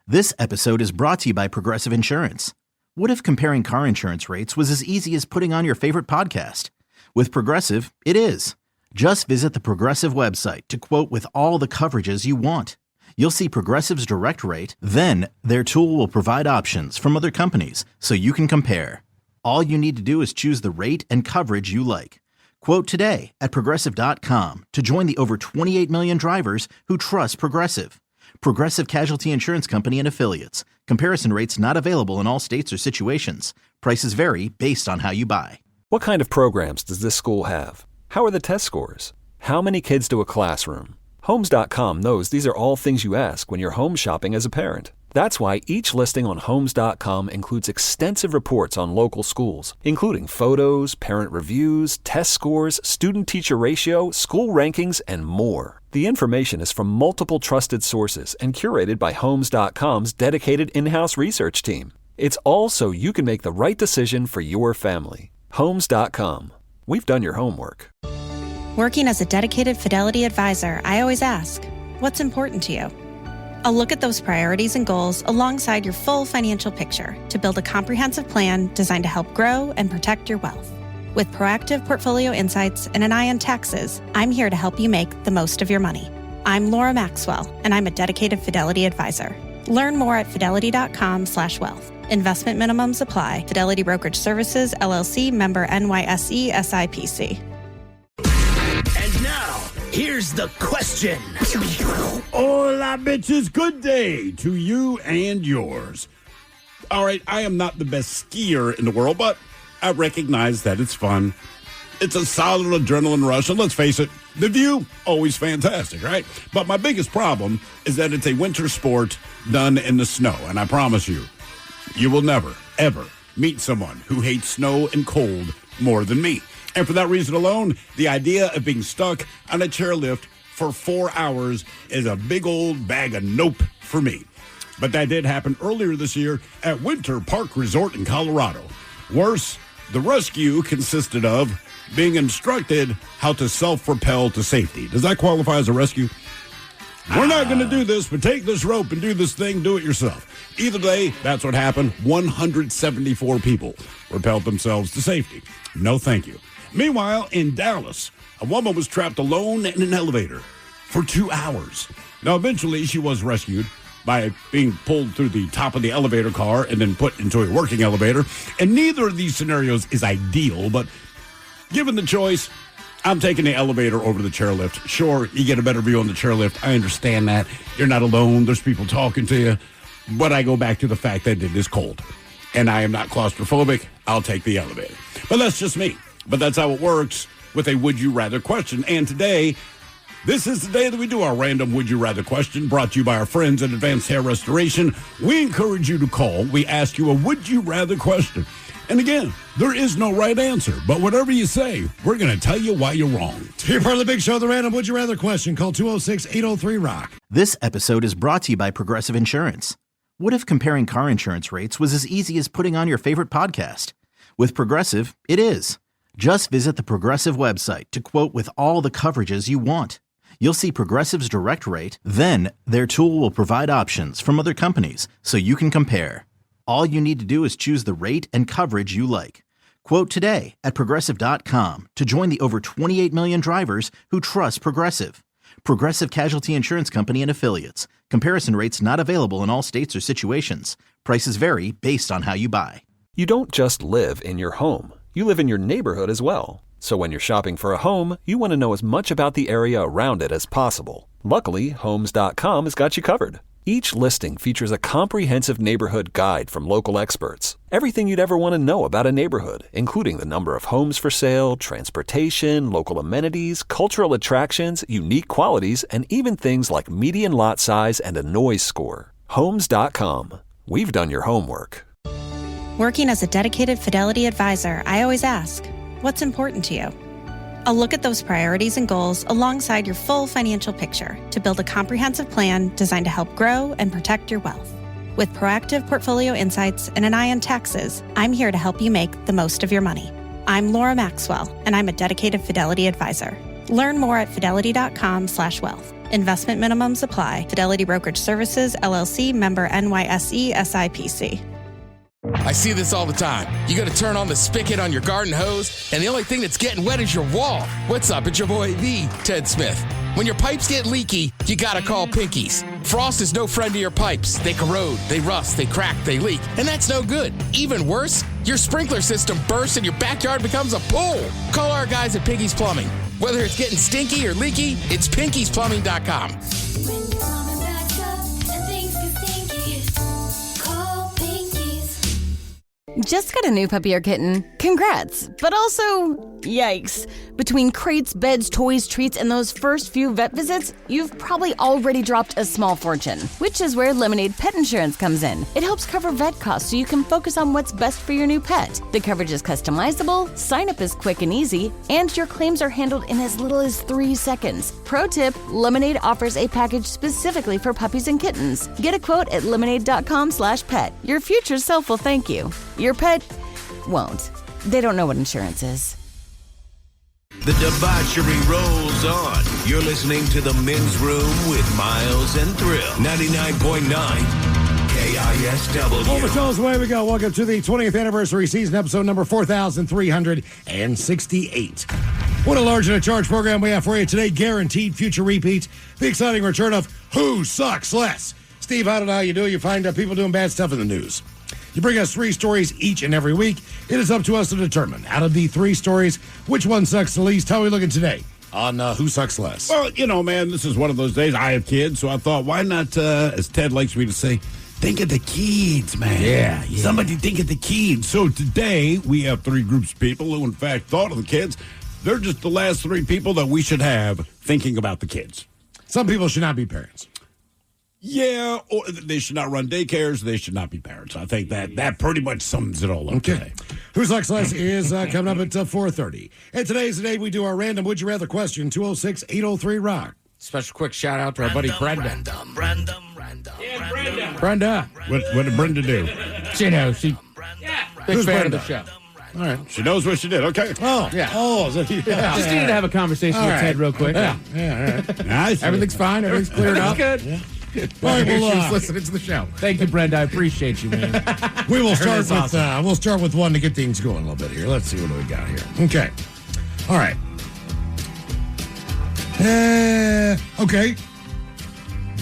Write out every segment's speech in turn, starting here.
This episode is brought to you by Progressive Insurance. What if comparing car insurance rates was as easy as putting on your favorite podcast? With Progressive, it is. Just visit the Progressive website to quote with all the coverages you want. You'll see Progressive's direct rate, then their tool will provide options from other companies so you can compare. All you need to do is choose the rate and coverage you like. Quote today at Progressive.com to join the over 28 million drivers who trust Progressive. Progressive Casualty Insurance Company and Affiliates. Comparison rates not available in all states or situations. Prices vary based on how you buy. What kind of programs does this school have? How are the test scores? How many kids do a classroom? Homes.com knows these are all things you ask when you're home shopping as a parent. That's why each listing on Homes.com includes extensive reports on local schools, including photos, parent reviews, test scores, student-teacher ratio, school rankings, and more. The information is from multiple trusted sources and curated by Homes.com's dedicated in-house research team. It's all so you can make the right decision for your family. Homes.com. We've done your homework. Working as a dedicated Fidelity advisor, I always ask, what's important to you? I'll look at those priorities and goals alongside your full financial picture to build a comprehensive plan designed to help grow and protect your wealth. With proactive portfolio insights and an eye on taxes, I'm here to help you make the most of your money. I'm Laura Maxwell, and I'm a dedicated Fidelity advisor. Learn more at fidelity.com/wealth. Investment minimums apply. Fidelity Brokerage Services, LLC, member NYSE, SIPC. And now, here's the question. Hola, bitches. Good day to you and yours. All right, I am not the best skier in the world, but I recognize that it's fun. It's a solid adrenaline rush, and let's face it, the view, always fantastic, right? But my biggest problem is that it's a winter sport done in the snow, and I promise you, you will never, ever meet someone who hates snow and cold more than me. And for that reason alone, the idea of being stuck on a chairlift for 4 hours is a big old bag of nope for me. But that did happen earlier this year at Winter Park Resort in Colorado. Worse, the rescue consisted of being instructed how to self-propel to safety. Does that qualify as a rescue? We're not going to do this, but take this rope and do this thing, do it yourself. Either way, that's what happened. 174 people repelled themselves to safety. No, thank you. Meanwhile, in Dallas, a woman was trapped alone in an elevator for 2 hours. Now, eventually, she was rescued by being pulled through the top of the elevator car and then put into a working elevator. And neither of these scenarios is ideal, but given the choice, I'm taking the elevator over the chairlift. Sure, you get a better view on the chairlift. I understand that. You're not alone. There's people talking to you. But I go back to the fact that it is cold. And I am not claustrophobic. I'll take the elevator. But that's just me. But that's how it works with a Would You Rather question. And today, this is the day that we do our random Would You Rather question, brought to you by our friends at Advanced Hair Restoration. We encourage you to call. We ask you a Would You Rather question. And again, there is no right answer, but whatever you say, we're going to tell you why you're wrong. To be part of the big show, the random Would You Rather question, call 206-803-ROCK. This episode is brought to you by Progressive Insurance. What if comparing car insurance rates was as easy as putting on your favorite podcast? With Progressive, it is. Just visit the Progressive website to quote with all the coverages you want. You'll see Progressive's direct rate, then their tool will provide options from other companies so you can compare. All you need to do is choose the rate and coverage you like. Quote today at Progressive.com to join the over 28 million drivers who trust Progressive. Progressive Casualty Insurance Company and Affiliates. Comparison rates not available in all states or situations. Prices vary based on how you buy. You don't just live in your home. You live in your neighborhood as well. So when you're shopping for a home, you want to know as much about the area around it as possible. Luckily, Homes.com has got you covered. Each listing features a comprehensive neighborhood guide from local experts. Everything you'd ever want to know about a neighborhood, including the number of homes for sale, transportation, local amenities, cultural attractions, unique qualities, and even things like median lot size and a noise score. Homes.com. We've done your homework. Working as a dedicated Fidelity advisor, I always ask, what's important to you? I'll look at those priorities and goals alongside your full financial picture to build a comprehensive plan designed to help grow and protect your wealth. With proactive portfolio insights and an eye on taxes, I'm here to help you make the most of your money. I'm Laura Maxwell, and I'm a dedicated Fidelity advisor. Learn more at fidelity.com/wealth. Investment minimums apply. Fidelity Brokerage Services, LLC, member NYSE, SIPC. I see this all the time. You got to turn on the spigot on your garden hose, and the only thing that's getting wet is your wall. What's up? It's your boy, the Ted Smith. When your pipes get leaky, you got to call Pinkies. Frost is no friend to your pipes. They corrode, they rust, they crack, they leak, and that's no good. Even worse, your sprinkler system bursts and your backyard becomes a pool. Call our guys at Pinkies Plumbing. Whether it's getting stinky or leaky, it's pinkiesplumbing.com. When your plumbing backs up and things get stinky, call Pinkies. Just got a new puppy or kitten? Congrats. But also, yikes. Between crates, beds, toys, treats, and those first few vet visits, you've probably already dropped a small fortune, which is where Lemonade Pet Insurance comes in. It helps cover vet costs so you can focus on what's best for your new pet. The coverage is customizable, sign up is quick and easy, and your claims are handled in as little as 3 seconds. Pro tip, Lemonade offers a package specifically for puppies and kittens. Get a quote at lemonade.com/pet. Your future self will thank you. Your pet won't. They don't know what insurance is. The debauchery rolls on. You're listening to The Men's Room with Miles and Thrill. 99.9 KISW. Well, the show's away we go. Welcome to the 20th anniversary season, episode number 4,368. What a large and a charge program we have for you today. Guaranteed future repeats. The exciting return of Who Sucks Less. Steve, how you do? You find people doing bad stuff in the news. You bring us 3 stories each and every week. It is up to us to determine, out of the 3 stories, which one sucks the least. How are we looking today on Who Sucks Less? Well, man, this is one of those days. I have kids, so I thought, why not, as Ted likes me to say, think of the kids, man. Yeah. Somebody think of the kids. So today, we have 3 groups of people who, in fact, thought of the kids. They're just the last 3 people that we should have thinking about the kids. Some people should not be parents. Yeah, or they should not run daycares. They should not be parents. I think that pretty much sums it all up today. Who Sucks Less is coming up at 4:30. And today's the day we do our random Would You Rather question, 206-803-ROCK. Special quick shout out to our buddy Brenda. Brenda. What did Brenda do? She knows. Big Who's fan Brenda? of the show. All right. She knows what she did. Okay. Oh, Yeah. Oh, so, yeah. Just needed to have a conversation with Ted real quick. Yeah, all right. Nice. Everything's fine. Everything's cleared up. All Good. right, She was well, listening to the show. Thank you, Brenda. I appreciate you, man. we will start Everything's with awesome. we'll start with one to get things going a little bit here. Let's see what do we got here. Okay. All right. Okay.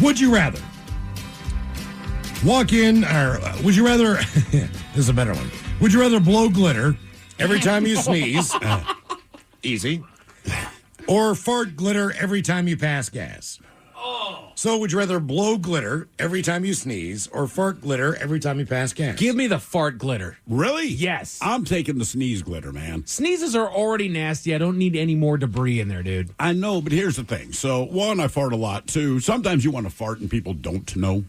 Would you rather walk in, or would you rather? This is a better one. Would you rather blow glitter every time you sneeze? Easy. Or fart glitter every time you pass gas? So would you rather blow glitter every time you sneeze or fart glitter every time you pass gas? Give me the fart glitter. Really? Yes. I'm taking the sneeze glitter, man. Sneezes are already nasty. I don't need any more debris in there, dude. I know, but here's the thing. So, 1, I fart a lot. 2, sometimes you want to fart and people don't know.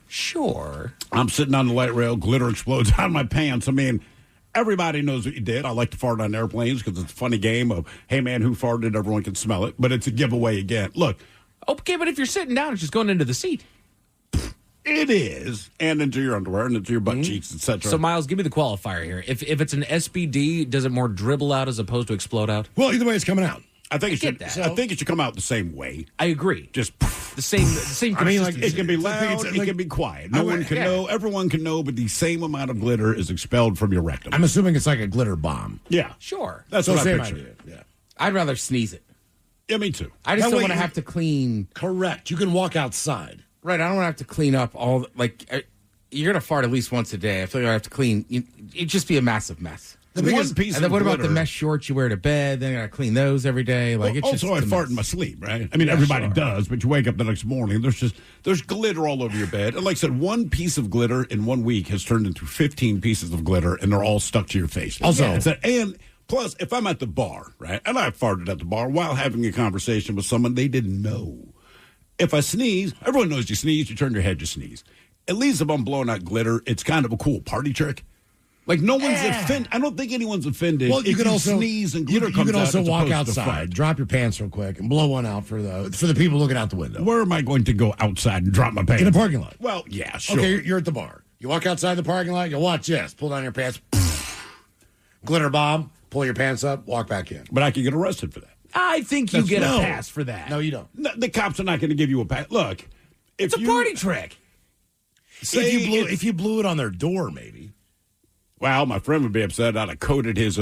Sure. I'm sitting on the light rail, glitter explodes out of my pants. I mean, everybody knows what you did. I like to fart on airplanes because it's a funny game of, hey, man, who farted? Everyone can smell it. But it's a giveaway again. Look. Okay, but if you're sitting down, it's just going into the seat. It is. And into your underwear and into your butt cheeks, etc. So, Miles, give me the qualifier here. If it's an SBD, does it more dribble out as opposed to explode out? Well, either way, it's coming out. I think get that. I think it should come out the same way. I agree. Just the same. I mean, like consistency. it can be loud, it can be quiet. No one can know. Everyone can know, but the same amount of glitter is expelled from your rectum. I'm assuming it's like a glitter bomb. Yeah, Sure. That's So what I same picture. idea. Yeah. I'd rather sneeze it. Yeah, me too. I just That don't way want to you- have to clean. Correct. You can walk outside. Right. I don't want to have to clean up all. You're going to fart at least once a day. I feel like I have to clean. It'd just be a massive mess. The biggest piece And then of what about glitter- the mesh shorts you wear to bed? Then I got to clean those every day. Like it's also, I just a fart mess. in my sleep, right? I mean, everybody does, but you wake up the next morning, there's glitter all over your bed. And like I said, one piece of glitter in 1 week has turned into 15 pieces of glitter, and they're all stuck to your face. Also- and plus, if I'm at the bar, right, and I farted at the bar while having a conversation with someone they didn't know. If I sneeze, everyone knows you sneeze, you turn your head, you sneeze. At least if I'm blowing out glitter, it's kind of a cool party trick. Like, no one's offended. I don't think anyone's offended. Well, you if can also sneeze and glitter you comes can also out, as walk opposed to outside, fart. drop your pants real quick, and blow one out for the people looking out the window Where am I going to go outside and drop my pants? in a parking lot. Well, yeah, sure. Okay, you're at the bar. You walk outside the parking lot. You watch this. Pull down your pants. Glitter bomb. Pull your pants up. Walk back in. But I could get arrested for that. I think you get No. a pass for that. No, you don't. No, the cops are not going to give you a pass. Look, It's a party trick. If you blew it on their door, maybe. Well, my friend would be upset. I'd have coded his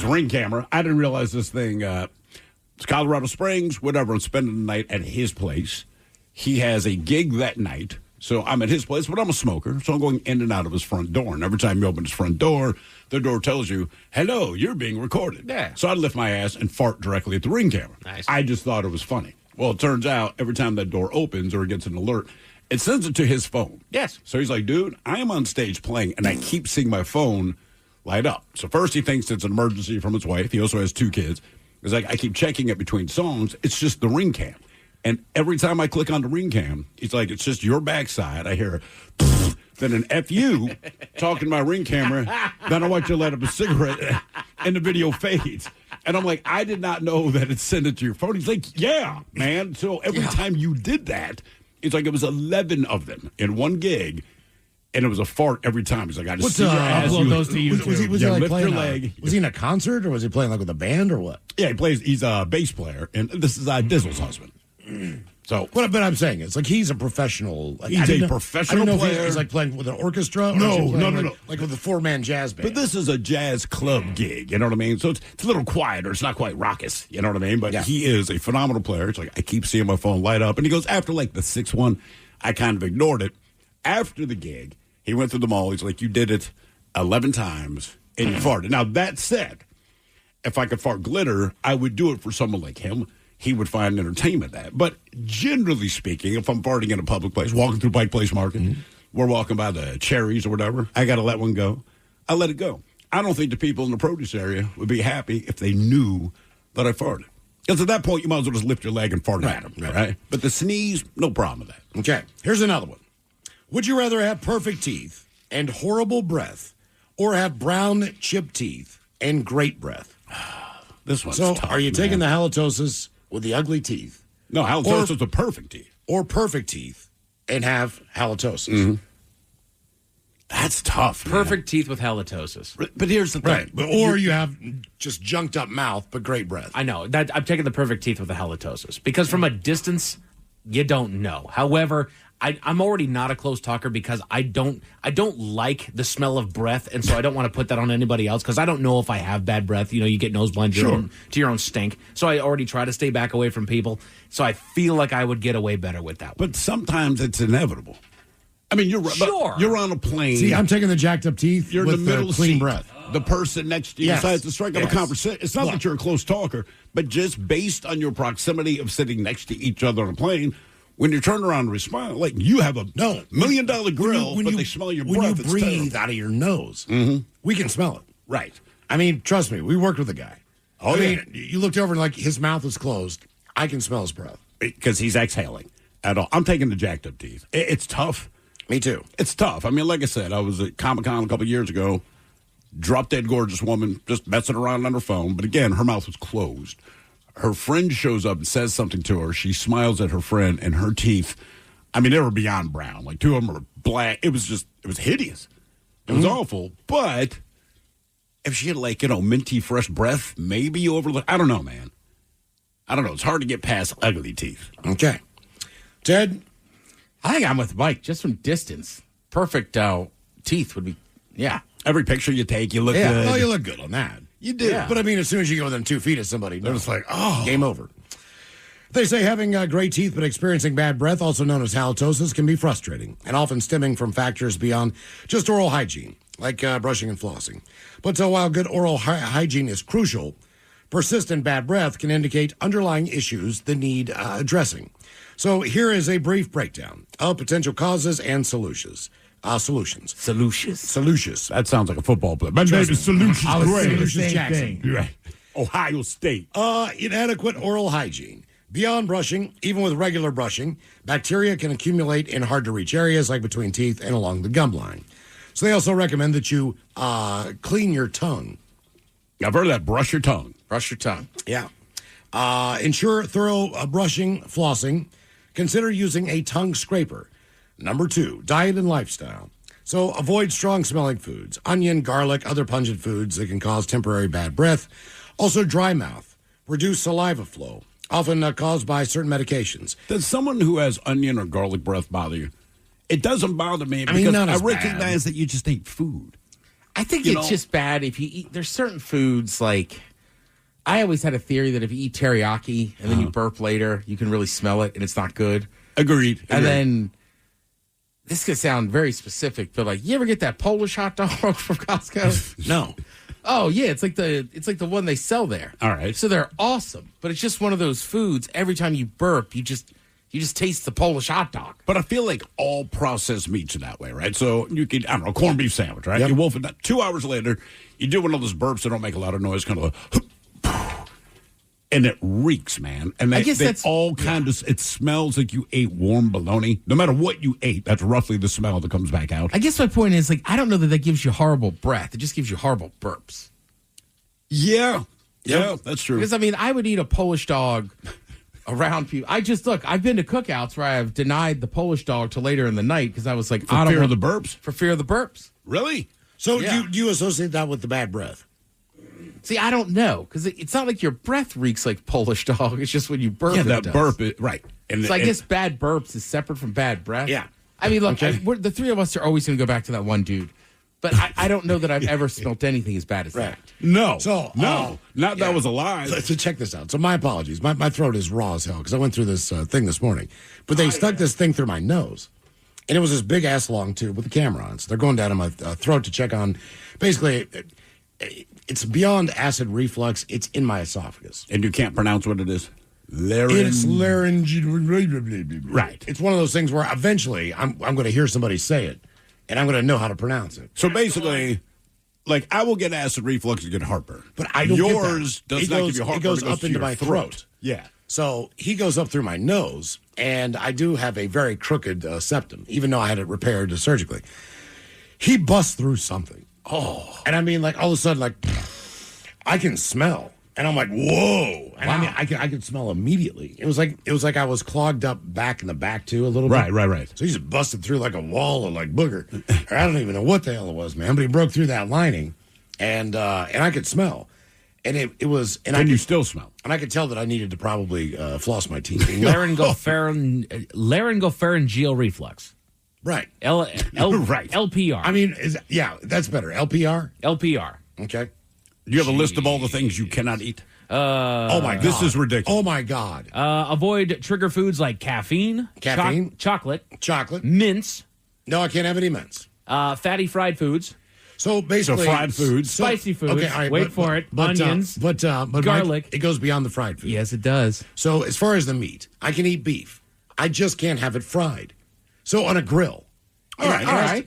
ring camera. I didn't realize this thing. It's Colorado Springs, whatever. I'm spending the night at his place. He has a gig that night, so I'm at his place, but I'm a smoker, so I'm going in and out of his front door. And every time you open his front door, the door tells you, "Hello, you're being recorded." Yeah. So I lift my ass and fart directly at the ring camera. Nice. I just thought it was funny. Well, it turns out every time that door opens or it gets an alert, it sends it to his phone. Yes. So he's like, dude, I am on stage playing, and I keep seeing my phone light up. So first he thinks it's an emergency from his wife. He also has 2 kids. He's like, I keep checking it between songs. It's just the ring cam. And every time I click on the ring cam, he's like, it's just your backside. I hear then an F-U talking to my ring camera. Then I want you to light up a cigarette, and the video fades. And I'm like, I did not know that it sent it to your phone. He's like, yeah, man. So every time you did that, it's like it was 11 of them in one gig, and it was a fart every time. He's like, I just see your ass. upload those to YouTube. Was he You like lift playing your leg. Was he in a concert or was he playing like with a band or what? Yeah, he's a bass player, and this is Dizzle's husband. So, But I'm saying it's like he's a professional. Like, He's I didn't a know- professional I didn't know if player. he's like playing with an orchestra. Or No, is he playing no, like, no. like with a 4-man jazz band. but this is a jazz club gig, you know what I mean? So it's a little quieter. It's not quite raucous, you know what I mean? But he is a phenomenal player. It's like I keep seeing my phone light up. And he goes, after like the 6th one, I kind of ignored it. After the gig, he went through them all. He's like, you did it 11 times and you farted. Now, that said, if I could fart glitter, I would do it for someone like him. He would find entertainment in that. But generally speaking, if I'm farting in a public place, walking through Pike Place Market, we're walking by the cherries or whatever, I got to let one go. I let it go. I don't think the people in the produce area would be happy if they knew that I farted. Because at that point, you might as well just lift your leg and fart at them, right? But the sneeze, no problem with that. Okay, here's another one. Would you rather have perfect teeth and horrible breath, or have brown chipped teeth and great breath? This one's So, tough, are you man. taking the halitosis with the ugly teeth? No, halitosis are perfect teeth. Or perfect teeth and have halitosis? That's tough, man. Perfect teeth with halitosis. But here's the thing. Right. Or you have just junked up mouth, but great breath. I know that I'm taking the perfect teeth with the halitosis because from a distance, you don't know. However, I'm already not a close talker because I don't like the smell of breath, and so I don't want to put that on anybody else because I don't know if I have bad breath. You know, you get nose blind to your own stink. So I already try to stay back away from people. So I feel like I would get away better with that one. But sometimes it's inevitable. I mean, Sure. you're on a plane. See, I'm taking the jacked up teeth You're with in the middle clean seat. breath. The person next to you Yes. decides to strike up a Yes. conversation. It's not Look. that you're a close talker, but just based on your proximity of sitting next to each other on a plane, when you turn around and respond, like you have a $1 million grill, but they smell your breath. When you it's breathe terrible. out of your nose, we can smell it. Right. I mean, trust me, we worked with a guy. Oh, I yeah. mean, you looked over and like his mouth was closed. I can smell his breath. Because he's exhaling at all. I'm taking the jacked up teeth. It's tough. Me too. It's tough. I mean, like I said, I was at Comic-Con a couple years ago, drop dead gorgeous woman, just messing around on her phone. But again, her mouth was closed. Her friend shows up and says something to her. She smiles at her friend, and her teeth, I mean, they were beyond brown. Like, 2 of them were black. It was hideous. It was awful. But if she had, like, minty fresh breath, maybe you overlook. I don't know, man. I don't know. It's hard to get past ugly teeth. Okay. Ted? I think I'm with Mike, just from distance. Perfect teeth would be, yeah. Every picture you take, you look Yeah. good. Well, you look good on that. You do. Yeah. But I mean, as soon as you get within 2 feet of somebody, they're just like, oh, game over. They say having great teeth but experiencing bad breath, also known as halitosis, can be frustrating and often stemming from factors beyond just oral hygiene, like brushing and flossing. But so while good oral hygiene is crucial, persistent bad breath can indicate underlying issues that need addressing. So here is a brief breakdown of potential causes and solutions. Solutions. Solutions. That sounds like a football player. My name is Solutions I was Gray. saying the same thing. You're right. Ohio State. Inadequate oral hygiene. Beyond brushing, even with regular brushing, bacteria can accumulate in hard-to-reach areas like between teeth and along the gum line. So they also recommend that you clean your tongue. I've heard of that. Brush your tongue. Brush your tongue. Yeah. Ensure thorough brushing, flossing. Consider using a tongue scraper. Number 2, diet and lifestyle. So avoid strong-smelling foods, onion, garlic, other pungent foods that can cause temporary bad breath. Also, dry mouth. reduce saliva flow, often caused by certain medications. Does someone who has onion or garlic breath bother you? It doesn't bother me I mean, because not I as recognize that you just ate food. I think You it's know? just bad if you eat. There's certain foods like I always had a theory that if you eat teriyaki and then you burp later, you can really smell it and it's not good. Agreed. And then this could sound very specific, but like you ever get that Polish hot dog from Costco? No. Oh yeah, it's like the one they sell there. All right. So they're awesome, but it's just one of those foods. Every time you burp, you just taste the Polish hot dog. But I feel like all processed meats are that way, right? So you can, I don't know, corned beef sandwich, right? Yep. You wolf it down. 2 hours later, you do one of those burps that don't make a lot of noise, kind of like, and it reeks, man. And I guess that's all kind of, it smells like you ate warm bologna. No matter what you ate, that's roughly the smell that comes back out. I guess my point is, like, I don't know that gives you horrible breath. It just gives you horrible burps. Yeah. Yeah, that's true. Because, I mean, I would eat a Polish dog around people. I've been to cookouts where I've denied the Polish dog till later in the night because I was like, For fear of the burps? For fear of the burps. Really? So Yeah. do you associate that with the bad breath? See, I don't know because it's not like your breath reeks like Polish dog. It's just when you burp. Yeah, it that does. burp, right. And, So I guess bad burps is separate from bad breath. Yeah. I mean, look, Okay. the three of us are always going to go back to that one dude. But I don't know that I've ever smelt anything as bad as that. No. So, no. Not yeah. that was a lie. So check this out. So my apologies. My throat is raw as hell because I went through this thing this morning. But they stuck this thing through my nose. And it was this big ass long tube with the camera on. So they're going down in my throat to check on. Basically, it's beyond acid reflux. It's in my esophagus. And you can't pronounce what it is? It's laryngeal. Right. It's one of those things where eventually I'm going to hear somebody say it, and I'm going to know how to pronounce it. So basically, like, I will get acid reflux and get heartburn. But I don't get that. Yours does It not goes- give you heartburn. it goes to up into your my throat. Yeah. So he goes up through my nose, and I do have a very crooked septum, even though I had it repaired surgically. He busts through something. Oh. And I mean, like, all of a sudden, like, I can smell. And I'm like, whoa. And I mean, I could smell immediately. It was like I was clogged up back in the back, too, a little bit. Right. So he just busted through like a wall of, like, booger. Or I don't even know what the hell it was, man. But he broke through that lining, and I could smell. And it was... And you still smell. And I could tell that I needed to probably floss my teeth. Laryngopharyngeal reflux. Right. Right. LPR. I mean, that's better. LPR? LPR. Okay. Do you have a list of all the things you cannot eat? Oh, my God. This is ridiculous. Oh, my God. Avoid trigger foods like caffeine, chocolate, mints. No, I can't have any mints. Fatty fried foods. So basically, fried foods, spicy foods. Okay, all right, wait for it. Onions, but garlic. It goes beyond the fried food. Yes, it does. So as far as the meat, I can eat beef. I just can't have it fried. So on a grill, all right. I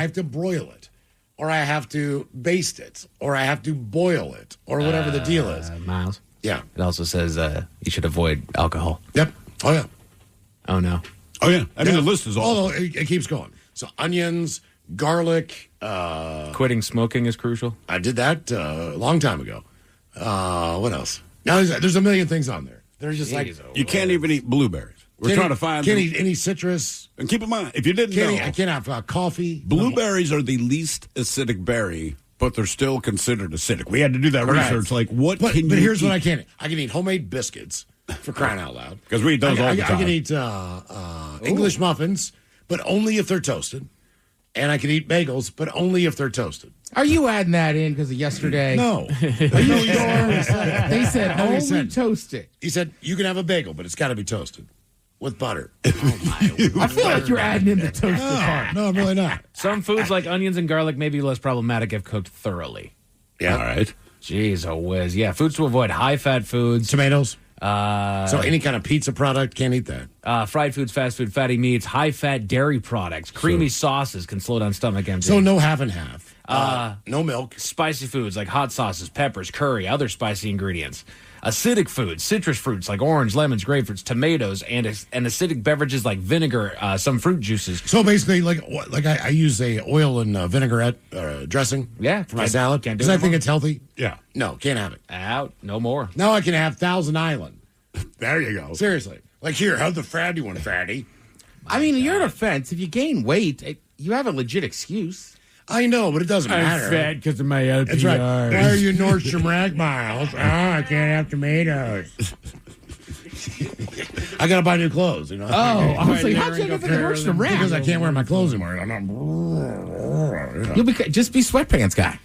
have to broil it, or I have to baste it, or I have to boil it, or whatever the deal is. Miles. Yeah. It also says you should avoid alcohol. Yep. Oh yeah. Oh no. Oh yeah. I mean, the list is all. Oh, it keeps going. So onions, garlic. Quitting smoking is crucial. I did that a long time ago. What else? Now there's a million things on there. They're just like you can't even eat blueberries. We're trying to find. Can't eat any citrus. And keep in mind, if you didn't know, I can't have coffee. Blueberries are the least acidic berry, but they're still considered acidic. We had to do that research. Like, what but can you? But here's eat? what I can eat. I can eat homemade biscuits for crying out loud. Because we eat those all the time. I can eat English muffins, but only if they're toasted. And I can eat bagels, but only if they're toasted. Are you adding that in because of yesterday? No. They said only toasted. He said, you can have a bagel, but it's got to be toasted with butter. I feel like you're adding in the toasted part. No, I'm really not. Some foods like onions and garlic may be less problematic if cooked thoroughly. Yeah. All right. Jeez, oh whiz. Yeah, foods to avoid: high-fat foods, Tomatoes. So any kind of pizza product, can't eat that. fried foods, fast food, fatty meats, high-fat dairy products, creamy sauces can slow down stomach emptying. So no half and half. No milk. Spicy foods like hot sauces, peppers, curry, other spicy ingredients. Acidic foods, citrus fruits like orange, lemons, grapefruits, tomatoes, and acidic beverages like vinegar, some fruit juices. So basically, like I use a oil and vinaigrette dressing for my salad because I think it's healthy. Yeah. No, can't have it. Out, no more. Now I can have Thousand Island. There you go. Seriously. Like, here, have the fatty one, fatty. I mean, in your defense, if you gain weight, you have a legit excuse. I know, but it doesn't matter. because of my LPR. That's right. Why are you Nordstrom Rack, Miles? Oh, I can't have tomatoes. I got to buy new clothes, you know. I was like, how'd you get the Nordstrom Rack? Because I can't wear my clothes anymore. You'll just be sweatpants guy.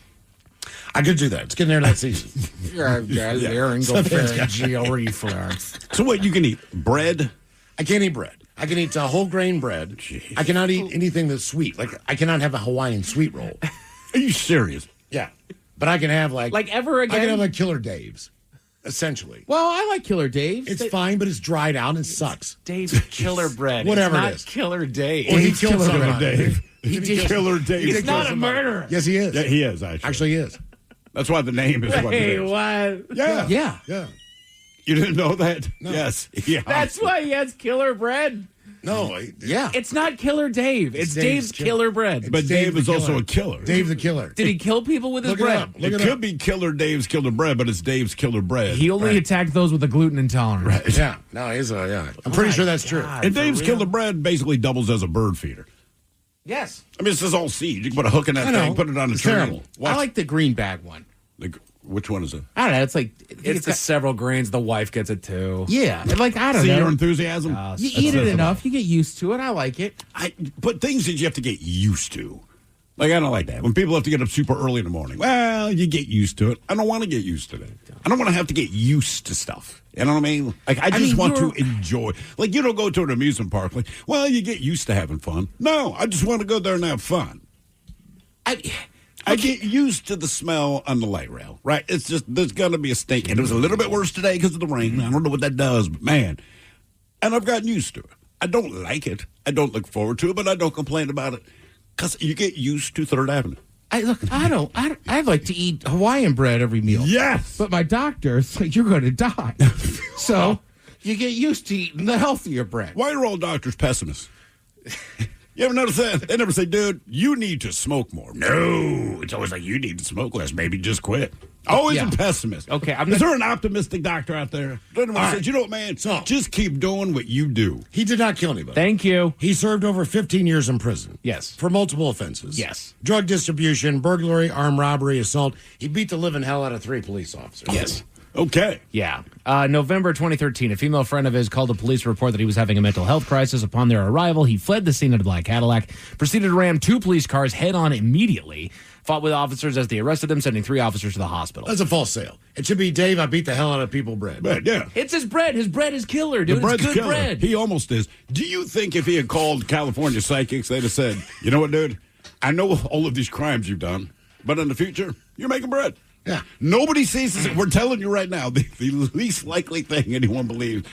I could do that. It's getting there that season. Laryngopharyngeal reflux. So what, you can eat bread? I can't eat bread. I can eat whole grain bread. Jeez. I cannot eat anything that's sweet. Like, I cannot have a Hawaiian sweet roll. Are you serious? Yeah. But I can have Like ever again? I can have like Killer Dave's, essentially. Well, I like Killer Dave's. It's fine, but it's dried out and it sucks. Dave's Killer Bread. Whatever it's it not is. Killer Dave. Well, he killed Killer somebody. Dave. He did. Killer Dave. He's not a murderer. Yes, he is. Yeah, he is, actually. Actually, he is. That's why the name is what it Hey, is. what? Yeah. Yeah. Yeah. You didn't know that? No. Yes. Yeah. That's why he has Killer Bread. No. Yeah. It's not Killer Dave. It's Dave's Killer Bread. But Dave Dave the is also Killer. a killer. Dave the Killer. Did he kill people with his Look it bread? up. Look It it could up. be Killer Dave's Killer Bread, but it's Dave's Killer Bread. He only attacked those with a gluten intolerance. Right. Yeah. No, he's a, yeah. I'm pretty sure that's true. And Dave's Killer Bread basically doubles as a bird feeder. Yes. I mean, it's just all seed. You can put a hook in that I know. thing, put it on a It's tree. terrible. I like the green bag one. Which one is it? I don't know. It's like It's the several grains. The wife gets it too. yeah. Like I don't See know. your enthusiasm? You eat it enough, you get used to it. I like it. But things that you have to get used to. Like, I don't like that. When people have to get up super early in the morning, well, you get used to it. I don't want to get used to that. I don't want to have to get used to stuff. You know what I mean? Like, I just want to enjoy. Like, you don't go to an amusement park. Like, well, you get used to having fun. No, I just want to go there and have fun. I get used to the smell on the light rail, right? It's just, there's going to be a stink. And it was a little bit worse today because of the rain. I don't know what that does, but man. And I've gotten used to it. I don't like it. I don't look forward to it, but I don't complain about it because you get used to Third Avenue. I like to eat Hawaiian bread every meal. Yes. But my doctor's like, you're going to die. So you get used to eating the healthier bread. Why are all doctors pessimists? You ever notice that? They never say, dude, you need to smoke more. No. It's always like, you need to smoke less. Maybe just quit. Always a pessimist. Okay, Is there an optimistic doctor out there? Anyone says, you know what, man? So- just keep doing what you do. He did not kill anybody. Thank you. He served over 15 years in prison. Yes. For multiple offenses. Yes. Drug distribution, burglary, armed robbery, assault. He beat the living hell out of 3 police officers. Yes. Okay. Yeah. November 2013, a female friend of his called the police to report that he was having a mental health crisis. Upon their arrival, he fled the scene in a black Cadillac, proceeded to ram 2 police cars head on immediately, fought with officers as they arrested him, sending 3 officers to the hospital. That's a false sale. It should be, Dave, I beat the hell out of people bread. But, yeah. It's his bread. His bread is killer, dude. The bread's it's good killer. bread. He almost is. Do you think if he had called California psychics, they'd have said, you know what, dude? I know all of these crimes you've done, but in the future, you're making bread. Yeah. Nobody sees this. We're telling you right now, the least likely thing anyone believes,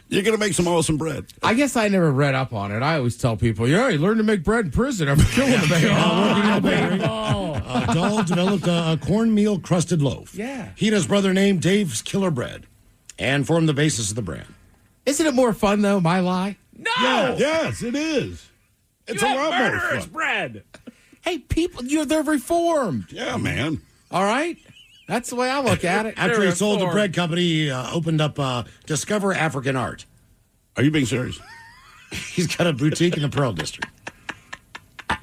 you're going to make some awesome bread. I guess I never read up on it. I always tell people, yeah, you learn to make bread in prison. I'm killing the baby. Working in the bakery. Dahl developed a cornmeal crusted loaf. Yeah. He and his brother named Dave's Killer Bread and formed the basis of the brand. Isn't it more fun, though, my lie? No! Yes, it is. It's You a have lot more murderous fun. bread. Hey, people, they're reformed. Yeah, man. All right? That's the way I look at it. After he sold the bread company, he opened up Discover African Art. Are you being serious? He's got a boutique in the Pearl District.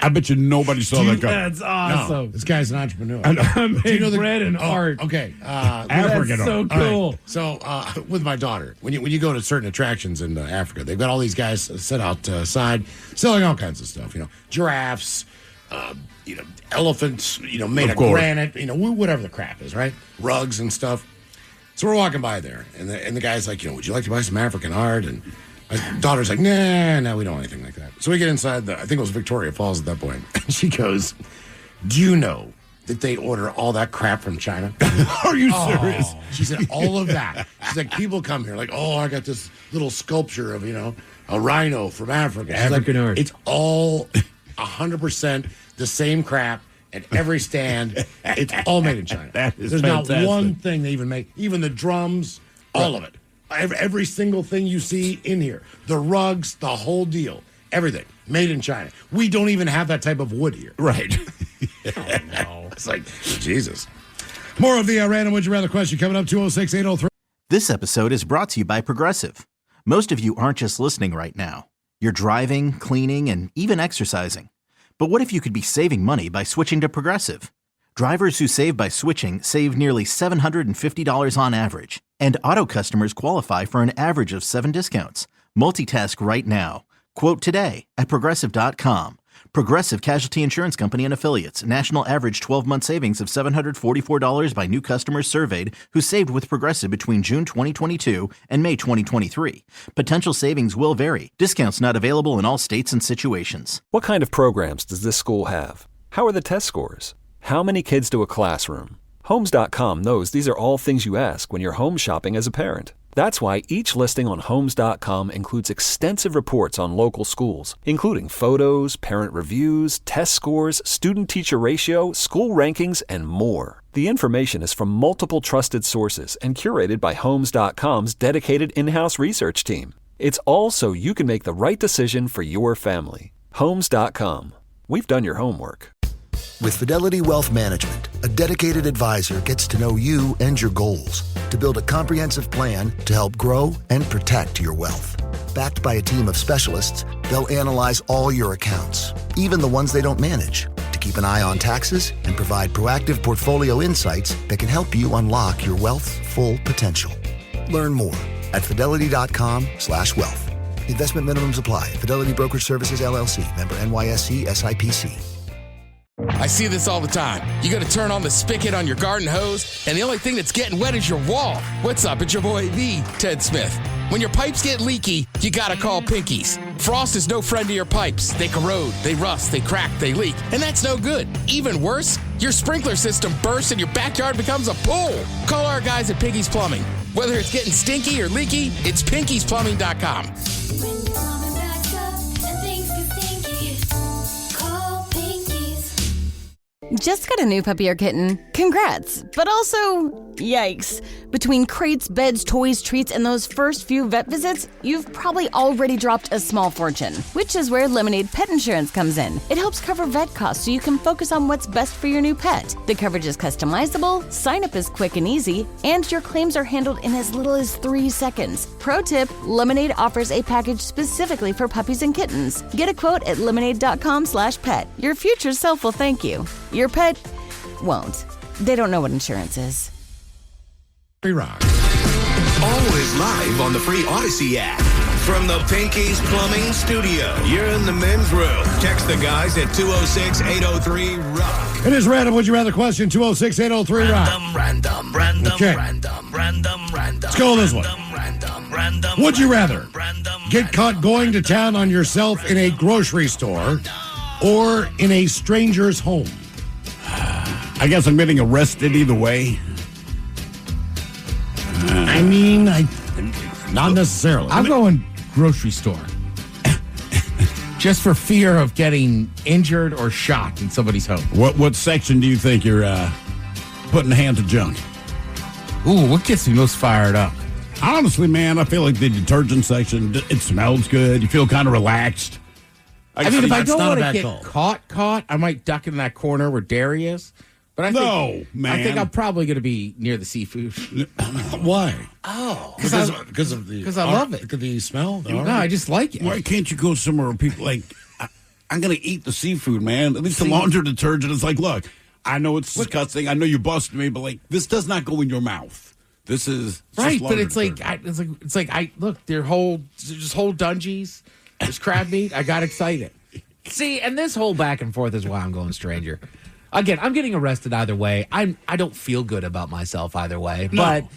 I bet you nobody saw that coming. That's No, awesome. this guy's an entrepreneur. I make Do you know the- bread and Oh, art. Okay. That's so All right. cool. So with my daughter, when you go to certain attractions in Africa, they've got all these guys set outside selling all kinds of stuff. You know, giraffes, elephants. Made of course. granite. Whatever the crap is, right? Rugs and stuff. So we're walking by there, and the guy's like, would you like to buy some African art? And my daughter's like, nah, we don't want anything like that. So we get inside I think it was Victoria Falls at that point. And she goes, do you know that they order all that crap from China? Are you serious? She said, all of that. She's like, people come here like, oh, I got this little sculpture of, a rhino from Africa. She's African like, art. It's all 100% the same crap at every stand. It's all made in China. That is There's fantastic. not one thing they even make. Even the drums, all of it. Every single thing you see in here. The rugs, the whole deal. Everything. Made in China. We don't even have that type of wood here. Right. No. It's like, Jesus. More of the random Would You Rather question coming up, 206-803. This episode is brought to you by Progressive. Most of you aren't just listening right now. You're driving, cleaning, and even exercising. But what if you could be saving money by switching to Progressive? Drivers who save by switching save nearly $750 on average, and auto customers qualify for an average of 7 discounts. Multitask right now. Quote today at Progressive.com. Progressive Casualty Insurance Company and Affiliates. National average 12-month savings of $744 by new customers surveyed who saved with Progressive between June 2022 and May 2023. Potential savings will vary. Discounts not available in all states and situations. What kind of programs does this school have? How are the test scores? How many kids do a classroom? Homes.com knows these are all things you ask when you're home shopping as a parent. That's why each listing on Homes.com includes extensive reports on local schools, including photos, parent reviews, test scores, student-teacher ratio, school rankings, and more. The information is from multiple trusted sources and curated by Homes.com's dedicated in-house research team. It's all so you can make the right decision for your family. Homes.com. We've done your homework. With Fidelity Wealth Management, a dedicated advisor gets to know you and your goals to build a comprehensive plan to help grow and protect your wealth. Backed by a team of specialists, they'll analyze all your accounts, even the ones they don't manage, to keep an eye on taxes and provide proactive portfolio insights that can help you unlock your wealth's full potential. Learn more at fidelity.com/wealth. Investment minimums apply. Fidelity Brokerage Services, LLC. Member NYSE SIPC. I see this all the time. You got to turn on the spigot on your garden hose, and the only thing that's getting wet is your wall. What's up? It's your boy, the Ted Smith. When your pipes get leaky, you got to call Pinkies. Frost is no friend to your pipes. They corrode, they rust, they crack, they leak, and that's no good. Even worse, your sprinkler system bursts and your backyard becomes a pool. Call our guys at Pinkies Plumbing. Whether it's getting stinky or leaky, it's pinkiesplumbing.com. When your plumbing backs up and things get stinky, call Pinkies. Just got a new puppy or kitten. Congrats. But also, yikes. Between crates, beds, toys, treats, and those first few vet visits, you've probably already dropped a small fortune, which is where Lemonade Pet Insurance comes in. It helps cover vet costs so you can focus on what's best for your new pet. The coverage is customizable, sign-up is quick and easy, and your claims are handled in as little as 3 seconds. Pro tip, Lemonade offers a package specifically for puppies and kittens. Get a quote at lemonade.com/pet. Your future self will thank you. Your pet won't. They don't know what insurance is. Free rock. Always live on the free Odyssey app. From the Pinkies Plumbing Studio, you're in the men's room. Text the guys at 206-803-ROCK. It is random. Would you rather question 206-803-ROCK? Okay. Let's go with this one. Would you rather get caught going to town on yourself in a grocery store or in a stranger's home? I guess I'm getting arrested either way. I mean, not necessarily. I'm going grocery store. Just for fear of getting injured or shot in somebody's home. What section do you think you're putting a hand to junk? Ooh, what gets me most fired up? Honestly, man, I feel like the detergent section, it smells good. You feel kind of relaxed. I mean, if I don't not a want to bad get call. caught, I might duck in that corner where dairy is. But I think I'm probably going to be near the seafood. Why? Oh, Because I love it. Because the smell? No, I just like it. Why can't you go somewhere where people like, I'm going to eat the seafood, man. At least the laundry detergent is like, look, I know it's disgusting. I know you busted me, but like, this does not go in your mouth. This is right, just but it's like, detergent. there's whole dungies. There's crab meat. I got excited. See, and this whole back and forth is why I'm going stranger. Again, I'm getting arrested either way. I don't feel good about myself either way. No.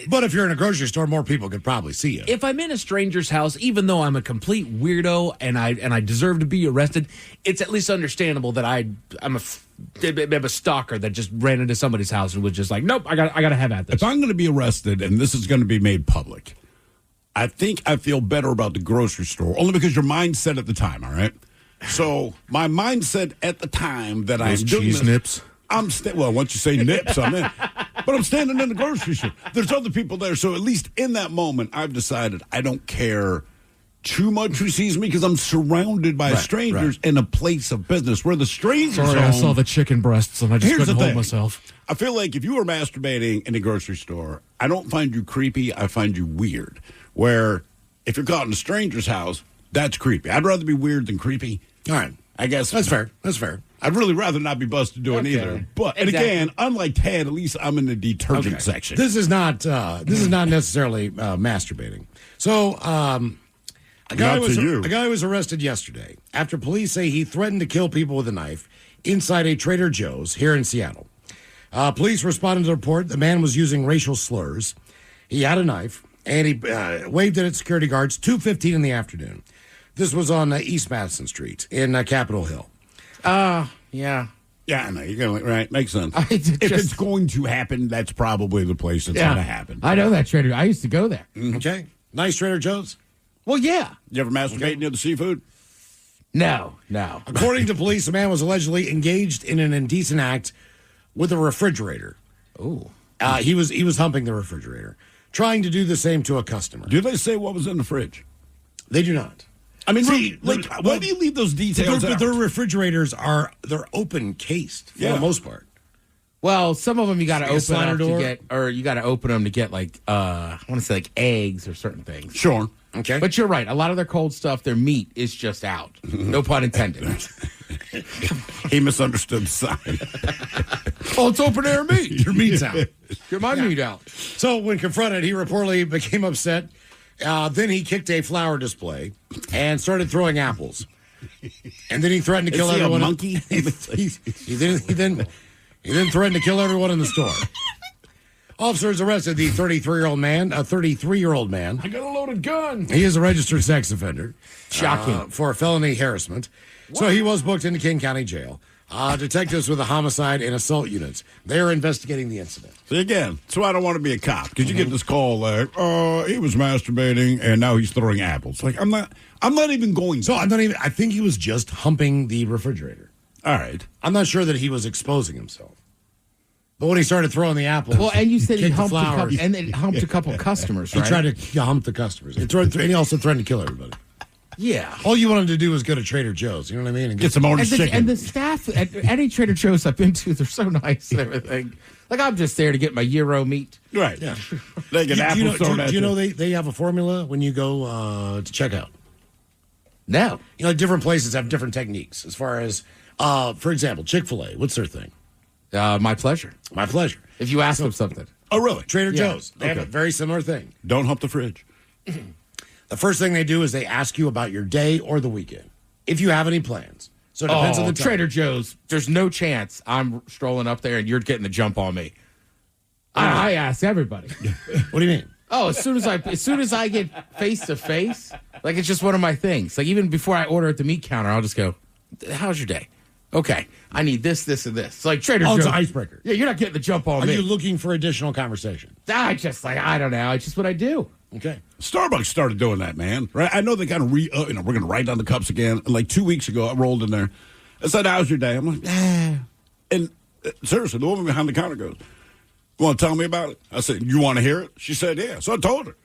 But if you're in a grocery store, more people could probably see you. If I'm in a stranger's house, even though I'm a complete weirdo and I deserve to be arrested, it's at least understandable that I'm a stalker that just ran into somebody's house and was just like, nope, I got to have at this. If I'm going to be arrested and this is going to be made public, I think I feel better about the grocery store, only because your mindset at the time, all right? So my mindset at the time that I'm doing cheese this, nips. Well, once you say nips, I'm in. But I'm standing in the grocery store. There's other people there, so at least in that moment, I've decided I don't care too much who sees me because I'm surrounded by strangers in a place of business where the strangers. Sorry, I saw the chicken breasts and I just couldn't hold myself. I feel like if you were masturbating in a grocery store, I don't find you creepy. I find you weird. Where if you're caught in a stranger's house, that's creepy. I'd rather be weird than creepy. All right. I guess That's fair. That's fair. I'd really rather not be busted doing Okay. either. But and Exactly. again, unlike Ted, at least I'm in the detergent section. This is not necessarily masturbating. So a guy was arrested yesterday after police say he threatened to kill people with a knife inside a Trader Joe's here in Seattle. Police responded to the report. The man was using racial slurs. He had a knife and he waved it at security guards 2:15 in the afternoon. This was on East Madison Street in Capitol Hill. Yeah. Yeah, I know. You're going right. Makes sense. If It's going to happen, that's probably the place it's going to happen. I know that Trader. I used to go there. Okay. Nice Trader Joe's. Well, yeah. You ever masturbate near the seafood? No. According to police, the man was allegedly engaged in an indecent act with a refrigerator. Oh. He was humping the refrigerator, trying to do the same to a customer. Do they say what was in the fridge? They do not. I mean, See, why do you leave those details But out? their refrigerators they're open cased for the most part. Well, some of them you got to Like a open slider up door? to get, or you got to open them to get like I want to say like eggs or certain things. Sure. Okay. But you're right. A lot of their cold stuff, their meat is just out. No pun intended. He misunderstood the sign. Oh, it's open air meat. Your meat's out. Get my meat out. So when confronted, he reportedly became upset. Then he kicked a flower display and started throwing apples. And then he threatened to kill Is he a everyone. monkey? He then threatened to kill everyone in the store. Officers arrested the 33-year-old man. I got a loaded gun. He is a registered sex offender. Shocking. For felony harassment. So he was booked into King County Jail. Detectives with the homicide and assault units. They are investigating the incident. See, again, that's why I don't want to be a cop, because you get this call like, he was masturbating and now he's throwing apples. Like, I'm not even going. So I think he was just humping the refrigerator. All right. I'm not sure that he was exposing himself. But when he started throwing the apples, Well, and you said he kicked the humped a couple, flowers. and then humped a couple customers, He right? tried to hump the customers. And he also threatened to kill everybody. Yeah. All you wanted to do was go to Trader Joe's. You know what I mean? And Get some orange chicken. And the staff at any Trader Joe's I've been to, they're so nice and everything. Like, I'm just there to get my gyro meat. Right. Yeah. They get apples thrown at Do you know they have a formula when you go to check out? No. You know, different places have different techniques as far as, for example, Chick-fil-A. What's their thing? My pleasure. My pleasure. If you ask them something. Oh, really? Trader Yeah. Joe's. They have a very similar thing. Don't hump the fridge. The first thing they do is they ask you about your day or the weekend, if you have any plans. So it depends on the time. Trader Joe's, there's no chance I'm strolling up there and you're getting the jump on me. I ask everybody. What do you mean? Oh, as soon as I get face to face, like it's just one of my things. Like even before I order at the meat counter, I'll just go, "How's your day?" Okay, I need this, this, and this. It's like Trader Joe's. It's an icebreaker. Yeah, you're not getting the jump on Are me. you looking for additional conversation? I don't know. It's just what I do. Okay. Starbucks started doing that, man. Right? I know they got to we're going to write down the cups again. And like 2 weeks ago, I rolled in there. I said, "How's your day?" I'm like, And seriously, the woman behind the counter goes, "You want to tell me about it?" I said, "You want to hear it?" She said, "Yeah." So I told her.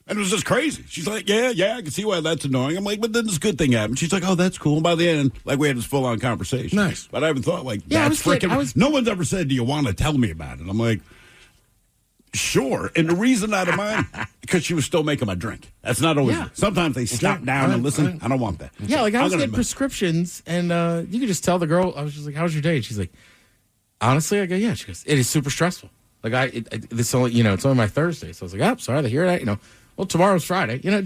And it was just crazy. She's like, yeah, I can see why that's annoying. I'm like, but then this good thing happened. She's like, oh, that's cool. And by the end, like, we had this full-on conversation. Nice. But I haven't thought, like, Yeah, that's I was freaking... No one's ever said, do you want to tell me about it? I'm like, sure. And the reason I don't mind, because she was still making my drink. That's not always... Yeah. Sometimes they stop down and listen. I don't want that. Yeah, like I was I'm getting gonna- prescriptions, and you could just tell the girl. I was just like, "How's your day?" And she's like, "Honestly," I go, "Yeah." She goes, "It is super stressful. Like it's only it's only my Thursday." So I was like, "Oh, sorry to hear that. Well, tomorrow's Friday. I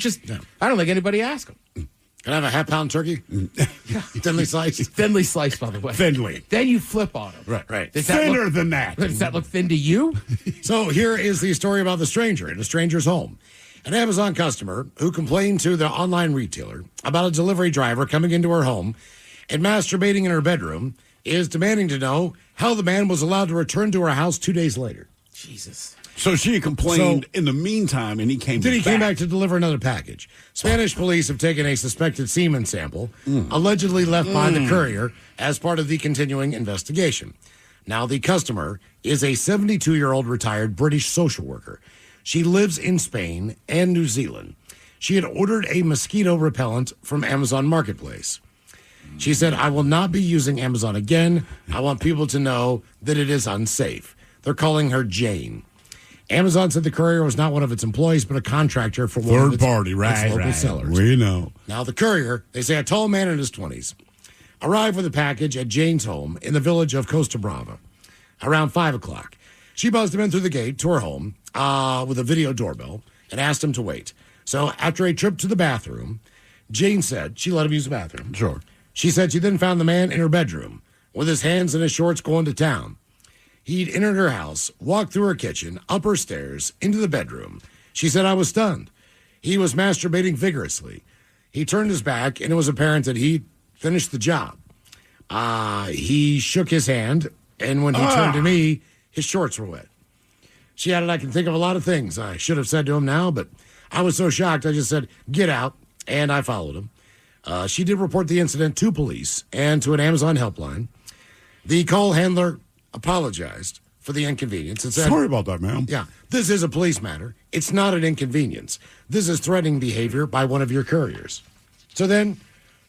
don't think anybody asked him. Can I have a half-pound turkey? Thinly sliced? Thinly sliced, by the way. Thinly. Then you flip on him. Right. Thinner than that. Does that look thin to you? So here is the story about the stranger in a stranger's home. An Amazon customer who complained to the online retailer about a delivery driver coming into her home and masturbating in her bedroom is demanding to know how the man was allowed to return to her house 2 days later. Jesus. So she complained in the meantime, and he came Then he back. came back to deliver another package. Spanish police have taken a suspected semen sample, allegedly left by the courier, as part of the continuing investigation. Now, the customer is a 72-year-old retired British social worker. She lives in Spain and New Zealand. She had ordered a mosquito repellent from Amazon Marketplace. She said, "I will not be using Amazon again. I want people to know that it is unsafe." They're calling her Jane. Amazon said the courier was not one of its employees, but a contractor for one of Third party, its right, local right. sellers. We know. Now, the courier, they say a tall man in his 20s, arrived with a package at Jane's home in the village of Costa Brava around 5 o'clock. She buzzed him in through the gate to her home with a video doorbell and asked him to wait. So after a trip to the bathroom, Jane said she let him use the bathroom. Sure. She said she then found the man in her bedroom with his hands in his shorts going to town. He'd entered her house, walked through her kitchen, up her stairs, into the bedroom. She said, I was stunned. He was masturbating vigorously. He turned his back, and it was apparent that he finished the job. He shook his hand, and when he turned to me, his shorts were wet. She added, I can think of a lot of things I should have said to him now, but I was so shocked, I just said, get out, and I followed him. She did report the incident to police and to an Amazon helpline. The call handler apologized for the inconvenience and said, Sorry about that, ma'am. Yeah, this is a police matter. It's not an inconvenience. This is threatening behavior by one of your couriers. So then,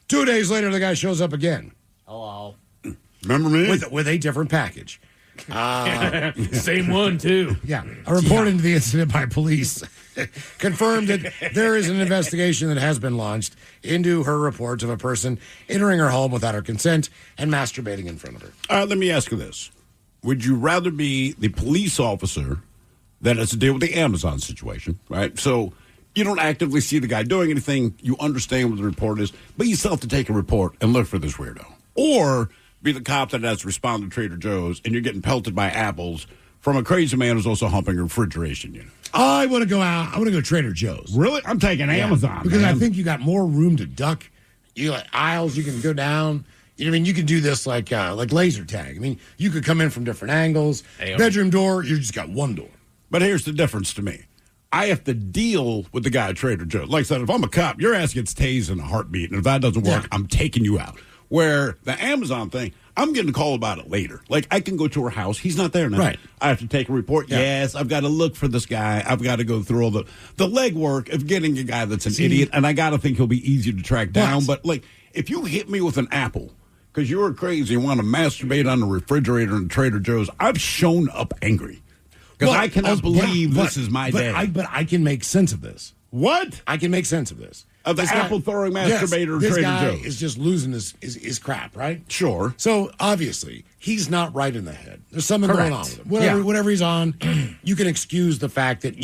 2 days later, the guy shows up again. Hello. Remember me? With a different package. Same one, too. Yeah. A report into the incident by police confirmed that there is an investigation that has been launched into her reports of a person entering her home without her consent and masturbating in front of her. Let me ask you this. Would you rather be the police officer that has to deal with the Amazon situation, right? So you don't actively see the guy doing anything. You understand what the report is, but you still have to take a report and look for this weirdo. Or be the cop that has to respond to Trader Joe's and you're getting pelted by apples from a crazy man who's also humping a refrigeration unit. I want to go out. I want to go to Trader Joe's. Really? I'm taking Amazon. Because man. I think you got more room to duck. You like aisles you can go down. You know what I mean? You can do this like laser tag. I mean, you could come in from different angles. Bedroom door, you just got one door. But here's the difference to me. I have to deal with the guy at Trader Joe's. Like I said, if I'm a cop, your ass gets tased in a heartbeat. And if that doesn't work, I'm taking you out. Where the Amazon thing, I'm getting a call about it later. Like, I can go to her house. He's not there now. Right. I have to take a report. Yeah. Yes, I've got to look for this guy. I've got to go through all the legwork of getting a guy that's an idiot. And I got to think he'll be easy to track down. But, like, if you hit me with an apple because you were crazy and want to masturbate on the refrigerator in Trader Joe's, I've shown up angry. Because I cannot believe this is my day. But I can make sense of this. What? I can make sense of this. Of the apple-throwing masturbator this Trader guy Joe's. is just losing his crap, right? Sure. So, obviously, he's not right in the head. There's something Correct. going on with him. Whatever he's on, you can excuse the fact that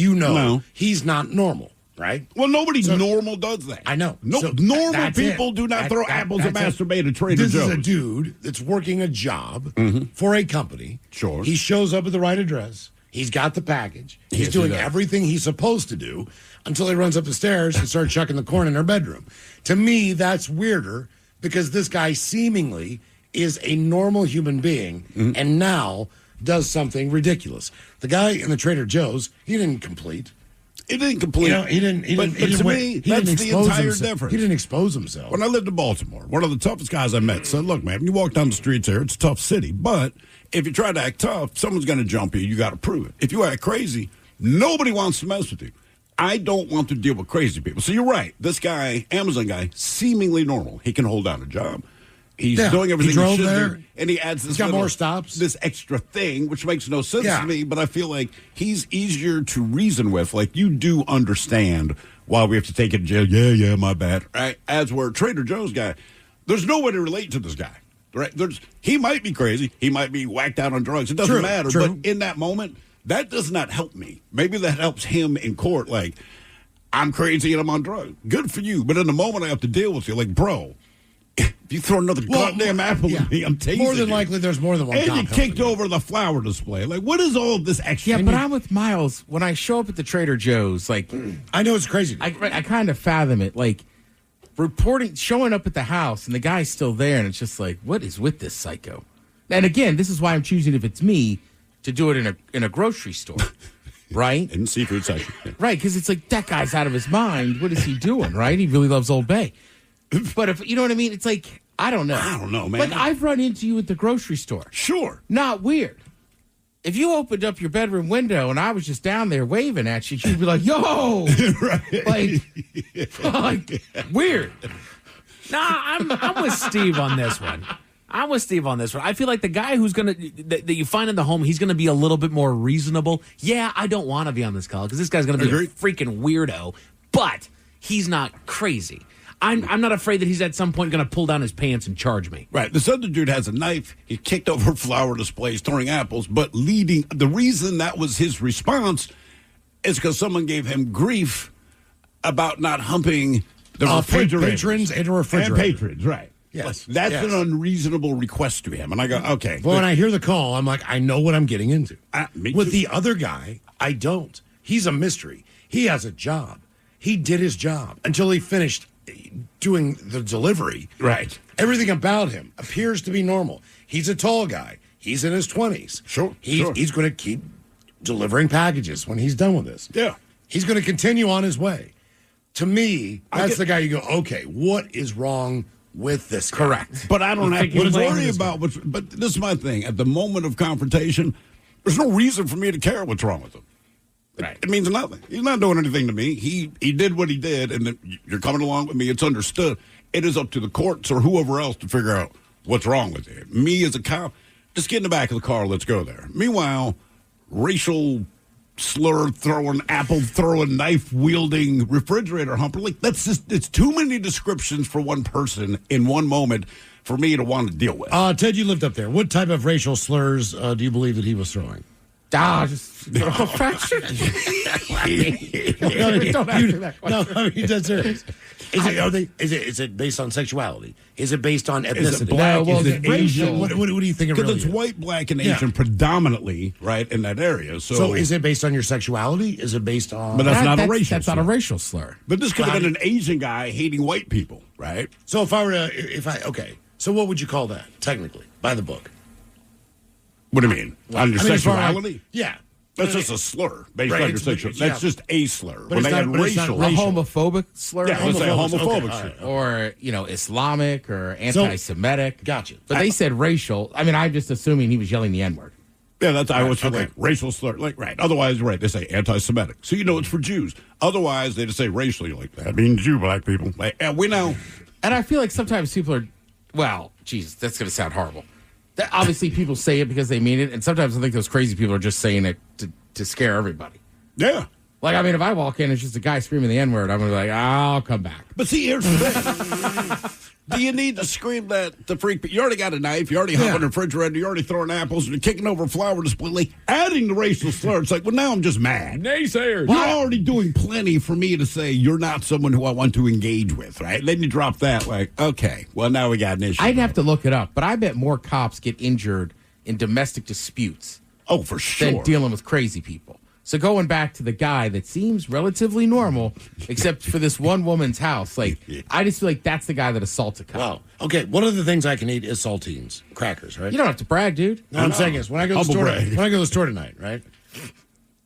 he's not normal, right? Well, nobody normal does that. I know. No, So normal that's people it. do not throw apples and that's it. masturbate at Trader This Joe's. is a dude that's working a job for a company. Sure. He shows up at the right address. He's got the package. He's Yes, he doing does. everything he's supposed to do until he runs up the stairs and starts chucking the corn in her bedroom. To me, that's weirder because this guy seemingly is a normal human being and now does something ridiculous. The guy in the Trader Joe's, he didn't complete. It didn't complete. You know, he didn't. But to me, that's the entire difference. He didn't expose himself. When I lived in Baltimore, one of the toughest guys I met said, look, man, you walk down the streets here, it's a tough city. But if you try to act tough, someone's going to jump you. You got to prove it. If you act crazy, nobody wants to mess with you. I don't want to deal with crazy people. So you're right. This guy, Amazon guy, seemingly normal. He can hold down a job. He's doing everything he should do. And he adds this He's got more stops. This extra thing, which makes no sense Yeah. to me. But I feel like he's easier to reason with. Like, you do understand why we have to take it to jail. Yeah, my bad. Right? As we're Trader Joe's guy, there's no way to relate to this guy. Right? He might be crazy. He might be whacked out on drugs. It doesn't matter. True. But in that moment, that does not help me. Maybe that helps him in court. Like, I'm crazy and I'm on drugs. Good for you. But in the moment I have to deal with you, like, bro, if you throw another goddamn apple at me, I'm tasing More than you. likely, there's more than one And cop you kicked helping over the flower display. Like, what is all this extra? Yeah, but I'm with Miles. When I show up at the Trader Joe's, like, I know it's crazy. I kind of fathom it. Like, showing up at the house and the guy's still there, and it's just like, what is with this psycho? And again, this is why I'm choosing, if it's me, to do it in a grocery store, right? In the seafood section. Yeah. Right, because it's like, that guy's out of his mind. What is he doing, right? He really loves Old Bay. But if you know what I mean, it's like, I don't know, man. Like, I've run into you at the grocery store. Sure. Not weird. If you opened up your bedroom window and I was just down there waving at you, you'd be like, yo! Right. Like, weird. Nah, I'm with Steve on this one. I feel like the guy who's that you find in the home, he's gonna be a little bit more reasonable. Yeah, I don't want to be on this call because this guy's gonna be a freaking weirdo, but he's not crazy. I'm not afraid that he's at some point going to pull down his pants and charge me. Right. This other dude has a knife. He kicked over flower displays, throwing apples, but the reason that was his response is because someone gave him grief about not humping the refrigerator. Patrons and refrigerators. And patrons, right. Yes. That's an unreasonable request to him. And I go, okay. Well, when I hear the call, I'm like, I know what I'm getting into. Me With too. the other guy, I don't. He's a mystery. He has a job. He did his job until he finished doing the delivery. Right. Everything about him appears to be normal. He's a tall guy. He's in his 20s. Sure. He's going to keep delivering packages when he's done with this. Yeah. He's going to continue on his way. To me, that's the guy you go, okay, what is wrong with this guy? Correct. But I don't have to What is wrong worry with this about what's. But this is my thing. At the moment of confrontation, there's no reason for me to care what's wrong with him. Right. It means nothing. He's not doing anything to me. He did what he did, and then you're coming along with me. It's understood. It is up to the courts or whoever else to figure out what's wrong with it. Me as a cop, just get in the back of the car. Let's go there. Meanwhile, racial slur throwing, apple throwing, knife wielding, refrigerator humper. Like it's too many descriptions for one person in one moment for me to want to deal with. Ted, you lived up there. What type of racial slurs do you believe that he was throwing? Just No, I mean, that's serious. Is it based on sexuality? Is it based on ethnicity? Is it black? Is it Asian? Asian? What do you think it Because really it's is? white, black, and Asian predominantly, right, in that area. So is it based on your sexuality? Is it based on... But that's not a racial That's not a racial slur. But this could have been an Asian guy hating white people, right? So okay. So what would you call that, technically, by the book? What do you mean? On your I mean, as far as- sexuality? Yeah. That's just a slur based Right, on your it's- sexual. yeah. That's just a slur. But When it's they not- had but it's not racial, A racial. homophobic slur? Yeah, let's say homophobic. Okay, slur. Or, Islamic or anti-Semitic. Gotcha. But they said racial. I mean, I'm just assuming he was yelling the N-word. Yeah, that's I was okay. like racial slur. Like right. Otherwise, right? They say anti-Semitic, so you know it's for Jews. Otherwise, they just say racial. You're like that means you black people. Like, and we know. And I feel like sometimes people are, well, Jesus, that's going to sound horrible. Obviously, people say it because they mean it, and sometimes I think those crazy people are just saying it to scare everybody. Yeah. Like, I mean, if I walk in and it's just a guy screaming the N-word, I'm going to be like, I'll come back. But see, here's the thing. Do you need to scream that to freak? You already got a knife. You already have a refrigerator. You're already throwing apples. You're kicking over a flower display. Like, adding the racial slur. It's like, well, now I'm just mad. Naysayers. You're already doing plenty for me to say you're not someone who I want to engage with, right? Then you drop that, like, okay, well, now we got an issue. I'd have to look it up, but I bet more cops get injured in domestic disputes Oh, for sure. than dealing with crazy people. So going back to the guy that seems relatively normal, except for this one woman's house, like I just feel like that's the guy that assaults a cop. Wow. Okay, one of the things I can eat is saltines, crackers, right? You don't have to brag, dude. No, I'm saying is when I go to the store tonight, right?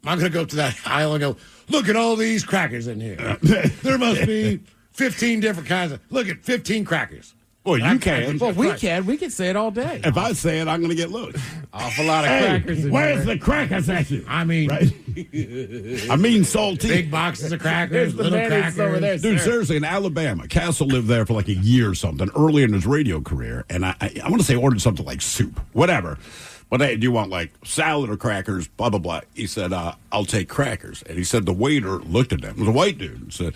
I'm going to go up to that aisle and go, look at all these crackers in here. There must be 15 different kinds of. Look at 15 crackers. Well, you can. Well, we can. We can say it all day. If I say it, I'm going to get loose. Awful lot of crackers in Where's here. the crackers at you? I mean, Right? I mean salty. big boxes of crackers, There's the little mayonnaise crackers. over there. Dude, sir. seriously, in Alabama, Castle lived there for like a year or something early in his radio career. And I want to say ordered something like soup, whatever. But hey, do you want like salad or crackers? Blah, blah, blah. He said, I'll take crackers. And he said the waiter looked at him. It was a white dude and said,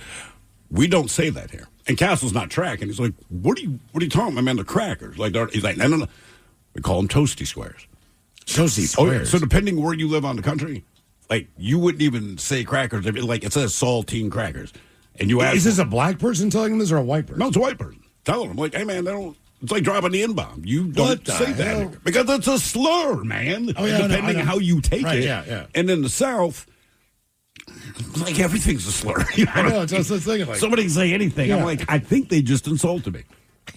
we don't say that here. And Castle's not tracking. He's like, what are you talking about, man? The crackers. Like, he's like, no. We call them toasty squares. Toasty Oh, yeah. squares. So depending where you live on the country, like you wouldn't even say crackers. Like it says saltine crackers. And you ask, Is this a black person telling them this or a white person? no, it's a white person. Telling them, like, hey, man, they don't. It's like dropping the N-bomb. You What don't the say that hell? here. Because it's a slur, man. Oh, yeah, I know, depending I on know. how you take Right, it. yeah. And in the South, like everything's a slur. You know? I know, it's just thinking like. Somebody can say anything. I'm Yeah. like, I think they just insulted me.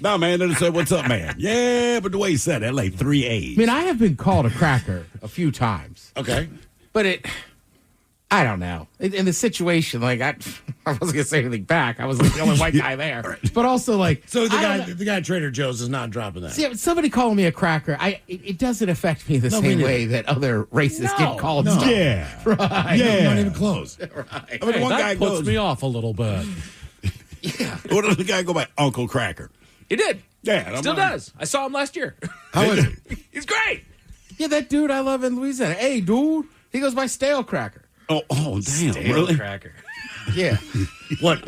No, man, they just said, what's up, man? Yeah, but the way he said it, like 3 A's. I mean, I have been called a cracker a few times, Okay. but I don't know. In the situation, like I wasn't gonna say anything back. I was like the only white guy there, but also like So the I don't guy, know. the guy at Trader Joe's is not dropping that. See, somebody calling me a cracker, it doesn't affect me the No, me same neither. way that other racists get called no. stuff. Yeah. Right. Yeah. Not even close. I mean, one guy goes, off a little bit. what did the guy go by? Uncle Cracker. He did. Yeah. and I'm Still like, does. I saw him last year. How is it? He's great. Yeah, that dude I love in Louisiana. Hey, dude, he goes by Stale Cracker. Oh, damn. Really? Cracker. Yeah. What?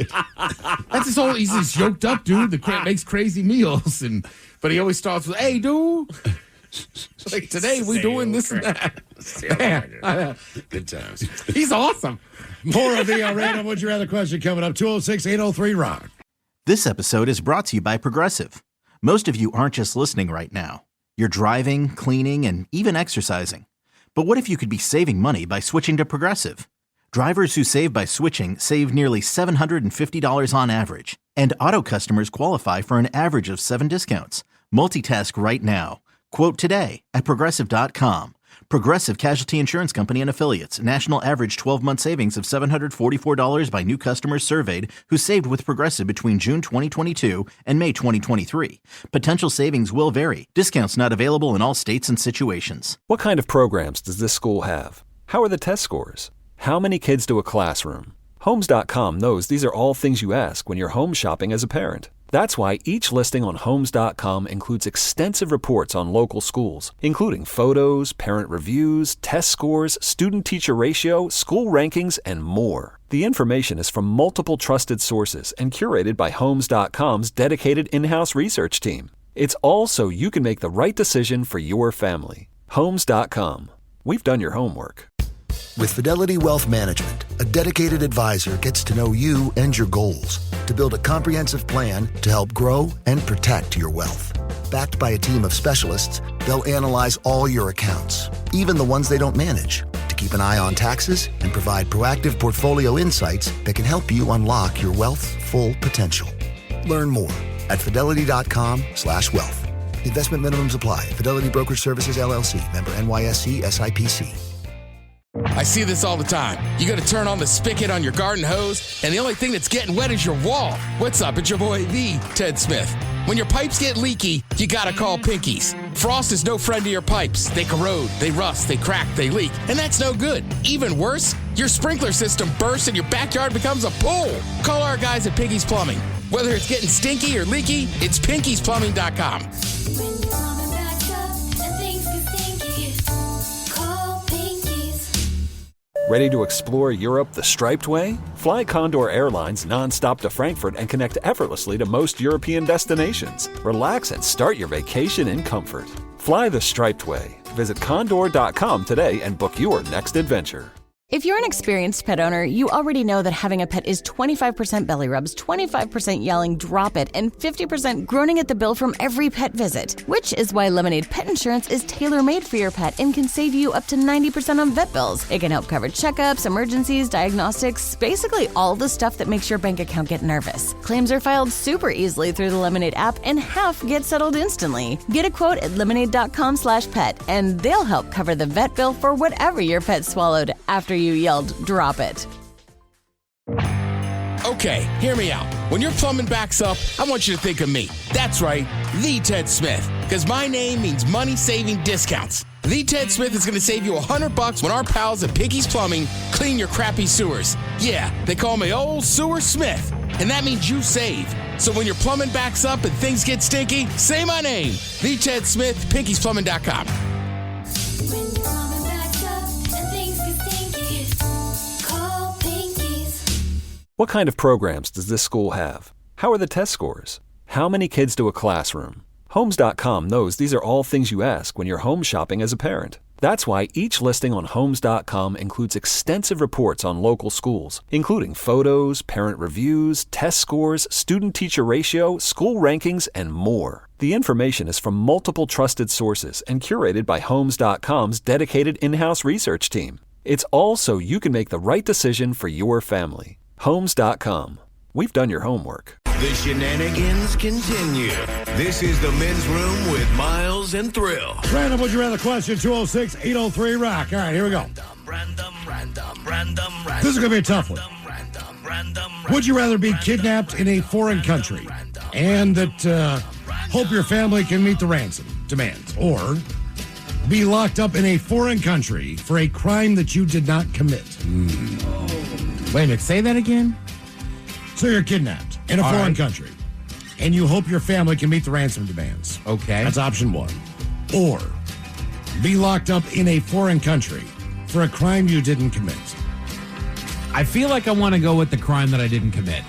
That's his whole. He's this yoked up dude that makes crazy meals, but he always starts with, "Hey, dude." Like today we doing this and that. Man, Good times. he's awesome. More of the random Would You Rather question coming up. 206-803-ROCK. This episode is brought to you by Progressive. Most of you aren't just listening right now. You're driving, cleaning, and even exercising. But what if you could be saving money by switching to Progressive? Drivers who save by switching save nearly $750 on average. And auto customers qualify for an average of 7 discounts. Multitask right now. Quote today at Progressive.com. Progressive Casualty Insurance Company and Affiliates. National average 12-month savings of $744 by new customers surveyed who saved with Progressive between June 2022 and May 2023. Potential savings will vary. Discounts not available in all states and situations. What kind of programs does this school have? How are the test scores? How many kids do a classroom? Homes.com knows these are all things you ask when you're home shopping as a parent. That's why each listing on Homes.com includes extensive reports on local schools, including photos, parent reviews, test scores, student-teacher ratio, school rankings, and more. The information is from multiple trusted sources and curated by Homes.com's dedicated in-house research team. It's all so you can make the right decision for your family. Homes.com. We've done your homework. With Fidelity Wealth Management, a dedicated advisor gets to know you and your goals to build a comprehensive plan to help grow and protect your wealth. Backed by a team of specialists, they'll analyze all your accounts, even the ones they don't manage, to keep an eye on taxes and provide proactive portfolio insights that can help you unlock your wealth's full potential. Learn more at fidelity.com/wealth. Investment minimums apply. Fidelity Brokerage Services, LLC. Member NYSE SIPC. I see this all the time. You got to turn on the spigot on your garden hose, and the only thing that's getting wet is your wall. What's up? It's your boy, the Ted Smith. When your pipes get leaky, you got to call Pinkies. Frost is no friend to your pipes. They corrode, they rust, they crack, they leak, and that's no good. Even worse, your sprinkler system bursts and your backyard becomes a pool. Call our guys at Pinkies Plumbing. Whether it's getting stinky or leaky, it's PinkiesPlumbing.com. When your plumbing backs up and things get stinky, call Pinkies. Ready to explore Europe the striped way? Fly Condor Airlines nonstop to Frankfurt and connect effortlessly to most European destinations. Relax and start your vacation in comfort. Fly the striped way. Visit condor.com today and book your next adventure. If you're an experienced pet owner, you already know that having a pet is 25% belly rubs, 25% yelling, drop it, and 50% groaning at the bill from every pet visit. Which is why Lemonade Pet Insurance is tailor-made for your pet and can save you up to 90% on vet bills. It can help cover checkups, emergencies, diagnostics, basically all the stuff that makes your bank account get nervous. Claims are filed super easily through the Lemonade app and half get settled instantly. Get a quote at lemonade.com/pet and they'll help cover the vet bill for whatever your pet swallowed after you yelled, drop it. Okay, hear me out. When your plumbing backs up, I want you to think of me. That's right, the Ted Smith. Because my name means money-saving discounts. The Ted Smith is going to save you $100 when our pals at Pinky's Plumbing clean your crappy sewers. Yeah, they call me Old Sewer Smith. And that means you save. So when your plumbing backs up and things get stinky, say my name. The Ted Smith, Pinky'sPlumbing.com. When your plumbing backs up and things get stinky, call Pinkies. What kind of programs does this school have? How are the test scores? How many kids do a classroom? Homes.com knows these are all things you ask when you're home shopping as a parent. That's why each listing on Homes.com includes extensive reports on local schools, including photos, parent reviews, test scores, student-teacher ratio, school rankings, and more. The information is from multiple trusted sources and curated by Homes.com's dedicated in-house research team. It's all so you can make the right decision for your family. Homes.com. We've done your homework. The shenanigans continue. This is the men's room with Miles and Thrill. Random Would You Rather question, 206-803-ROCK. All right, here we go. This is going to be a tough one. Would you rather be kidnapped in a foreign country and that hope your family can meet the ransom demands, or be locked up in a foreign country for a crime that you did not commit? Wait a minute, say that again? So you're kidnapped in a foreign country, and you hope your family can meet the ransom demands. Okay. That's option one. Or be locked up in a foreign country for a crime you didn't commit. I feel like I want to go with the crime that I didn't commit.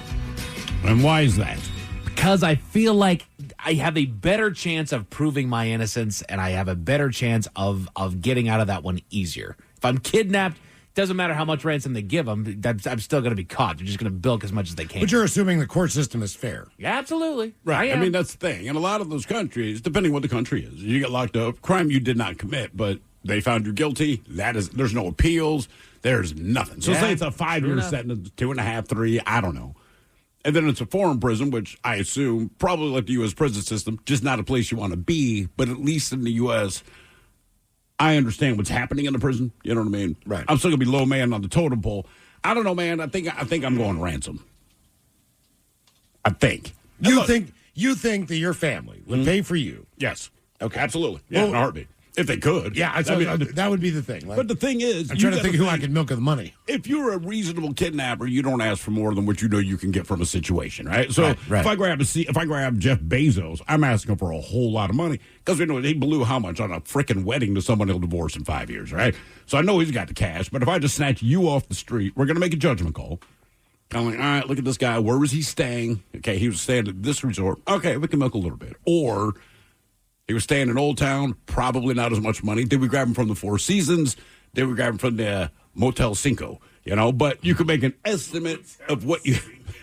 And why is that? Because I feel like I have a better chance of proving my innocence, and I have a better chance of getting out of that one easier. If I'm kidnapped, doesn't matter how much ransom they give them, I'm still going to be caught. They're just going to bilk as much as they can. But you're assuming the court system is fair. Yeah, absolutely. Right. I mean, that's the thing. In a lot of those countries, depending what the country is, you get locked up, crime you did not commit, but they found you guilty. There's no appeals. There's nothing. So say it's a 5-year sentence, 2.5, 3, I don't know. And then it's a foreign prison, which I assume, probably like the U.S. prison system, just not a place you want to be. But at least in the U.S., I understand what's happening in the prison. You know what I mean? Right. I'm still going to be low man on the totem pole. I don't know, man. I think I'm going ransom. I think. You think that your family would pay for you? Yes. Okay. Absolutely. Yeah, in a heartbeat. If they could. Yeah, that would be the thing. Like, but the thing is, I'm trying to think who I could milk of the money. If you're a reasonable kidnapper, you don't ask for more than what you know you can get from a situation, right? So Right. if I grab Jeff Bezos, I'm asking for a whole lot of money because we know he blew how much on a freaking wedding to someone he'll divorce in 5 years, right? So I know he's got the cash. But if I just snatch you off the street, we're going to make a judgment call. I'm like, all right, look at this guy. Where was he staying? Okay, he was staying at this resort. Okay, we can milk a little bit. Or he was staying in Old Town, probably not as much money. Did we grab him from the Four Seasons? Did we grab him from the Motel Cinco? You know, but you could make an estimate of what you.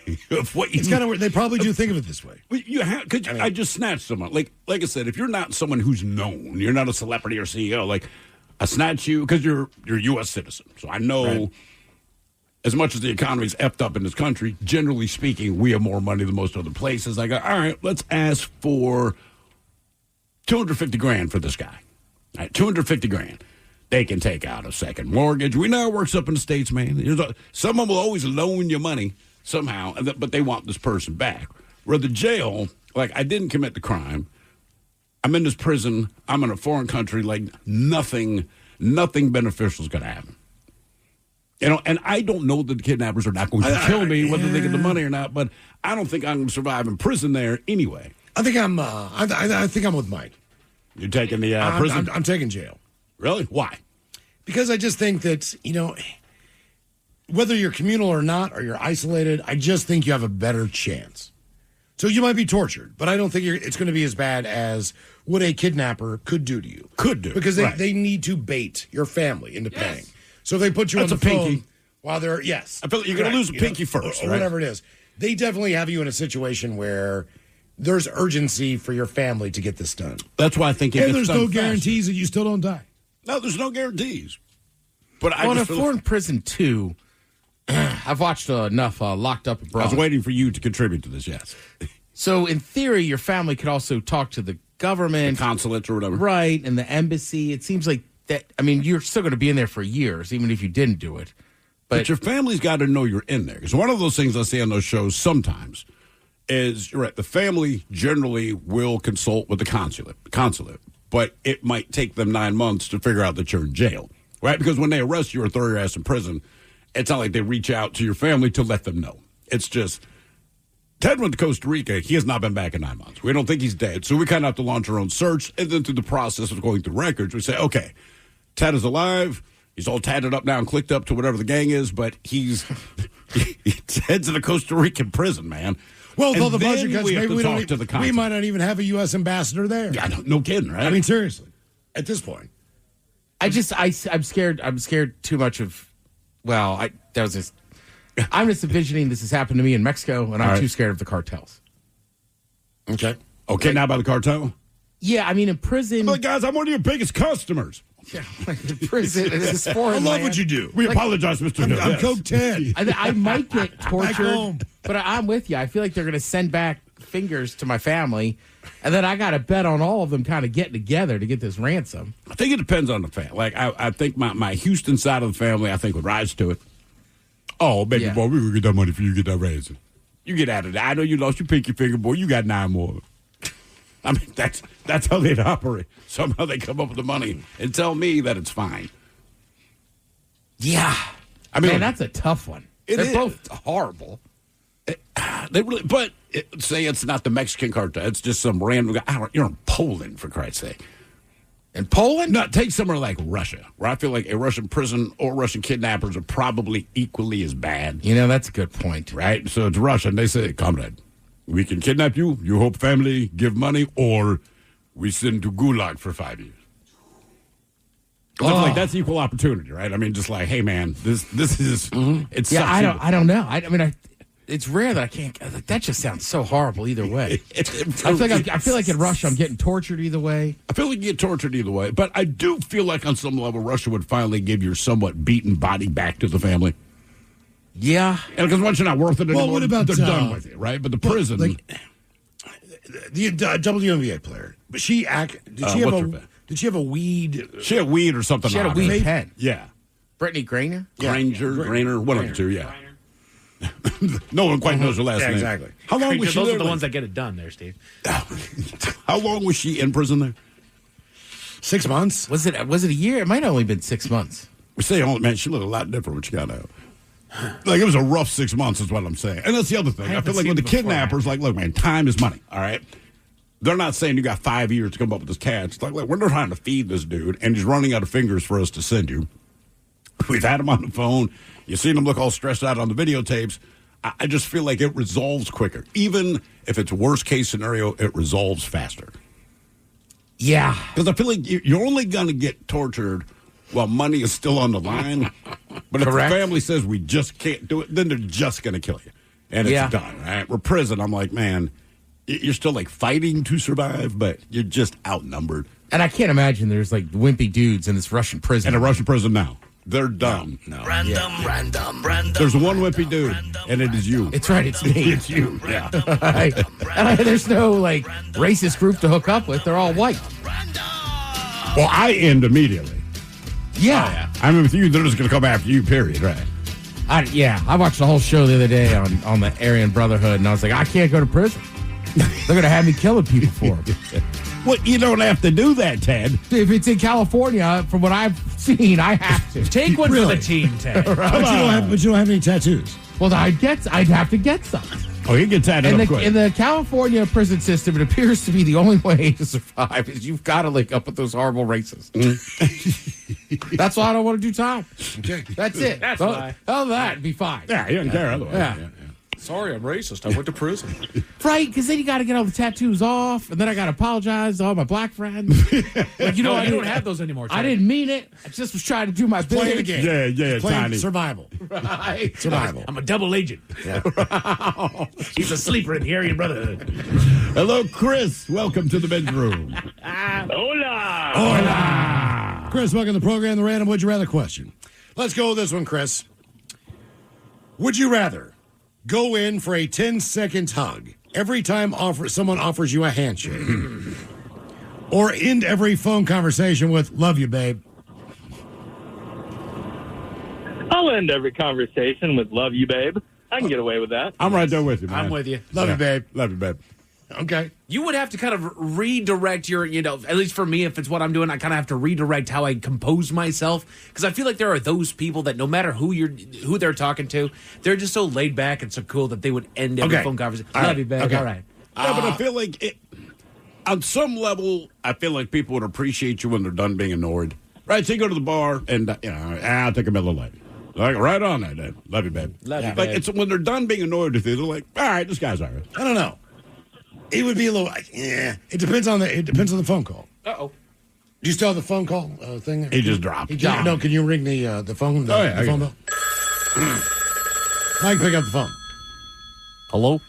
It's kind of weird. They probably do think of it this way. You have, cause I just snatched someone. Like I said, if you're not someone who's known, you're not a celebrity or CEO. Like I snatch you because you're a U.S. citizen. So I know. Right. As much as the economy's effed up in this country, generally speaking, we have more money than most other places. I go, all right, let's ask for $250,000 for this guy. All right, $250,000. They can take out a second mortgage. We know it works up in the States, man. Someone will always loan you money somehow, but they want this person back. Where the jail, like I didn't commit the crime. I'm in this prison. I'm in a foreign country. Like nothing beneficial is going to happen. You know, and I don't know that the kidnappers are not going to kill me, whether they get the money or not. But I don't think I'm going to survive in prison there anyway. I think I'm with Mike. You're taking the prison? I'm taking jail. Really? Why? Because I just think that, whether you're communal or not, or you're isolated, I just think you have a better chance. So you might be tortured, but I don't think it's going to be as bad as what a kidnapper could do to you. Because they need to bait your family into paying. So if they put you on the phone while they're, yes. I feel like you're going to lose a pinky first, or whatever it is. They definitely have you in a situation where there's urgency for your family to get this done. That's why I think and there's no guarantees that you still don't die. No, there's no guarantees. But on a foreign prison, too, I've watched enough Locked Up Abroad. I was waiting for you to contribute to this, yes. So, in theory, your family could also talk to the government. The consulates or whatever. Right, and the embassy. It seems like that, you're still going to be in there for years, even if you didn't do it. But your family's got to know you're in there. Because one of those things I see on those shows sometimes is, you're right, the family generally will consult with the consulate. But it might take them 9 months to figure out that you're in jail. Right? Because when they arrest you or throw your ass in prison, it's not like they reach out to your family to let them know. It's just, Ted went to Costa Rica. He has not been back in 9 months. We don't think he's dead. So we kind of have to launch our own search. And then through the process of going through records, we say, okay, Ted is alive. He's all tatted up now and clicked up to whatever the gang is, but he's Ted's in a Costa Rican prison, man. Well, though the budget cuts, we maybe we might not even have a U.S. ambassador there. Yeah, no kidding, right? Seriously, at this point. I'm scared. I'm scared too much of, I'm just envisioning this has happened to me in Mexico, and I'm too scared of the cartels. Okay. Now by the cartel? Yeah, in prison. But guys, I'm one of your biggest customers. Yeah, in prison. It's foreign I love land. what you do. We apologize, Mr. Hill. I'm Coke Ted. I might get tortured, but I'm with you. I feel like they're going to send back fingers to my family, and then I got to bet on all of them kind of getting together to get this ransom. I think it depends on the family. Like, I think my Houston side of the family, I think, would rise to it. Oh, baby boy, we're going to get that money for you to get that ransom. You get out of that. I know you lost your pinky finger, boy. You got 9 more. That's how they'd operate. Somehow they come up with the money and tell me that it's fine. Yeah. Man, that's a tough one. They're both horrible. Say it's not the Mexican cartel. It's just some random guy. You're in Poland, for Christ's sake. In Poland? No, take somewhere like Russia, where I feel like a Russian prison or Russian kidnappers are probably equally as bad. You know, that's a good point. Right? So it's Russia, and they say, comrade, we can kidnap you, you hope family, give money, or we send to Gulag for 5 years. I feel like that's equal opportunity, right? I mean, just like, hey, man, this is, it's Yeah, I don't know. I mean, it's rare that I can't. That just sounds so horrible either way. I feel like in Russia, I'm getting tortured either way. I feel like you get tortured either way, but I do feel like on some level Russia would finally give your somewhat beaten body back to the family. Yeah, because once you're not worth it anymore, what about, they're done with you, right? But the prison, the WNBA player, but did she have a weed? She had weed or something. She had a weed pen. Yeah, Brittany Griner, Grainer, one of the two. Yeah. No one quite knows her last name. Exactly. How long was she Those there? are the ones that get it done there, Steve. How long was she in prison there? 6 months. Was it a year? It might have only been 6 months. We say, oh man, she looked a lot different when she got out. Like it was a rough 6 months, is what I'm saying. And that's the other thing. I feel like with the kidnappers, like, look, man, time is money. All right. They're not saying you got 5 years to come up with this cash. It's like, look, we're trying to feed this dude, and he's running out of fingers for us to send you. We've had him on the phone. You've seen him look all stressed out on the videotapes. I just feel like it resolves quicker. Even if it's worst case scenario, it resolves faster. Yeah. Because I feel like you're only going to get tortured while money is still on the line. But if the family says we just can't do it, then they're just going to kill you. And it's done, right? We're prison. I'm like, man, you're still like fighting to survive, but you're just outnumbered. And I can't imagine there's like wimpy dudes in this Russian prison. In a Russian prison now. They're done. No. Random. There's one wimpy dude, and it is you. It's right. It's me. It's you. Yeah. There's no like racist group to hook up with. They're all white. Well, I end immediately. Yeah. I'm with you. They're just going to come after you, period, right? I watched the whole show the other day on the Aryan Brotherhood, and I was like, I can't go to prison. They're going to have me killing people for them. Well, you don't have to do that, Ted. If it's in California, from what I've seen, I have to. Take one for the team, Ted. But you don't have any tattoos. Well, I'd have to get some. Oh, you get tatted up quick. In the California prison system, it appears to be the only way to survive is you've got to link up with those horrible racists. That's why I don't want to do time. Okay. That's it. That's why. Hell, that'd be fine. Yeah, you don't care otherwise. Yeah. Sorry, I'm racist. I went to prison. Right, because then you got to get all the tattoos off, and then I got to apologize to all my black friends. Like, you don't have those anymore, Ted. I didn't mean it. I just was trying to do my bit. Playing the game. Yeah, Tiny. Survival. Right. Survival. I'm a double agent. Yeah. He's a sleeper in the Aryan Brotherhood. Hello, Chris. Welcome to the bedroom. Hola. Chris, welcome to the program, the Random Would You Rather question. Let's go with this one, Chris. Would you rather go in for a 10-second hug every time someone offers you a handshake, or end every phone conversation with "Love you, babe"? I'll end every conversation with "Love you, babe." I can get away with that. I'm right there with you, man. I'm with you. Love you, babe. Love you, babe. Okay. You would have to kind of redirect your, at least for me, if it's what I'm doing, I kind of have to redirect how I compose myself. Because I feel like there are those people that no matter who they're talking to, they're just so laid back and so cool that they would end every phone conversation. Love you, babe. Okay. All right. Yeah, but I feel like on some level, I feel like people would appreciate you when they're done being annoyed. Right? So you go to the bar and, I'll take a Miller Lite. Like, right on that, Dad. Love you, babe. Love you, Like, babe. it's when they're done being annoyed with you, they're like, all right, this guy's all right. I don't know. It would be a little. Yeah. It depends on the phone call. Uh-oh. Do you still have the phone call thing there? He just dropped. No, can you ring the phone? The phone bell. Mike, pick up the phone. Hello?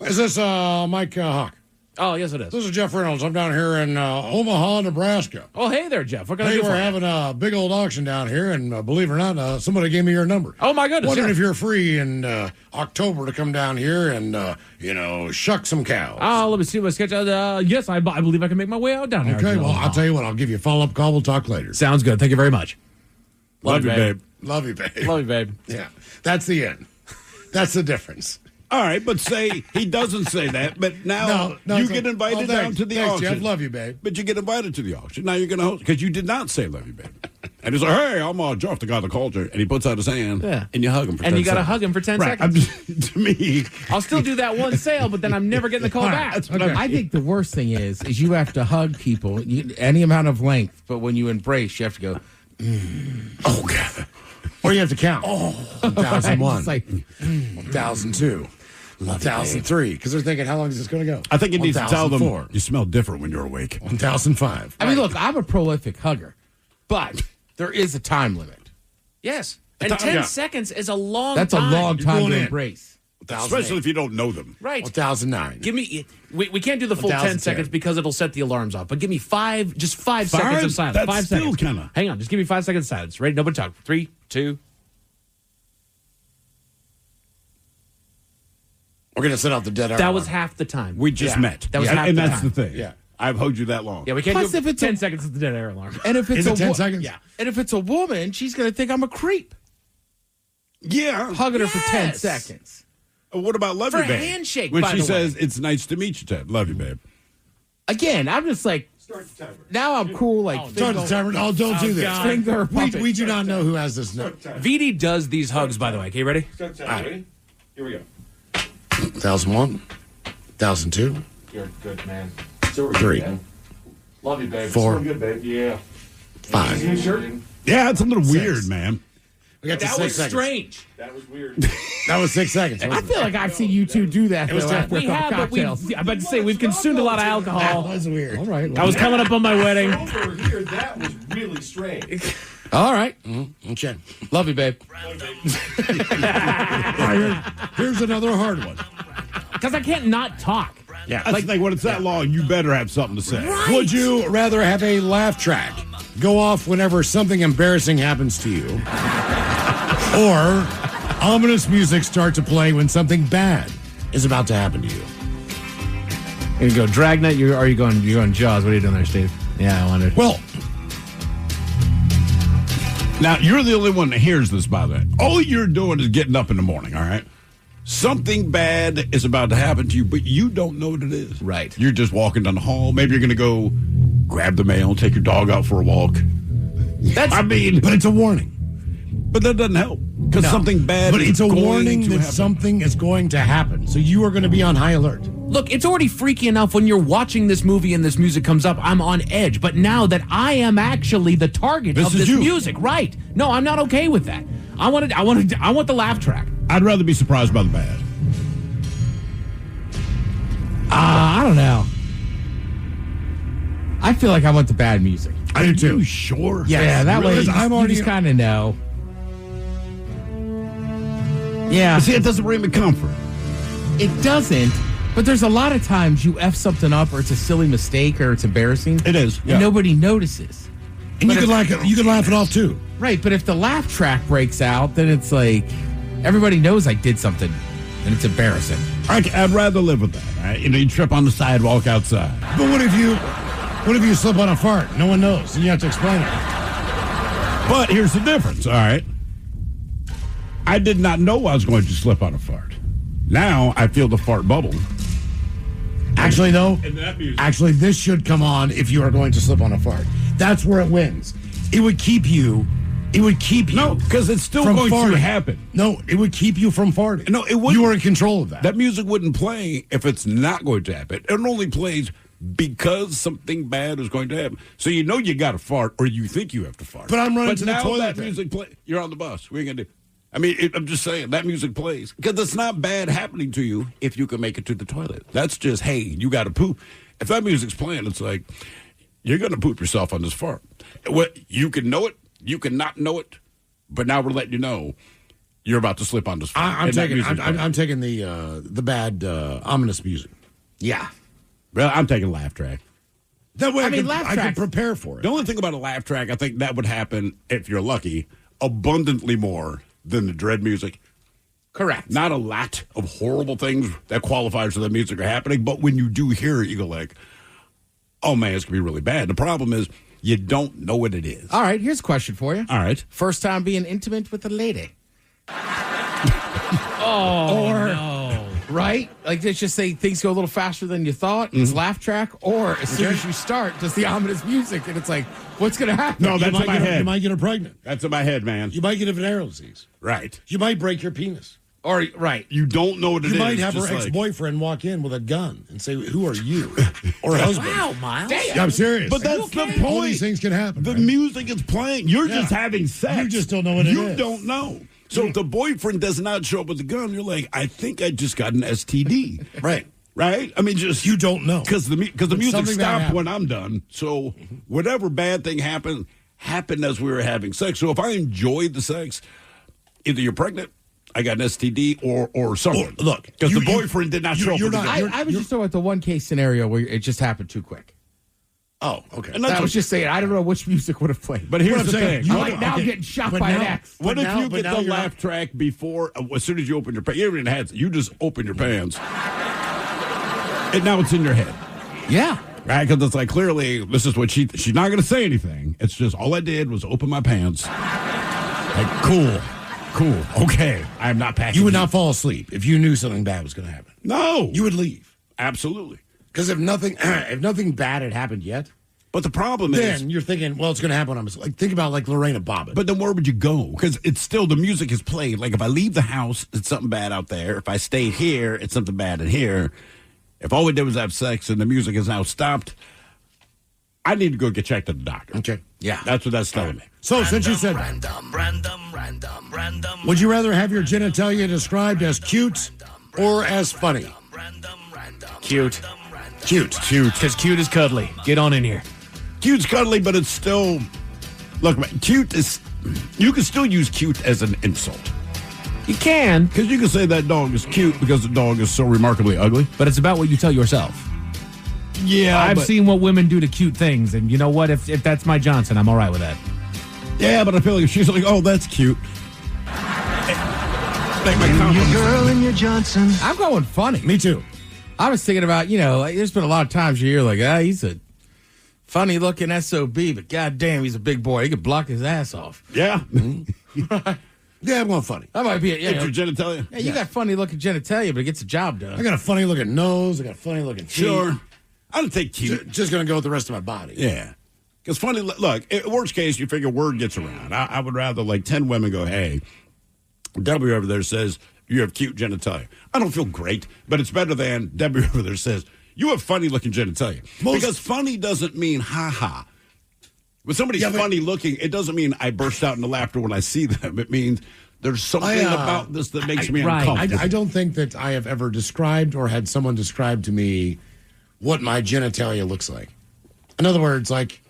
Is this Mike Hawk? Oh, yes, it is. This is Jeff Reynolds. I'm down here in Omaha, Nebraska. Oh, hey there, Jeff. What can I Hey, do for we're you? having a big old auction down here, and believe it or not, somebody gave me your number. Oh, my goodness. Wondering yeah. if you're free in October to come down here and, shuck some cows. Let me see my schedule. Yes, I believe I can make my way out down there. Okay, well, I'll tell you what. I'll give you a follow-up call. We'll talk later. Sounds good. Thank you very much. Love you, babe. Love you, babe. Love you, babe. Yeah, that's the end. That's the difference. All right, but say he doesn't say that, but now you get invited down to the auction. Jeff, love you, babe. But you get invited to the auction. Now you're going to host because you did not say love you, babe. And he's like, hey, I'm Jeff, the guy that called you. And he puts out his hand, Yeah. and you hug him for 10 And you got to seconds. hug him for 10 Right. seconds. To me, I'll still do that one sale, but then I'm never getting the call back. that's what I mean. I think the worst thing is you have to hug people any amount of length, but when you embrace, you have to go. Oh, God. Or you have to count. 1,001. It's like 1,002. 1,003. Because they're thinking, how long is this going to go? I think it needs to tell them 1,004. you smell different when you're awake. 1,005. I mean, look, I'm a prolific hugger, but there is a time limit. Yes. And 10 Yeah. seconds is a long That's time. a long time going to in. embrace. Especially if you don't know them. Right. 1,009. Give me. We can't do the full 10 1,010. seconds because it'll set the alarms off. But give me just five Five? seconds of silence. That's 5 still seconds. kinda- Hang on. Just give me 5 seconds of silence. Ready? Nobody talk. 3, 2. We're going to set out the dead hour. That was half the time. We just met. That was half and the that's time. the thing. Yeah. I've hugged you that long. Yeah, we can't Plus, do if it's 10 a- seconds of the dead air alarm. And if it's Is it 10 seconds? Yeah. And if it's a woman, she's going to think I'm a creep. Yeah. Hugging her for 10 Yes. seconds. What about love For you, a babe? handshake, When by she the way. says, it's nice to meet you, Ted. Love you, babe. Again, I'm just like, now I'm cool. Like, Start the timer. Oh, don't do this. God. finger We, puppet. we do not know who has this note. VD does these hugs, by the way. Okay, you ready? Here we go. 1,001. 1,002. You're good, man. 3. Love you, babe. 4. good, babe. Yeah. 5. Yeah, it's a little weird, man. We got to That 6 was seconds. strange. That was 6 seconds. I wasn't feel like I've seen you two do that. was though, tough. after a We couple have, but cocktails. I'm about to say, we've consumed a lot of That alcohol. was weird. All right. I was coming up on my wedding. All right. Okay. Love you, babe. Here's another hard one. Because I can't not talk. Yeah. That's the thing. When it's that long, you better have something to say. Would you rather have a laugh track go off whenever something embarrassing happens to you, or ominous music start to play when something bad is about to happen to you? You go Dragnet, you're going Jaws. What are you doing there, Steve? Yeah, I wondered. Well, Now, you're the only one that hears this, by the way. All you're doing is getting up in the morning, all right? Something bad is about to happen to you, but you don't know what it is. Right. You're just walking down the hall. Maybe you're going to go grab the mail, take your dog out for a walk. That's But it's a warning. But that doesn't help because something bad But is it's a going warning to that happen. something is going to happen. So you are going to be on high alert. Look, it's already freaky enough when you're watching this movie and this music comes up. I'm on edge. But now that I am actually the target This of is this you. music, right? No, I'm not okay with that. I want the laugh track. I'd rather be surprised by the bad. I don't know. I feel like I want the bad music. I do too. You sure? Yeah, that way Because I'm you already- just kind of know. Yeah, See, it doesn't bring me comfort. it doesn't. But there's a lot of times you F something up or it's a silly mistake or it's embarrassing. It is. And nobody notices. And But you can laugh it off too. Right, but if the laugh track breaks out, then it's like everybody knows I did something and it's embarrassing. I'd rather live with that. Right? You know, you trip on the sidewalk outside. But what if you slip on a fart? No one knows. And you have to explain it. But here's the difference, all right? I did not know I was going to slip on a fart. Now I feel the fart bubble. Actually, though, And that music. this should come on if you are going to slip on a fart. That's where it wins. It would keep you. No, because it's still from going farting. to happen. No, it would keep you from farting. No, it wouldn't. You are in control of that. That music wouldn't play if it's not going to happen. It only plays because something bad is going to happen. So you know you got to fart, or you think you have to fart. But I'm running to the now toilet that then. music play. You're on the bus. We ain't gonna do. I mean, I'm just saying that music plays because it's not bad happening to you if you can make it to the toilet. That's just hey, you got to poop. If that music's playing, it's like you're gonna poop yourself on this fart. What you can know it, you can not know it, but now we're letting you know you're about to slip on this fart. I'm And that taking. music's playing. I'm taking the bad ominous music. Yeah. Well, I'm taking laugh track. That way, I laugh can tracks- prepare for it. The only thing about a laugh track, I think that would happen if you're lucky, abundantly more than the dread music. Correct. Not a lot of horrible things that qualifies for the music are happening, but when you do hear it, you go like, oh man, it's going to be really bad. The problem is you don't know what it is. All right, here's a question for you. All right. First time being intimate with a lady. Oh, no. Right? Like, let's just say things go a little faster than you thought. It's laugh track, or as soon as you start, just the ominous music, and it's like, what's going to happen? No, that's in my head. You might get her pregnant. That's in my head, man. You might get a venereal disease. Right. You might break your penis. Or, right. You don't know what it is. You might have her just like- ex-boyfriend walk in with a gun and say, "Who are you?" Or husband. Wow, Miles. Yeah, I'm serious. But that's the point. All these things can happen. The right? music is playing. You're Yeah. just having sex. You just don't know what it You is. don't know. So if the boyfriend does not show up with the gun, you're like, I think I just got an STD. Right. Right? I mean, just You don't know. because the music something that stopped happened. when I'm done. So whatever bad thing happened as we were having sex. So if I enjoyed the sex, either you're pregnant, I got an STD, or something. Or, look, because you- the boyfriend did not show up. you're with the not- gun. I was just talking about the one case scenario where it just happened too quick. Oh, okay. And that's I was just saying, I don't know which music would have played. But here's What I'm the saying, thing. I'm you- like now okay. getting shot But by an now- ex. What But if now- you but get now the you're laugh not- track before, as soon as you open your pants? You haven't had you just open your pants. And now it's in your head. Yeah. Right? Because it's like, clearly, this is what she's not going to say anything. It's just, all I did was open my pants. Like, cool. Okay. I'm not packing. You would not fall asleep if you knew something bad was going to happen. No. You would leave. Absolutely. Because if nothing bad had happened yet, But the problem is, then you're thinking, well, it's going to happen when I'm asleep. Like, think about like Lorena Bobbitt. but then where would you go? Because it's still, the music is played. Like, if I leave the house, it's something bad out there. If I stay here, it's something bad in here. If all we did was have sex and the music is now stopped, I need to go get checked at the doctor. Okay. Yeah. That's what that's telling me. So, since you said, would you rather have your genitalia described as cute or as funny? Cute. Cute. Because cute is cuddly. Get on in here. Cute's cuddly, but it's still, look, man, cute is, you can still use cute as an insult. You can, Because you can say that dog is cute because the dog is so remarkably ugly. but it's about what you tell yourself. Yeah, I've seen what women do to cute things, and you know what? If that's my Johnson, I'm all right with that. Yeah, but I feel like if she's like, oh, that's cute. Make my compliments. I'm going funny. Me too. I was thinking about, there's been a lot of times you hear like, he's a funny looking SOB, but goddamn, he's a big boy. He could block his ass off. Yeah. Yeah, I'm going funny. That might be it. It's your genitalia. Yeah, you got funny looking genitalia, but it gets the job done. I got a funny looking nose. I got a funny looking feet. Sure. I don't take cute. Just going to go with the rest of my body. Yeah. Because funny, look, worst case, you figure word gets around. I would rather like 10 women go, hey, W over there says you have cute genitalia. I don't feel great, but it's better than W over there says you have funny looking genitalia. Because funny doesn't mean ha-ha. When somebody's funny looking, it doesn't mean I burst out into laughter when I see them. It means there's something about this that makes me uncomfortable. I don't think that I have ever described or had someone describe to me what my genitalia looks like. In other words, like,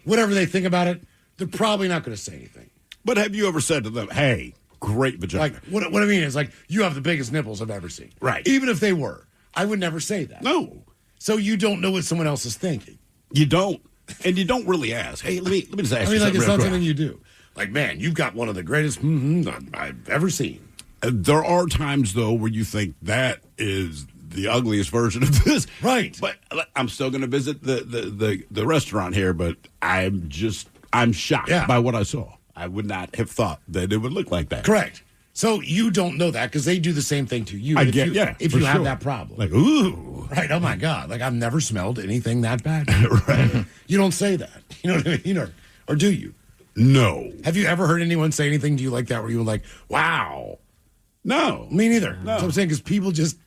whatever they think about it, they're probably not going to say anything. But have you ever said to them, hey, great vagina? Like, what I mean is, like, you have the biggest nipples I've ever seen. Right. Even if they were, I would never say that. No. So you don't know what someone else is thinking. You don't. And you don't really ask. Hey, let me just ask I mean, you like, it's something not real quick. something you do. Like, man, you've got one of the greatest I've ever seen. There are times, though, where you think that is the ugliest version of this. Right. But I'm still going to visit the restaurant here, but I'm shocked by what I saw. I would not have thought that it would look like that. Correct. So you don't know that because they do the same thing to you. I if get, you, yeah, if for you have sure. that problem. Like, ooh. Right. Oh, my God. Like, I've never smelled anything that bad. Right. You don't say that. You know what I mean? Or do you? No. Have you ever heard anyone say anything to you like that where you were like, wow? No. Me neither. No. That's what I'm saying, because people just,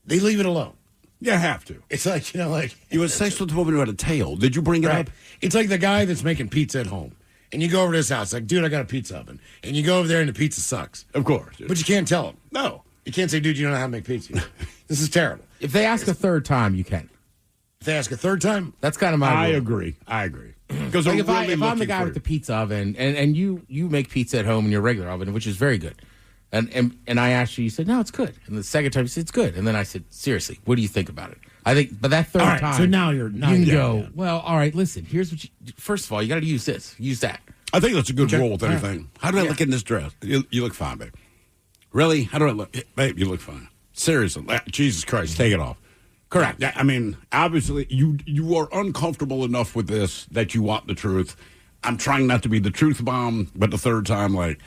they leave it alone. You have to. It's like, like. You had sex with a woman who had a tail. Did you bring it Right. up? It's like the guy that's making pizza at home. And you go over to his house, like, dude, I got a pizza oven. And you go over there and the pizza sucks. Of course. But you can't tell him. No. You can't say, dude, you don't know how to make pizza. This is terrible. If they ask a third time, you can. If they ask a third time, That's kind of my I rule. agree. Because Like if I'm the guy with the pizza oven and you make pizza at home in your regular oven, which is very good, and I asked you said no, it's good, and the second time you said it's good, and then I said seriously, what do you think about it? I think, but that third all right, time, so now you can go. Well, all right, listen. Here's what you. First of all, you got to use this, use that. I think that's a good Okay. rule with anything. How do I look in this dress? You look fine, babe. Really? How do I look? Babe, you look fine. Seriously. Jesus Christ, take it off. Correct. Yeah, I mean, obviously, you are uncomfortable enough with this that you want the truth. I'm trying not to be the truth bomb, but the third time, like,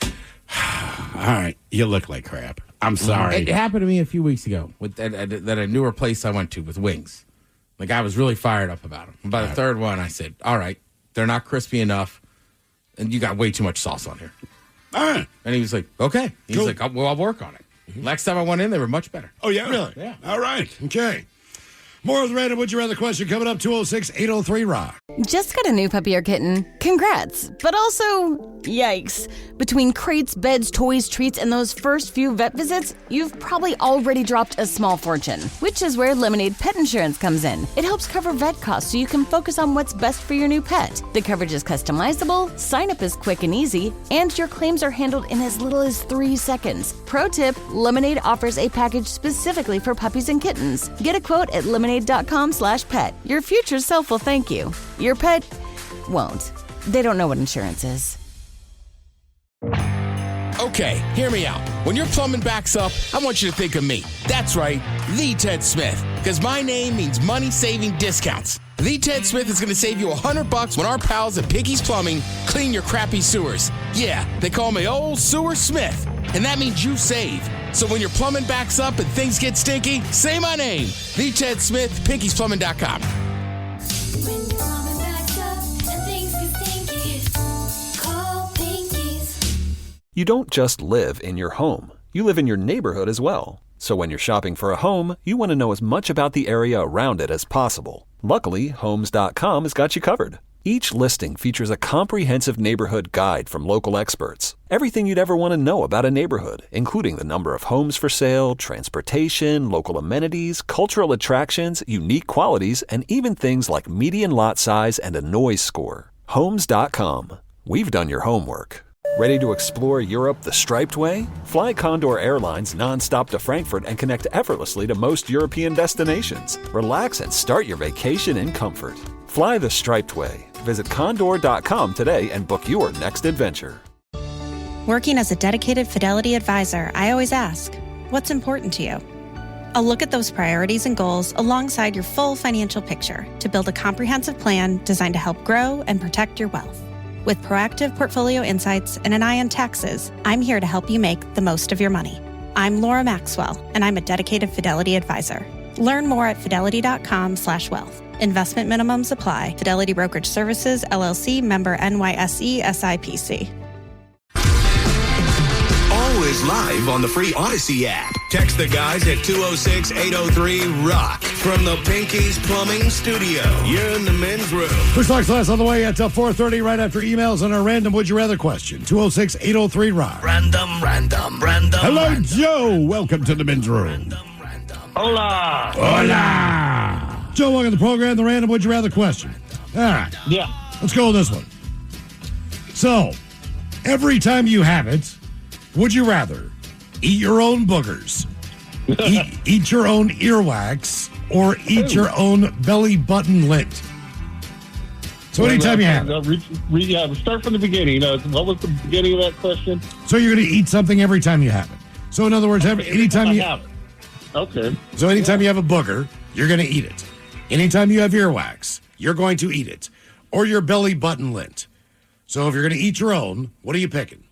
all right, you look like crap. I'm sorry. It happened to me a few weeks ago with at a newer place I went to with wings. Like, I was really fired up about them. By the third one, I said, all right, they're not crispy enough, and you got way too much sauce on here. All right. And he was like, okay. He's Cool. like, well, I'll work on it. Next time I went in, they were much better. Oh, yeah? Really? Yeah. All right. Okay. More of the random Would You Rather question coming up, 206-803-ROCK. Just got a new puppy or kitten? Congrats. But also, yikes. Between crates, beds, toys, treats, and those first few vet visits, you've probably already dropped a small fortune, which is where Lemonade Pet Insurance comes in. It helps cover vet costs so you can focus on what's best for your new pet. The coverage is customizable, sign up is quick and easy, and your claims are handled in as little as 3 seconds. Pro tip, Lemonade offers a package specifically for puppies and kittens. Get a quote at lemonade.com/pet. Your future self will thank you. Your pet won't. They don't know what insurance is. Okay, hear me out. When your plumbing backs up, I want you to think of me. That's right, the Ted Smith. Because my name means money-saving discounts. The Ted Smith is going to save you $100 when our pals at Pinky's Plumbing clean your crappy sewers. Yeah, they call me Old Sewer Smith. And that means you save. So when your plumbing backs up and things get stinky, say my name. The Ted Smith, Pinky'sPlumbing.com. When your plumbing backs up and things get stinky, call Pinkies. You don't just live in your home, you live in your neighborhood as well. So when you're shopping for a home, you want to know as much about the area around it as possible. Luckily, Homes.com has got you covered. Each listing features a comprehensive neighborhood guide from local experts. Everything you'd ever want to know about a neighborhood, including the number of homes for sale, transportation, local amenities, cultural attractions, unique qualities, and even things like median lot size and a noise score. Homes.com. We've done your homework. Ready to explore Europe the striped way? Fly Condor Airlines nonstop to Frankfurt and connect effortlessly to most European destinations. Relax and start your vacation in comfort. Fly the striped way. Visit condor.com today and book your next adventure. Working as a dedicated Fidelity advisor, I always ask, what's important to you? I'll look at those priorities and goals alongside your full financial picture to build a comprehensive plan designed to help grow and protect your wealth. With proactive portfolio insights and an eye on taxes, I'm here to help you make the most of your money. I'm Laura Maxwell, and I'm a dedicated Fidelity advisor. Learn more at fidelity.com/wealth. Investment minimums apply. Fidelity Brokerage Services, LLC, member NYSE, SIPC. Always live on the free Odyssey app. Text the guys at 206-803-ROCK from the Pinkies Plumbing Studio. You're in the men's room. First talk class on the way at 4:30 right after emails on our random Would You Rather question. 206-803-ROCK. Random. Hello, Joe. Welcome to the men's room. Hola. Hola. Joe, welcome to the program, the random Would You Rather question. All right. Yeah. Let's go with this one. So, every time you have it, would you rather eat your own boogers, eat your own earwax, or eat your own belly button lint? So anytime you have it. Start from the beginning. What was the beginning of that question? So you're going to eat something every time you have it. So in other words, anytime you have it. Okay. So anytime you have a booger, you're going to eat it. Anytime you have earwax, you're going to eat it. Or your belly button lint. So if you're going to eat your own, what are you picking?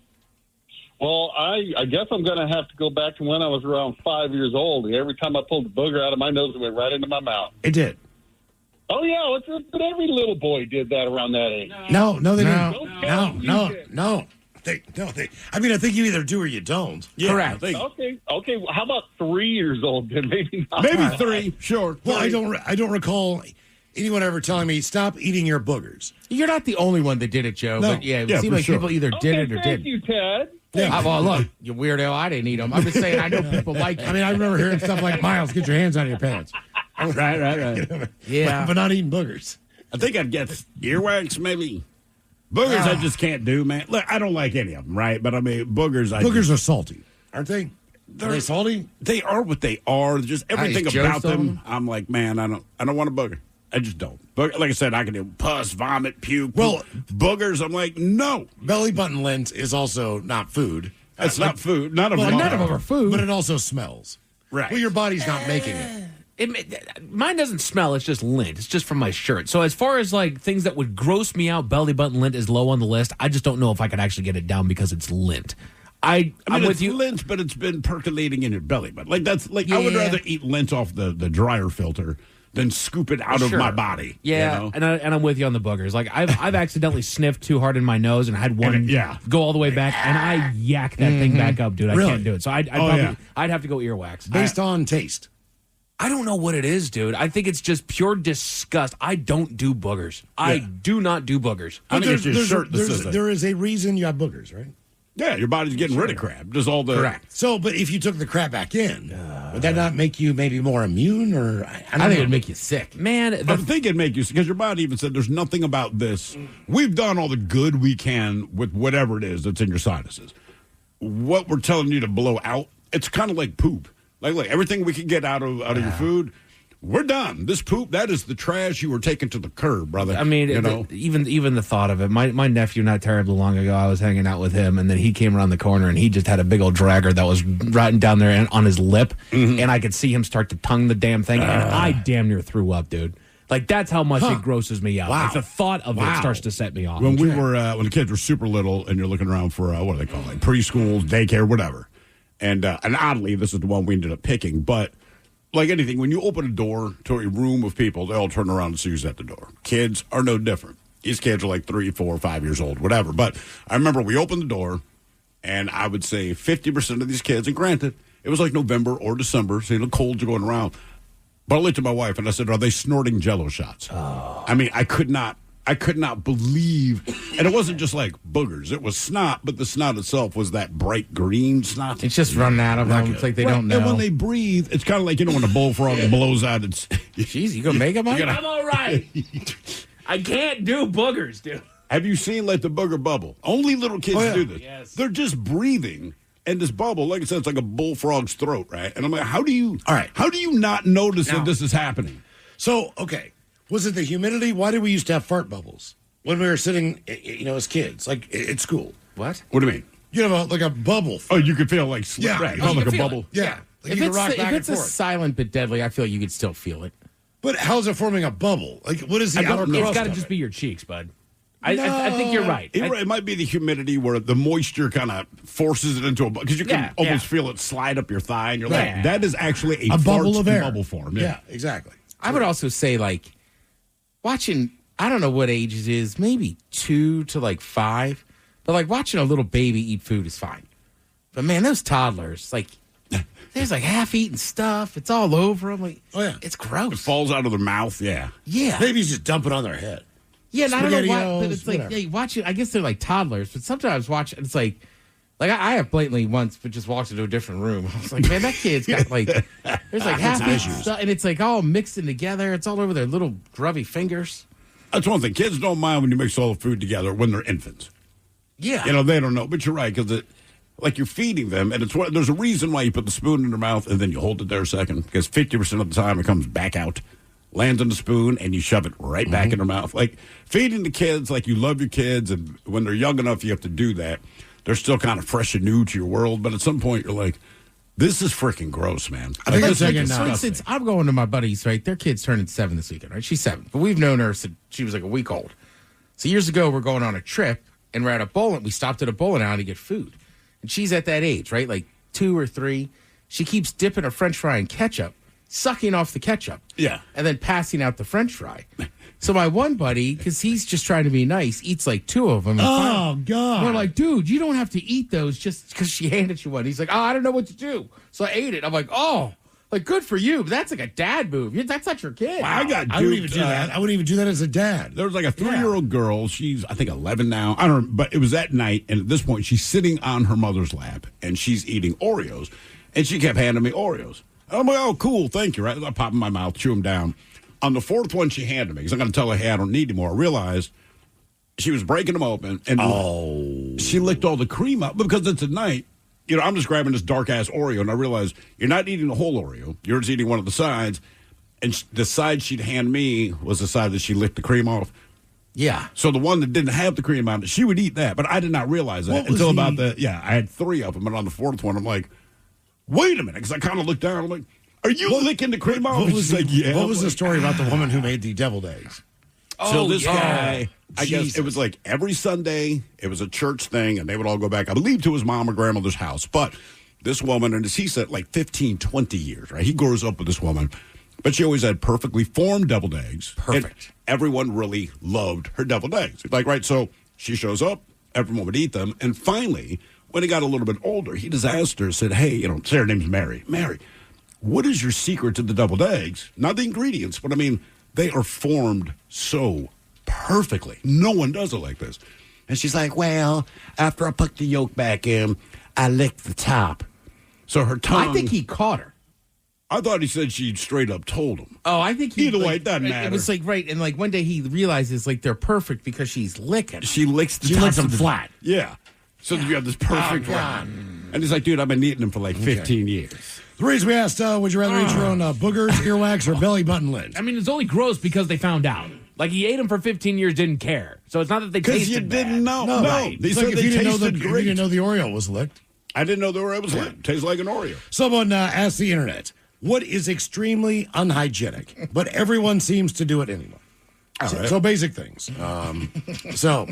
Well, I guess I'm going to have to go back to when I was around 5 years old. Every time I pulled the booger out of my nose, it went right into my mouth. It did. Oh, yeah. But every little boy did that around that age. No, they didn't. No. I think you either do or you don't. Yeah, correct. Okay. How about 3 years old then? Maybe not. Maybe 3, sure. Well, I don't recall anyone ever telling me stop eating your boogers. You're not the only one that did it, Joe. No. But yeah, it Yeah, seemed for like sure. people either did it or Thank didn't. you, Ted. Yeah. Well, look, you weirdo. I didn't eat them. I'm just saying I know people like it. I mean, I remember hearing stuff like, Miles, get your hands out of your pants. Right. Yeah. But not eating boogers. I think I'd get earwax, maybe. Boogers, I just can't do, man. Look, I don't like any of them, right? But I mean, boogers, Boogers are salty, aren't they? Are they salty? They are what they are. Just everything Is Joe about still them. on? I'm like, man, I don't want a booger. I just don't. Like I said, I can do pus, vomit, puke. Well, boogers, I'm like, no. Belly button lint is also not food. It's not food. None of Well, them none of them are food. But it also smells. Right. Well, your body's not making it. Mine doesn't smell. It's just lint. It's just from my shirt. So as far as like things that would gross me out, belly button lint is low on the list. I just don't know if I could actually get it down because it's lint. I I'm mean, with it's you. lint, but it's been percolating in your belly. But like that's like I would rather eat lint off the dryer filter than scoop it out of my body. Yeah, you know? and I'm with you on the boogers. Like I've accidentally sniffed too hard in my nose and had one go all the way back, and I yak that thing back up, dude. I Really? can't do it. So I'd have to go earwax. Based on taste. I don't know what it is, dude. I think it's just pure disgust. I don't do boogers. I do not do boogers. I think it's your shirt that says there is a reason you have boogers, right? Yeah, your body's getting rid of crap. Just all the Correct. So, but if you took the crap back in, would that not make you maybe more immune? Or I think know. it'd make you sick. Man, I think it'd make you because your body even said there's nothing about this. We've done all the good we can with whatever it is that's in your sinuses. What we're telling you to blow out, it's kind of like poop. Like everything we can get out of your food, we're done. This poop, that is the trash you were taking to the curb, brother. I mean, you know? even the thought of it. My nephew, not terribly long ago, I was hanging out with him, and then he came around the corner, and he just had a big old dragger that was right down there on his lip, and I could see him start to tongue the damn thing, and I damn near threw up, dude. Like, that's how much it grosses me out. Wow. Like, the thought of it starts to set me off. When we were when the kids were super little, and you're looking around for what do they call it, like preschools, daycare, whatever. And oddly, this is the one we ended up picking. But like anything, when you open a door to a room of people, they all turn around and see who's at the door. Kids are no different. These kids are like 3, 4, 5 years old, whatever. But I remember we opened the door, and I would say 50% of these kids, and granted, it was like November or December, so the colds are going around. But I looked at my wife, and I said, are they snorting Jell-O shots? Oh. I mean, I could not believe, and it wasn't just like boogers. It was snot, but the snot itself was that bright green snot. It's just running out of them. It's like they don't know. And when they breathe, it's kind of like, when a bullfrog blows out its... Jeez, you gonna make them? I'm all right. I can't do boogers, dude. Have you seen, like, the booger bubble? Only little kids do this. Yes. They're just breathing, and this bubble, like I said, it's like a bullfrog's throat, right? And I'm like, how do you not notice that this is happening? So, okay. Was it the humidity? Why did we used to have fart bubbles when we were sitting, as kids, like at school? What? What do you mean? You know, like a bubble. Oh, you could feel like slip. Yeah. Right. Oh, Like a feel bubble. it. Yeah. Like If you can rock it's, back if and it's a forth. silent but deadly, I feel like you could still feel it. But how's it forming a bubble? Like, what is the outer crust? It's got to of just it? be your cheeks, bud. I think you're right. It might be the humidity where the moisture kind of forces it into a because you can almost feel it slide up your thigh, and you're like, that is actually a bubble of air. bubble form. Yeah, exactly. I would also say, like, watching, I don't know what age it is, maybe 2 to like 5, but like watching a little baby eat food is fine. But man, those toddlers, like, there's like half-eaten stuff. It's all over them. Like, it's gross. It falls out of their mouth. Yeah. Babies just dump it on their head. Yeah, and I don't know why, but SpaghettiOs, it's like, whatever. you watch it. I guess they're like toddlers, but sometimes watch it, it's like I have blatantly once, but just walked into a different room. I was like, man, that kid's got like, there's like half-eaten stuff, and it's like all mixing together. It's all over their little grubby fingers. That's one thing. Kids don't mind when you mix all the food together when they're infants. Yeah. They don't know. But you're right, because like you're feeding them, and there's a reason why you put the spoon in their mouth and then you hold it there a second, because 50% of the time it comes back out, lands on the spoon, and you shove it right back in their mouth. Like feeding the kids like you love your kids, and when they're young enough, you have to do that. They're still kind of fresh and new to your world, but at some point you're like, this is freaking gross, man. I think Like, it's For instance, I'm going to my buddies, right? Their kid's turning 7 this weekend, right? She's 7. But we've known her since she was like a week old. So years ago, we're going on a trip, and we're at a bowling. We stopped at a bowling alley to get food. And she's at that age, right? Like 2 or 3. She keeps dipping a French fry in ketchup, sucking off the ketchup. Yeah. And then passing out the French fry. So my one buddy, because he's just trying to be nice, eats like 2 of them. And God. we're like, dude, you don't have to eat those just because she handed you one. He's like, I don't know what to do. So I ate it. I'm like, like, good for you. But that's like a dad move. That's not your kid. I got I wouldn't even do that. I wouldn't even do that as a dad. There was like a 3-year-old girl. She's, I think, 11 now. I don't know, but it was at night, and at this point, she's sitting on her mother's lap, and she's eating Oreos, and she kept handing me Oreos. And I'm like, oh, cool, thank you, right? I pop in my mouth, chew them down. On the 4th one she handed me, because I'm going to tell her, hey, I don't need any more. I realized she was breaking them open, and she licked all the cream out, because it's at night. I'm just grabbing this dark-ass Oreo, and I realized you're not eating the whole Oreo. You're just eating one of the sides. And the side she'd hand me was the side that she licked the cream off. Yeah. So the one that didn't have the cream on it, she would eat that. But I did not realize that until about I had 3 of them. And on the 4th one, I'm like, wait a minute. Because I kind of looked down. I'm like, are you licking the cream off? What was the story about the woman who made the deviled eggs? So this guy I guess it was like every Sunday, it was a church thing, and they would all go back, I believe, to his mom or grandmother's house. But this woman, and as he said, like 15, 20 years, right? He grows up with this woman, but she always had perfectly formed deviled eggs. Perfect. And everyone really loved her deviled eggs. Like, right, so she shows up, everyone would eat them, and finally, when he got a little bit older, he just asked her, said, hey, say her name's Mary. Mary, what is your secret to the deviled eggs? Not the ingredients, but I mean, they are formed so perfectly. No one does it like this. And she's like, well, after I put the yolk back in, I licked the top. So her tongue. I think he caught her. I thought he said she straight up told him. Oh, I think he. Either way, it doesn't matter. It was like, right. And like one day he realizes like they're perfect because she's licking. She licks the She tops licks them of the- flat. Yeah. So you have this perfect one. And he's like, dude, I've been eating them for like 15 years. The reason we asked, would you rather eat your own boogers, earwax, or belly button lint? I mean, it's only gross because they found out. Like, he ate them for 15 years, didn't care. So it's not that they tasted you didn't bad. know. No, They it's said like if they you didn't know tasted if you great. didn't know the Oreo was licked. I didn't know the Oreo was licked. Tastes like an Oreo. Someone asked the internet, what is extremely unhygienic, but everyone seems to do it anyway? So basic things. So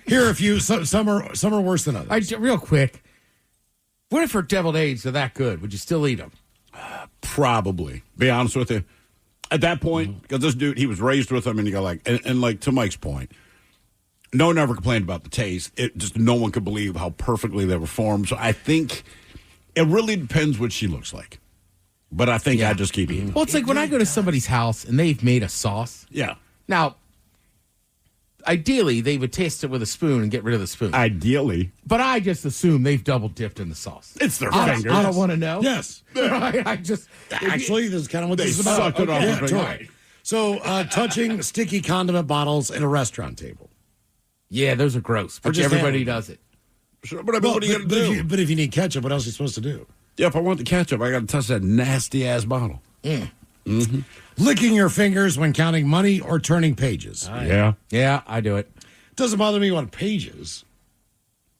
here are a few. Some are worse than others. Real quick, what if her deviled eggs are that good? Would you still eat them? Probably. Be honest with you. At that point, because this dude, he was raised with them, and you go like, and like to Mike's point, no one ever complained about the taste. It just no one could believe how perfectly they were formed. So I think it really depends what she looks like. But I think I just keep eating. Well, it's like when I go to somebody's house and they've made a sauce. Yeah. Now, ideally, they would taste it with a spoon and get rid of the spoon. Ideally. But I just assume they've double dipped in the sauce. It's their I fingers. don't want to know. Yes. I just Actually, this is kind of what They this is about. sucked it off Yeah, the finger. totally. So, touching sticky condiment bottles at a restaurant table. Yeah, those are gross. But just everybody handle does it. Sure, but I mean, what are you going to do? But if you need ketchup, what else are you supposed to do? Yeah, if I want the ketchup, I got to touch that nasty-ass bottle. Licking your fingers when counting money or turning pages. Yeah. Yeah, I do it. Doesn't bother me on pages.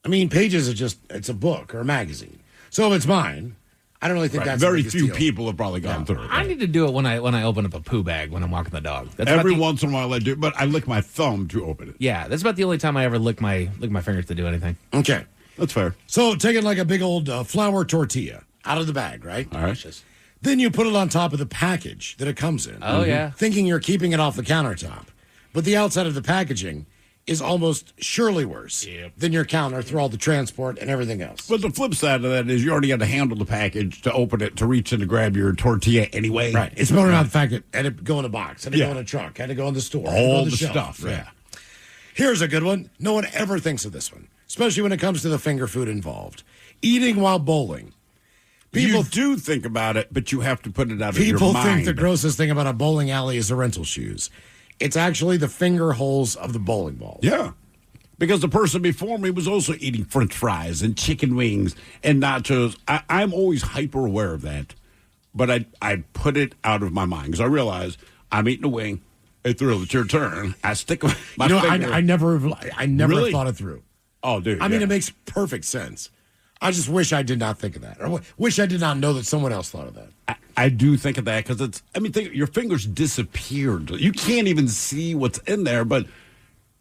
I mean, pages are it's a book or a magazine. So if it's mine, I don't really think that's Very the biggest few deal. people have probably gone through it. I need to do it when I open up a poo bag when I'm walking the dog. That's Every about the- once in a while I do, but I lick my thumb to open it. Yeah, that's about the only time I ever lick my fingers to do anything. Okay. That's fair. So taking like a big old flour tortilla out of the bag, right? All right. Then you put it on top of the package that it comes in. Oh, yeah. Thinking you're keeping it off the countertop. But the outside of the packaging is almost surely worse than your counter through all the transport and everything else. But the flip side of that is you already got to handle the package to open it, to reach in to grab your tortilla anyway. Right. It's more about the fact that it had to go in a box, had to go in a truck, had to go in the store, had to go All on the shelf. stuff. Right. Yeah. Here's a good one. No one ever thinks of this one, especially when it comes to the finger food involved. Eating while bowling. People do think about it, but you have to put it out of your People mind. think the grossest thing about a bowling alley is the rental shoes. It's actually the finger holes of the bowling balls. Yeah. Because the person before me was also eating French fries and chicken wings and nachos. I'm always hyper aware of that, but I put it out of my mind because I realize I'm eating a wing. Hey, Thrill, it's your turn. I stick my finger. I never Really? thought it through. Oh, dude. I mean, it makes perfect sense. I just wish I did not think of that, or wish I did not know that someone else thought of that. I do think of that because your fingers disappeared. You can't even see what's in there, but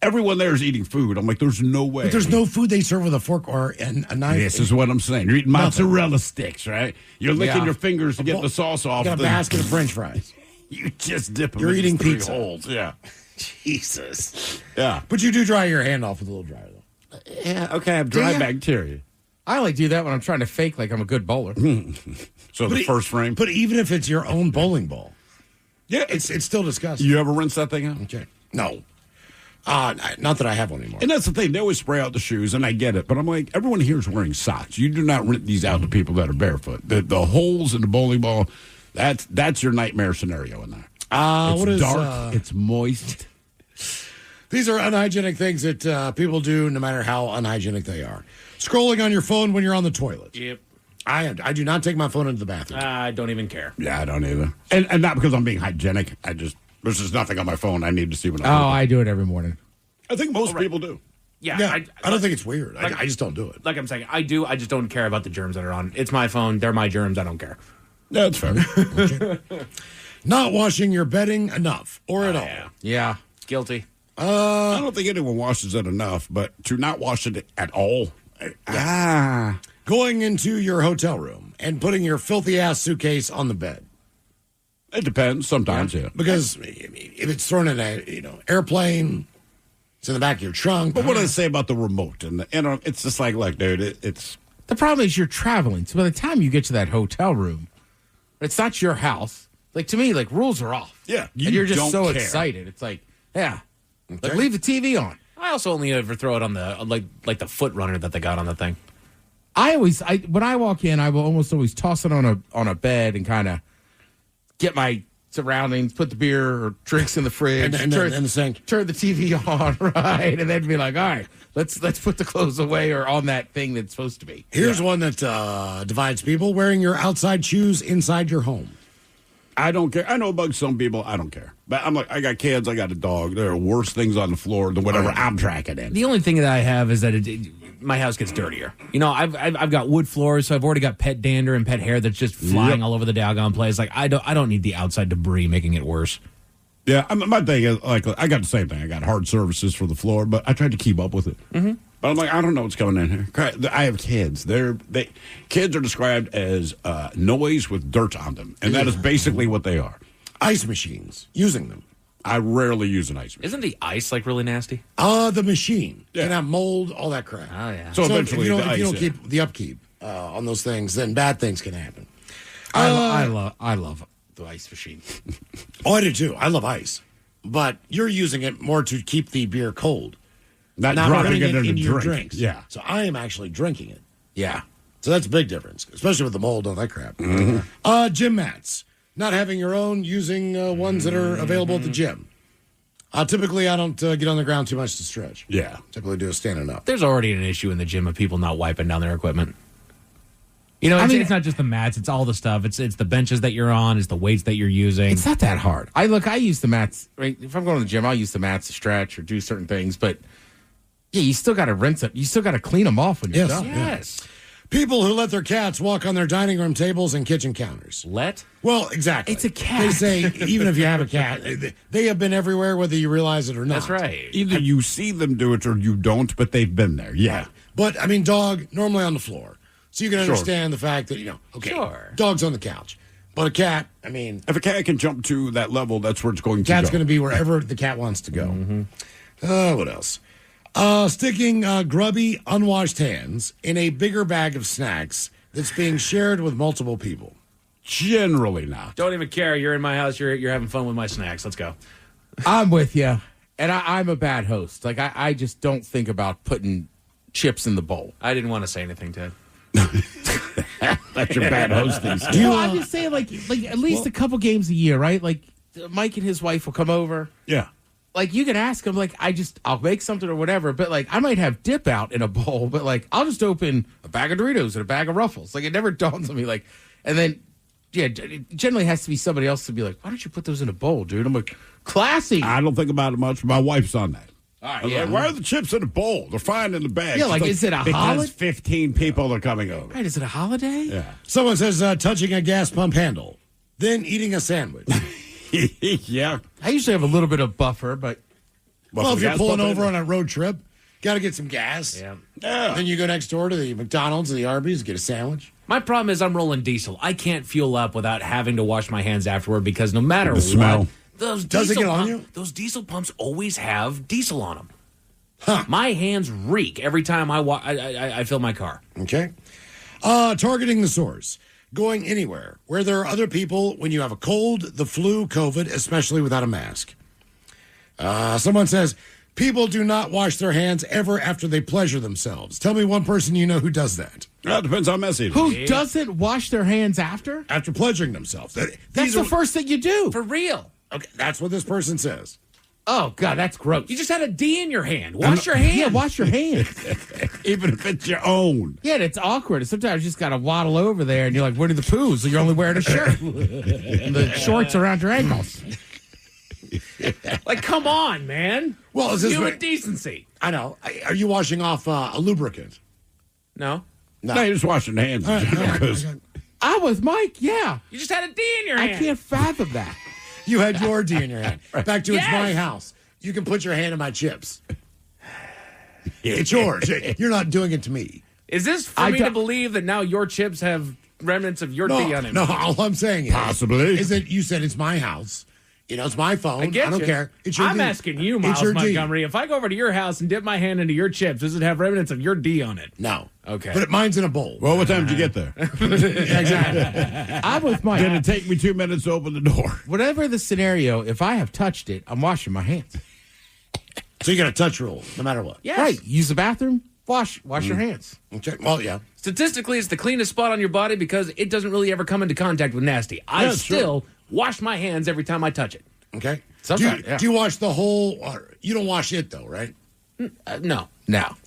everyone there is eating food. I'm like, there's no way. But there's no food they serve with a fork or a knife. This is what I'm saying. You're eating mozzarella sticks, right? You're licking your fingers to get the sauce off. You got a basket of French fries. You just dip them. You're in eating three pizza. holes. Yeah. Jesus. Yeah. But you do dry your hand off with a little dryer, though. Yeah. Okay. I have dry Do ya? bacteria. I only do that when I'm trying to fake like I'm a good bowler. So the first frame. But even if it's your own bowling ball, Yeah. it's still disgusting. You ever rinse that thing out? Okay. No. Not that I have one anymore. And that's the thing. They always spray out the shoes, and I get it. But I'm like, everyone here is wearing socks. You do not rent these out to people that are barefoot. The holes in the bowling ball, that's your nightmare scenario in there. It's what is, dark. It's moist. These are unhygienic things that people do no matter how unhygienic they are. Scrolling on your phone when you're on the toilet. Yep. I do not take my phone into the bathroom. I don't even care. Yeah, I don't either. And not because I'm being hygienic. There's just nothing on my phone I need to see when Oh, I do it every morning. I think most people do. Yeah, Yeah, I don't think it's weird. I just don't do it. Like I'm saying, I do. I just don't care about the germs that are on. It's my phone. They're my germs. I don't care. Yeah, that's fair. Not washing your bedding enough or at all. Yeah. Guilty. I don't think anyone washes it enough, but to not wash it at all. Going into your hotel room and putting your filthy ass suitcase on the bed. It depends. Sometimes, yeah. Because if it's thrown in a airplane, it's in the back of your trunk. But what do they say about the remote? And it's just like, look, dude, it's... The problem is you're traveling. So by the time you get to that hotel room, it's not your house. Like, to me, like, rules are off. Yeah. And you're just don't so care. excited. It's like, yeah. Like, leave the TV on. I also only ever throw it on the like the foot runner that they got on the thing. When I walk in, I will almost always toss it on a bed and kind of get my surroundings, put the beer or drinks in the fridge, and then in the sink. Turn the TV on, right, and then be like, all right, let's put the clothes away or on that thing that's supposed to be. Here's one that divides people: wearing your outside shoes inside your home. I don't care. I know about some people. I don't care. But I'm like, I got kids. I got a dog. There are worse things on the floor than whatever I'm tracking in. The only thing that I have is that my house gets dirtier. You know, I've got wood floors, so I've already got pet dander and pet hair that's just flying all over the doggone place. Like I don't need the outside debris making it worse. Yeah, my thing is like I got the same thing. I got hard surfaces for the floor, but I tried to keep up with it. Mm-hmm. But I'm like, I don't know what's coming in here. I have kids. Kids are described as noise with dirt on them, and that is basically what they are. Ice machines, using them. I rarely use an ice machine. Isn't the ice like really nasty? The machine can have mold, all that crap. Oh yeah. So eventually, if you don't keep the upkeep on those things, then bad things can happen. I love the ice machine. Oh, I do too. I love ice, but you're using it more to keep the beer cold. Not dropping it in your drink. drinks. Yeah. So I am actually drinking it. Yeah. So that's a big difference, especially with the mold and all that crap. Gym mats. Not having your own, using ones that are available at the gym. Typically, I don't get on the ground too much to stretch. Yeah. Typically do a standing up. There's already an issue in the gym of people not wiping down their equipment. You know, it's not just the mats; it's all the stuff. It's the benches that you're on, it's the weights that you're using. It's not that hard. I use the mats. Right, if I'm going to the gym, I'll use the mats to stretch or do certain things. But yeah, you still got to rinse it. You still got to clean them off when you're done. Yes. People who let their cats walk on their dining room tables and kitchen counters. Well, exactly. It's a cat. They say even if you have a cat, they have been everywhere, whether you realize it or not. That's right. Either you see them do it or you don't, but they've been there. Yeah. But I mean, dog normally on the floor, so you can understand the fact that dog's on the couch, but a cat. I mean, if a cat can jump to that level, that's where it's going to go. Cat's going to be wherever the cat wants to go. What else? Sticking grubby, unwashed hands in a bigger bag of snacks that's being shared with multiple people. Generally not. Don't even care. You're in my house. You're having fun with my snacks. Let's go. I'm with you. And I'm a bad host. Like, I just don't think about putting chips in the bowl. I didn't want to say anything, Ted. That's your bad hosting. I'm just saying, like at least a couple games a year, right? Like, Mike and his wife will come over. Yeah. Like, you can ask him, like, I'll make something or whatever, but, like, I might have dip out in a bowl, but, like, I'll just open a bag of Doritos and a bag of Ruffles. Like, it never dawns on me, like, and then, yeah, it generally has to be somebody else to be like, why don't you put those in a bowl, dude? I'm like, classy. I don't think about it much. My wife's on that. All right, yeah. Like, why are the chips in a bowl? They're fine in the bag. Yeah, like, is it a because holiday? 15 people are coming over. Right, is it a holiday? Yeah. Someone says touching a gas pump handle, then eating a sandwich. Yeah. I usually have a little bit of buffer, but... Well, if you're pulling over on a road trip, got to get some gas. Yeah. Then you go next door to the McDonald's and the Arby's, get a sandwich. My problem is I'm rolling diesel. I can't fuel up without having to wash my hands afterward because no matter what, smell. Does it get on you? Those diesel pumps always have diesel on them. Huh. My hands reek every time I fill my car. Okay. Targeting the source. Going anywhere where there are other people when you have a cold, the flu, COVID, especially without a mask. Someone says, people do not wash their hands ever after they pleasure themselves. Tell me one person you know who does that. Well, it depends how messy it is. Who doesn't wash their hands after? After pleasuring themselves. That's the first thing you do. For real. Okay, that's what this person says. Oh, God, that's gross. You just had a D in your hand. Wash your hands. Yeah, wash your hands. Even if it's your own. Yeah, and it's awkward. Sometimes you just got to waddle over there and you're like, Winnie the Pooh, so you're only wearing a shirt. And the shorts around your ankles. Like, come on, man. Well, is this human decency? I know. Are you washing off a lubricant? No. No, you're just washing hands. I was Mike, yeah. You just had a D in your hand. I can't fathom that. You had your D in your hand. Back to It's My House. You can put your hand in my chips. It's yours. You're not doing it to me. Is this for me to believe that now your chips have remnants of your D on it? No, all I'm saying is, Possibly. is that you said it's my house. You know, it's my phone. I get don't you. care. It's your I'm D. asking you, It's Miles your D. Montgomery. If I go over to your house and dip my hand into your chips, does it have remnants of your D on it? No. Okay. But mine's in a bowl. Well, what time did you get there? Exactly. I'm with Mike. Did it take me 2 minutes to open the door? Whatever the scenario, if I have touched it, I'm washing my hands. So you got a touch rule, no matter what. Yes. Right. Use the bathroom, wash your hands. Okay. Well, yeah. Statistically, it's the cleanest spot on your body because it doesn't really ever come into contact with nasty. I That's still wash my hands every time I touch it. Okay. Sometimes, Do you wash the whole? You don't wash it though, right? No.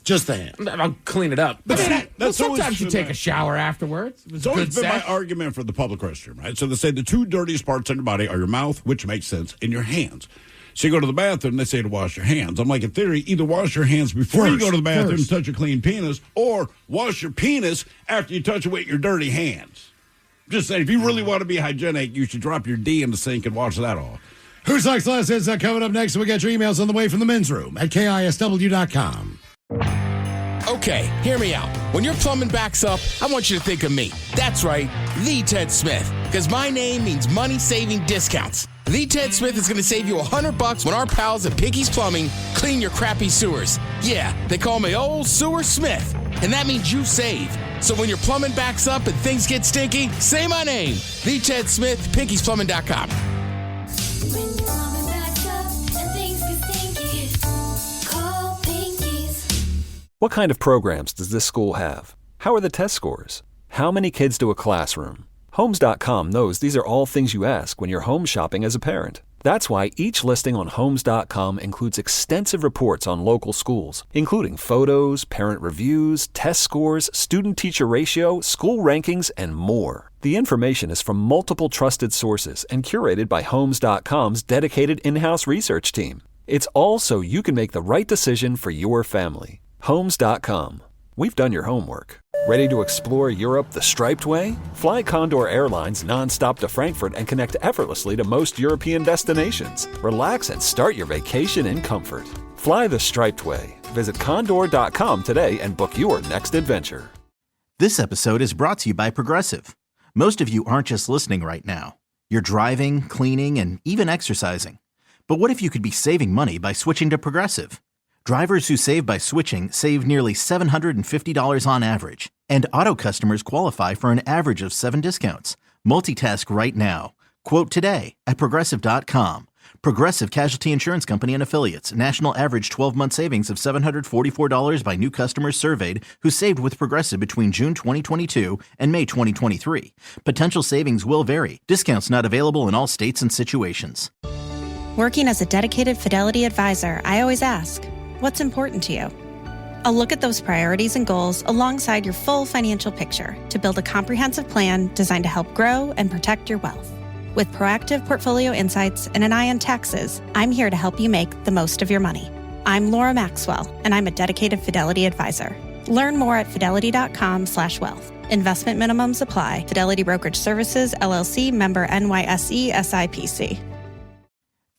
Just the hand. I'll clean it up. But that's always sometimes you been take my- a shower afterwards. It was It's always good been my sex. argument for the public restroom, right? So they say the two dirtiest parts in your body are your mouth, which makes sense, and your hands. So you go to the bathroom, they say to wash your hands. I'm like, in theory, either wash your hands before you go to the bathroom and touch a clean penis, or wash your penis after you touch it with your dirty hands. Just saying, if you really want to be hygienic, you should drop your D in the sink and wash that off. Who Sucks Less is coming up next. We got your emails on the way from the men's room at KISW.com. Okay, hear me out. When your plumbing backs up, I want you to think of me. That's right, the Ted Smith. Because my name means money-saving discounts. The Ted Smith is going to save you $100 when our pals at Pinky's Plumbing clean your crappy sewers. Yeah, they call me Old Sewer Smith. And that means you save. So when your plumbing backs up and things get stinky, say my name. The Ted Smith, Pinky'sPlumbing.com. When your plumbing backs up and things get stinky, call Pinkies. What kind of programs does this school have? How are the test scores? How many kids do a classroom? Homes.com knows these are all things you ask when you're home shopping as a parent. That's why each listing on Homes.com includes extensive reports on local schools, including photos, parent reviews, test scores, student-teacher ratio, school rankings, and more. The information is from multiple trusted sources and curated by Homes.com's dedicated in-house research team. It's all so you can make the right decision for your family. Homes.com. We've done your homework. Ready to explore Europe the striped way? Fly Condor Airlines nonstop to Frankfurt and connect effortlessly to most European destinations. Relax and start your vacation in comfort. Fly the striped way. Visit condor.com today and book your next adventure. This episode is brought to you by Progressive. Most of you aren't just listening right now. You're driving, cleaning, and even exercising. But what if you could be saving money by switching to Progressive? Drivers who save by switching save nearly $750 on average, and auto customers qualify for an average of 7 discounts. Multitask right now. Quote today at Progressive.com. Progressive Casualty Insurance Company and Affiliates. National average 12-month savings of $744 by new customers surveyed who saved with Progressive between June 2022 and May 2023. Potential savings will vary. Discounts not available in all states and situations. Working as a dedicated Fidelity advisor, I always ask, what's important to you? I'll look at those priorities and goals alongside your full financial picture to build a comprehensive plan designed to help grow and protect your wealth. With proactive portfolio insights and an eye on taxes, I'm here to help you make the most of your money. I'm Laura Maxwell, and I'm a dedicated Fidelity advisor. Learn more at fidelity.com/wealth. Investment minimums apply. Fidelity Brokerage Services, LLC, member NYSE, SIPC.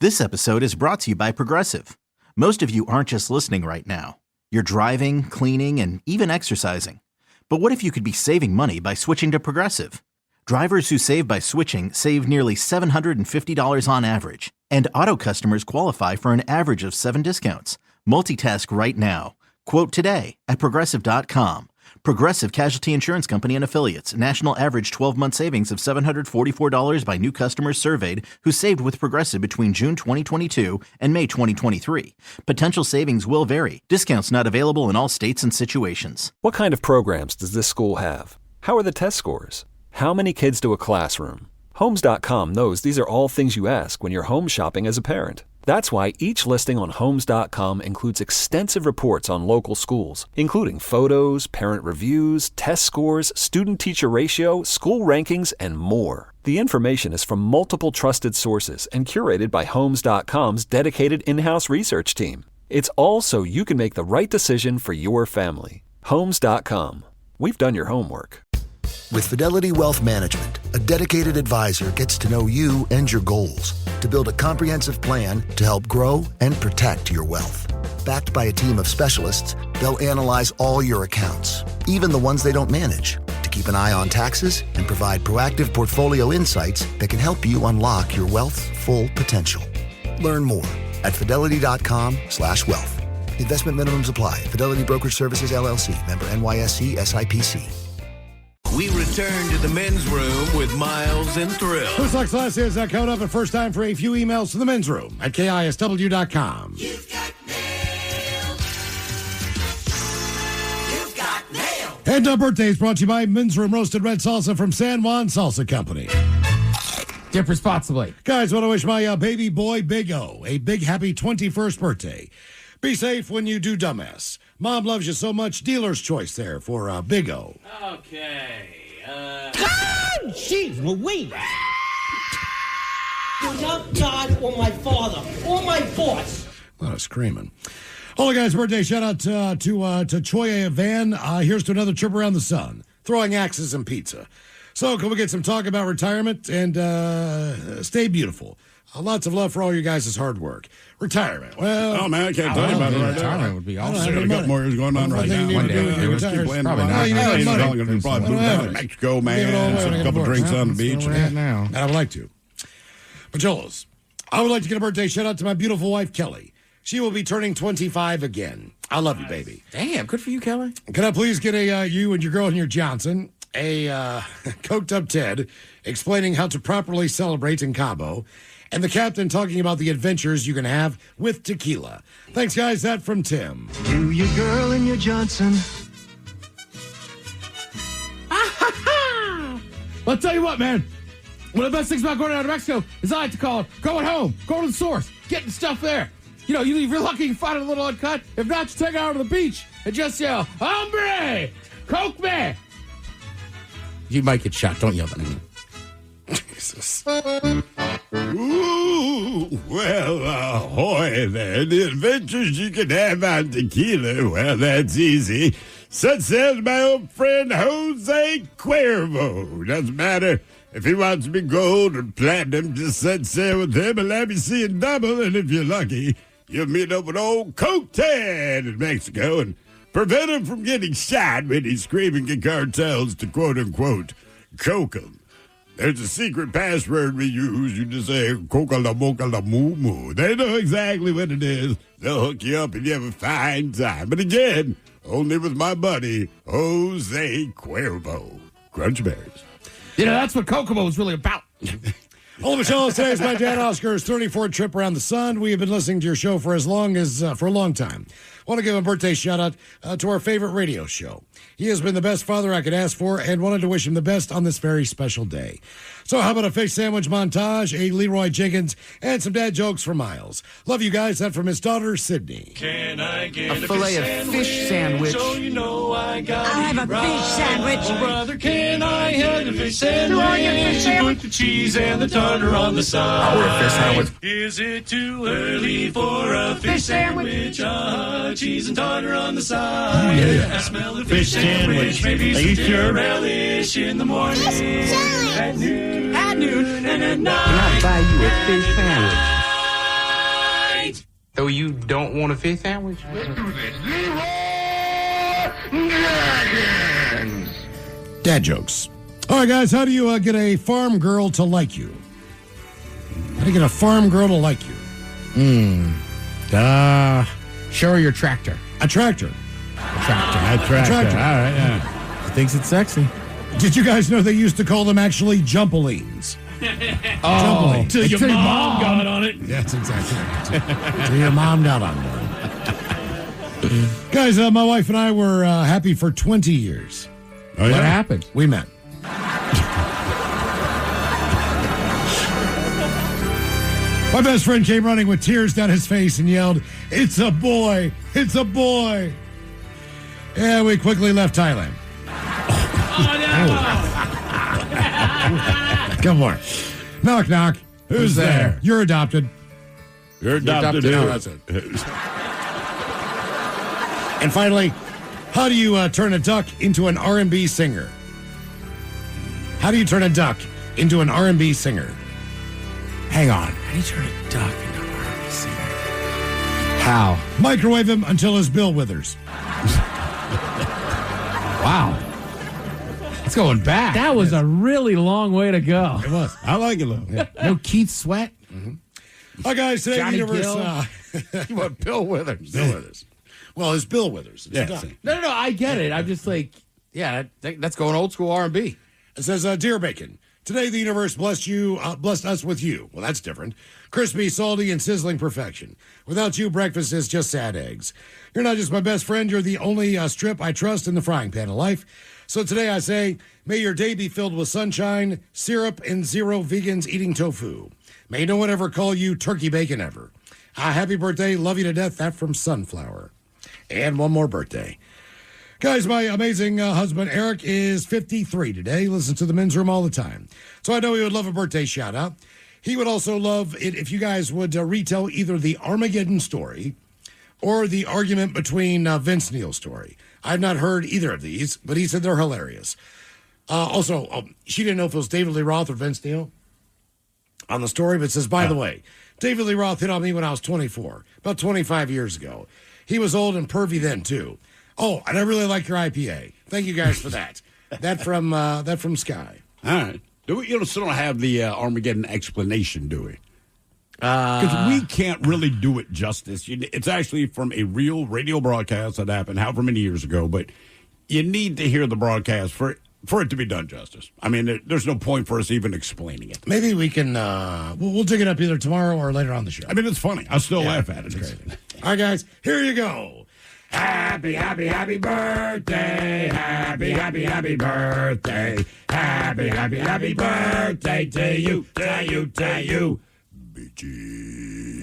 This episode is brought to you by Progressive. Most of you aren't just listening right now. You're driving, cleaning, and even exercising. But what if you could be saving money by switching to Progressive? Drivers who save by switching save nearly $750 on average, and auto customers qualify for an average of 7 discounts. Multitask right now. Quote today at Progressive.com. Progressive Casualty Insurance Company and Affiliates. National average 12-month savings of $744 by new customers surveyed who saved with Progressive between June 2022 and May 2023. Potential savings will vary. Discounts not available in all states and situations. What kind of programs does this school have? How are the test scores? How many kids do a classroom? Homes.com knows these are all things you ask when you're home shopping as a parent. That's why each listing on Homes.com includes extensive reports on local schools, including photos, parent reviews, test scores, student-teacher ratio, school rankings, and more. The information is from multiple trusted sources and curated by Homes.com's dedicated in-house research team. It's all so you can make the right decision for your family. Homes.com. We've done your homework. With Fidelity Wealth Management, a dedicated advisor gets to know you and your goals to build a comprehensive plan to help grow and protect your wealth. Backed by a team of specialists, they'll analyze all your accounts, even the ones they don't manage, to keep an eye on taxes and provide proactive portfolio insights that can help you unlock your wealth's full potential. Learn more at fidelity.com/wealth. Investment minimums apply. Fidelity Brokerage Services, LLC. Member NYSE SIPC. We return to the men's room with Miles and Thrill. Who Sucks Less is coming up at first time for a few emails to the men's room at KISW.com. You've got mail. You've got mail. And birthdays brought to you by Men's Room Roasted Red Salsa from San Juan Salsa Company. Dip responsibly. Guys, want to wish my baby boy, Big O, a big happy 21st birthday. Be safe when you do dumbass. Mom loves you so much. Dealer's choice there for Big O. Okay. Jeez Louise! You're not God or my father or my boss. A lot of screaming. All the guys' birthday shout out to Choya Van. Here's to another trip around the sun, throwing axes and pizza. So can we get some talk about retirement and stay beautiful? Lots of love for all you guys' hard work. Retirement. Well, oh man, I can't tell you about it right now. Retirement would be awesome. A couple more years going on right now. One day Keep playing probably going to probably move down to Mexico, man. Some couple drinks on the beach. Now. I would like to. Pajolos, I would like to get a birthday shout out to my beautiful wife, Kelly. She will be turning 25 again. I love you, baby. Damn, good for you, Kelly. Can I please get you and your girl and your Johnson a coked up Ted explaining how to properly celebrate in Cabo, and the captain talking about the adventures you can have with tequila. Thanks, guys. That from Tim. You, your girl, and your Johnson. I'll tell you what, man. One of the best things about going down to Mexico is I like to call it going home, going to the source, getting stuff there. You know, if you're lucky, you find it a little uncut. If not, you take it out to the beach and just yell, "Hombre, Coke me!" You might get shot. Don't yell that. Jesus. Ooh, well, ahoy there. The adventures you can have on tequila, well, that's easy. Such says my old friend Jose Cuervo. Doesn't matter if he wants to be gold or platinum, just set sail with him and let me see it double. And if you're lucky, you'll meet up with old Coke Ted in Mexico and prevent him from getting shot when he's screaming at cartels to quote-unquote coke him. There's a secret password we use. You just say, Coca la Moca la Moo Moo. They know exactly what it is. They'll hook you up and you have a fine time. But again, only with my buddy, Jose Cuervo. Crunch berries. You know, that's what Kokomo was really about. Hello, Michelle. Today is my dad Oscar's 34th trip around the sun. We have been listening to your show for a long time. I want to give a birthday shout out to our favorite radio show. He has been the best father I could ask for and wanted to wish him the best on this very special day. So how about a fish sandwich montage, a Leroy Jenkins, and some dad jokes for Miles. Love you guys. That from his daughter, Sydney. Can I get a fillet of fish sandwich? So you know I got I'll have a fish sandwich. Oh, brother, can I have a fish sandwich? Put the cheese and the tartar on the side. I'll order a fish sandwich. Is it too early for a fish sandwich? Cheese and tartar on the side. Yeah. I smell the fish sandwich. Maybe some dinner relish in the morning. At noon, and at night. Can I buy you a fish sandwich? So you don't want a fish sandwich? Dad jokes. All right, guys, how do you get a farm girl to like you? How do you get a farm girl to like you? Show her your tractor. A tractor. A tractor. A tractor. All right, yeah. He thinks it's sexy. Did you guys know they used to call them actually jumpolines? Oh, Till your mom got on it. That's exactly right. Till your mom got on one. Guys, my wife and I were happy for 20 years. Oh, yeah? What happened? We met. My best friend came running with tears down his face and yelled, "It's a boy! It's a boy!" And we quickly left Thailand. Come on. Knock, knock. Who's there? You're adopted. You're adopted. No, that's it. And finally, how do you turn a duck into an R&B singer? How do you turn a duck into an R&B singer? Hang on. How do you turn a duck into an R&B singer? How? Microwave him until his bill withers. Wow. It's going back. That was a really long way to go. It was. I like it, though. Yeah. No Keith Sweat? Hi, guys. Today, Johnny the universe. You want Bill Withers? Bill Withers. Well, his Bill Withers. It's a duck. No, I get it. I'm just like, yeah, that's going old school R&B. It says, Dear Bacon, today the universe blessed us with you. Well, that's different. Crispy, salty, and sizzling perfection. Without you, breakfast is just sad eggs. You're not just my best friend, you're the only strip I trust in the frying pan of life. So today I say, may your day be filled with sunshine, syrup, and 0 vegans eating tofu. May no one ever call you turkey bacon ever. Happy birthday, love you to death, that from Sunflower. And one more birthday. Guys, my amazing husband, Eric, is 53 today. He listens to the men's room all the time. So I know he would love a birthday shout-out. He would also love it if you guys would retell either the Armageddon story or the argument between Vince Neil's story. I've not heard either of these, but he said they're hilarious. She didn't know if it was David Lee Roth or Vince Neil on the story, but it says, by the way, David Lee Roth hit on me when I was 24, about 25 years ago. He was old and pervy then, too. Oh, and I really like your IPA. Thank you guys for that. That from Sky. All right. You still don't have the Armageddon explanation, do we? Because we can't really do it justice. It's actually from a real radio broadcast that happened however many years ago, but you need to hear the broadcast for it to be done justice. I mean, there's no point for us even explaining it. Maybe we can, we'll dig it up either tomorrow or later on the show. I mean, it's funny. I still laugh at it. It's crazy. All right, guys, here you go. Happy, happy, happy birthday. Happy, happy, happy birthday. Happy, happy, happy birthday to you, to you, to you.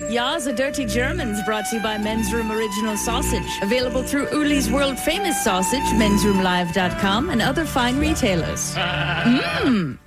Ya's a Dirty Germans brought to you by Men's Room Original Sausage. Available through Uli's World Famous Sausage, mensroomlive.com, and other fine retailers.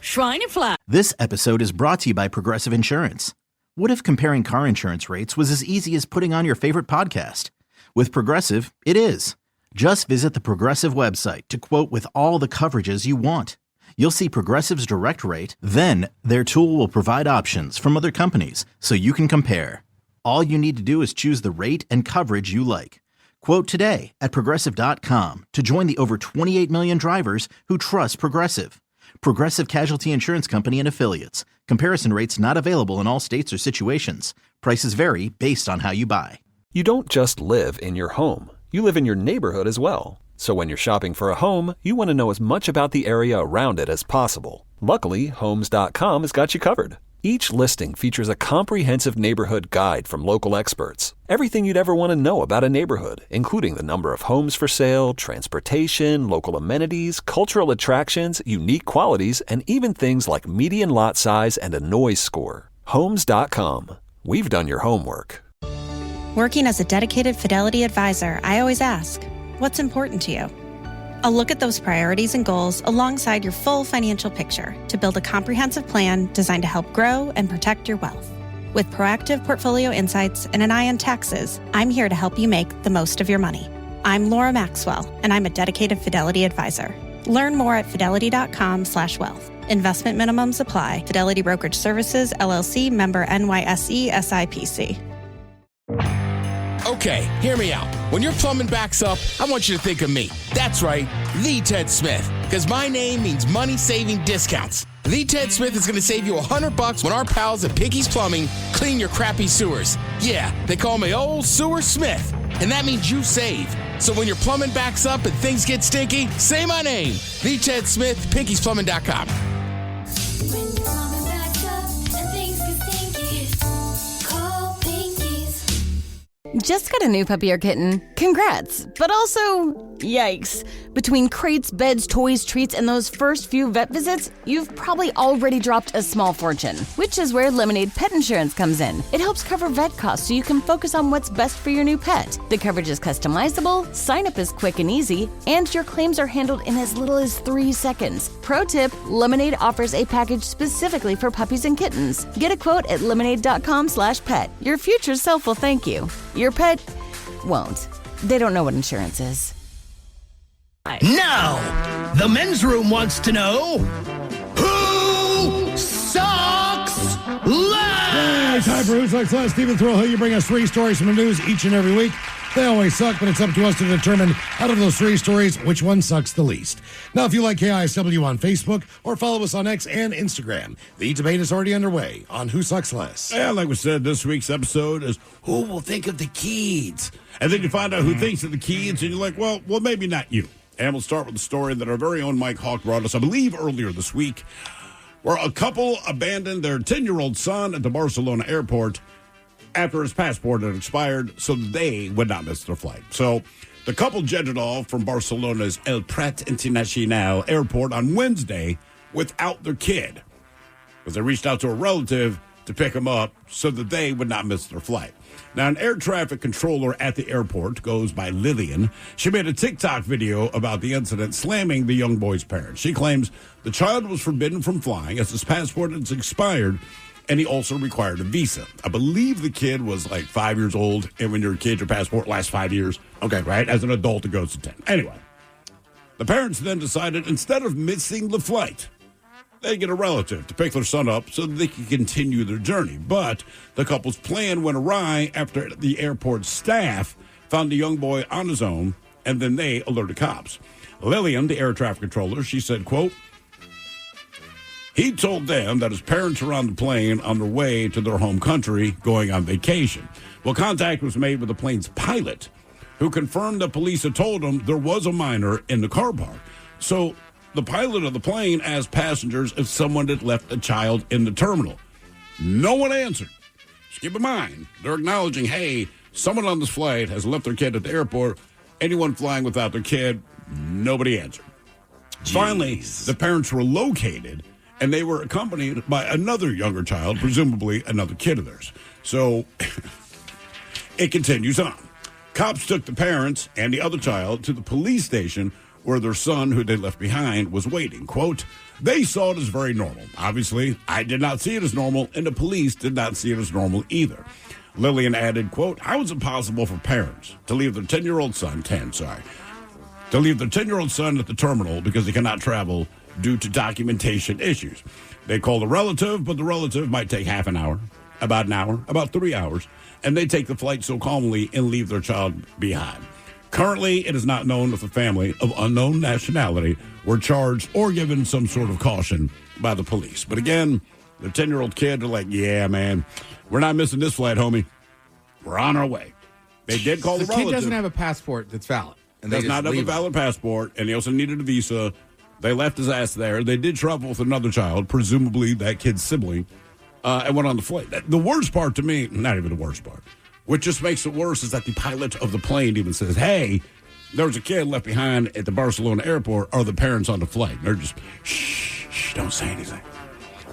Schweinefleisch. This episode is brought to you by Progressive Insurance. What if comparing car insurance rates was as easy as putting on your favorite podcast? With Progressive, it is. Just visit the Progressive website to quote with all the coverages you want. You'll see Progressive's direct rate, then their tool will provide options from other companies so you can compare. All you need to do is choose the rate and coverage you like. Quote today at Progressive.com to join the over 28 million drivers who trust Progressive. Progressive Casualty Insurance Company and Affiliates. Comparison rates not available in all states or situations. Prices vary based on how you buy. You don't just live in your home. You live in your neighborhood as well. So when you're shopping for a home, you want to know as much about the area around it as possible. Luckily, Homes.com has got you covered. Each listing features a comprehensive neighborhood guide from local experts. Everything you'd ever want to know about a neighborhood, including the number of homes for sale, transportation, local amenities, cultural attractions, unique qualities, and even things like median lot size and a noise score. Homes.com. We've done your homework. Working as a dedicated Fidelity advisor, I always ask, what's important to you? I'll look at those priorities and goals alongside your full financial picture to build a comprehensive plan designed to help grow and protect your wealth. With proactive portfolio insights and an eye on taxes, I'm here to help you make the most of your money. I'm Laura Maxwell, and I'm a dedicated Fidelity advisor. Learn more at fidelity.com/wealth. Investment minimums apply. Fidelity Brokerage Services, LLC, member NYSE, SIPC. Okay, hear me out. When your plumbing backs up, I want you to think of me. That's right, the Ted Smith. Because my name means money-saving discounts. The Ted Smith is going to save you $100 when our pals at Pinky's Plumbing clean your crappy sewers. Yeah, they call me Old Sewer Smith. And that means you save. So when your plumbing backs up and things get stinky, say my name. The Ted Smith, Pinky'sPlumbing.com. When your plumbing backs up and things get stinky, call Pinky's. Just got a new puppy or kitten. Congrats. But also, yikes. Between crates, beds, toys, treats, and those first few vet visits, you've probably already dropped a small fortune, which is where Lemonade Pet Insurance comes in. It helps cover vet costs so you can focus on what's best for your new pet. The coverage is customizable, sign-up is quick and easy, and your claims are handled in as little as 3 seconds. Pro tip, Lemonade offers a package specifically for puppies and kittens. Get a quote at lemonade.com/pet. Your future self will thank you. Your pet won't. They don't know what insurance is. Now, the men's room wants to know, who right, time for Who Sucks Less. Stephen Thrill, you bring us 3 stories from the news each and every week. They always suck, but it's up to us to determine out of those 3 stories which one sucks the least. Now, if you like KISW on Facebook or follow us on X and Instagram, the debate is already underway on Who Sucks Less. Yeah, like we said, this week's episode is Who Will Think of the Kids? And then you find out who thinks of the kids, and you're like, well, maybe not you. And we'll start with the story that our very own Mike Hawk brought us, I believe, earlier this week, where a couple abandoned their 10-year-old son at the Barcelona airport after his passport had expired so they would not miss their flight. So the couple jetted off from Barcelona's El Prat Internacional airport on Wednesday without their kid, because they reached out to a relative to pick him up so that they would not miss their flight. Now, an air traffic controller at the airport goes by Lillian. She made a TikTok video about the incident, slamming the young boy's parents. She claims the child was forbidden from flying as his passport has expired, and he also required a visa. I believe the kid was like 5 years old, and when you're a kid, your passport lasts 5 years. Okay, right? As an adult, it goes to 10. Anyway, the parents then decided instead of missing the flight, they get a relative to pick their son up so that they can continue their journey. But the couple's plan went awry after the airport staff found the young boy on his own, and then they alerted cops. Lillian, the air traffic controller, she said, quote, he told them that his parents were on the plane on their way to their home country going on vacation. Well, contact was made with the plane's pilot, who confirmed that police had told him there was a minor in the car park. So the pilot of the plane asked passengers if someone had left a child in the terminal. No one answered. Just keep in mind, they're acknowledging, hey, someone on this flight has left their kid at the airport. Anyone flying without their kid, nobody answered. Jeez. Finally, the parents were located, and they were accompanied by another younger child, presumably another kid of theirs. So it continues on. Cops took the parents and the other child to the police station where their son, who they left behind, was waiting. Quote, they saw it as very normal. Obviously, I did not see it as normal, and the police did not see it as normal either. Lillian added, quote, how is it possible for parents to leave their 10-year-old son, to leave their 10-year-old son at the terminal because he cannot travel due to documentation issues? They called a relative, but the relative might take half an hour, about 3 hours, and they take the flight so calmly and leave their child behind. Currently, it is not known if the family of unknown nationality were charged or given some sort of caution by the police. But again, the 10-year-old kid are like, yeah, man, we're not missing this flight, homie. We're on our way. They did call the relative. The kid doesn't have a passport that's valid. And does not have a valid passport, and he also needed a visa. They left his ass there. They did travel with another child, presumably that kid's sibling, and went on the flight. The worst part to me, not even the worst part, what just makes it worse is that the pilot of the plane even says, hey, there was a kid left behind at the Barcelona airport. Are the parents on the flight? And they're just, shh, don't say anything.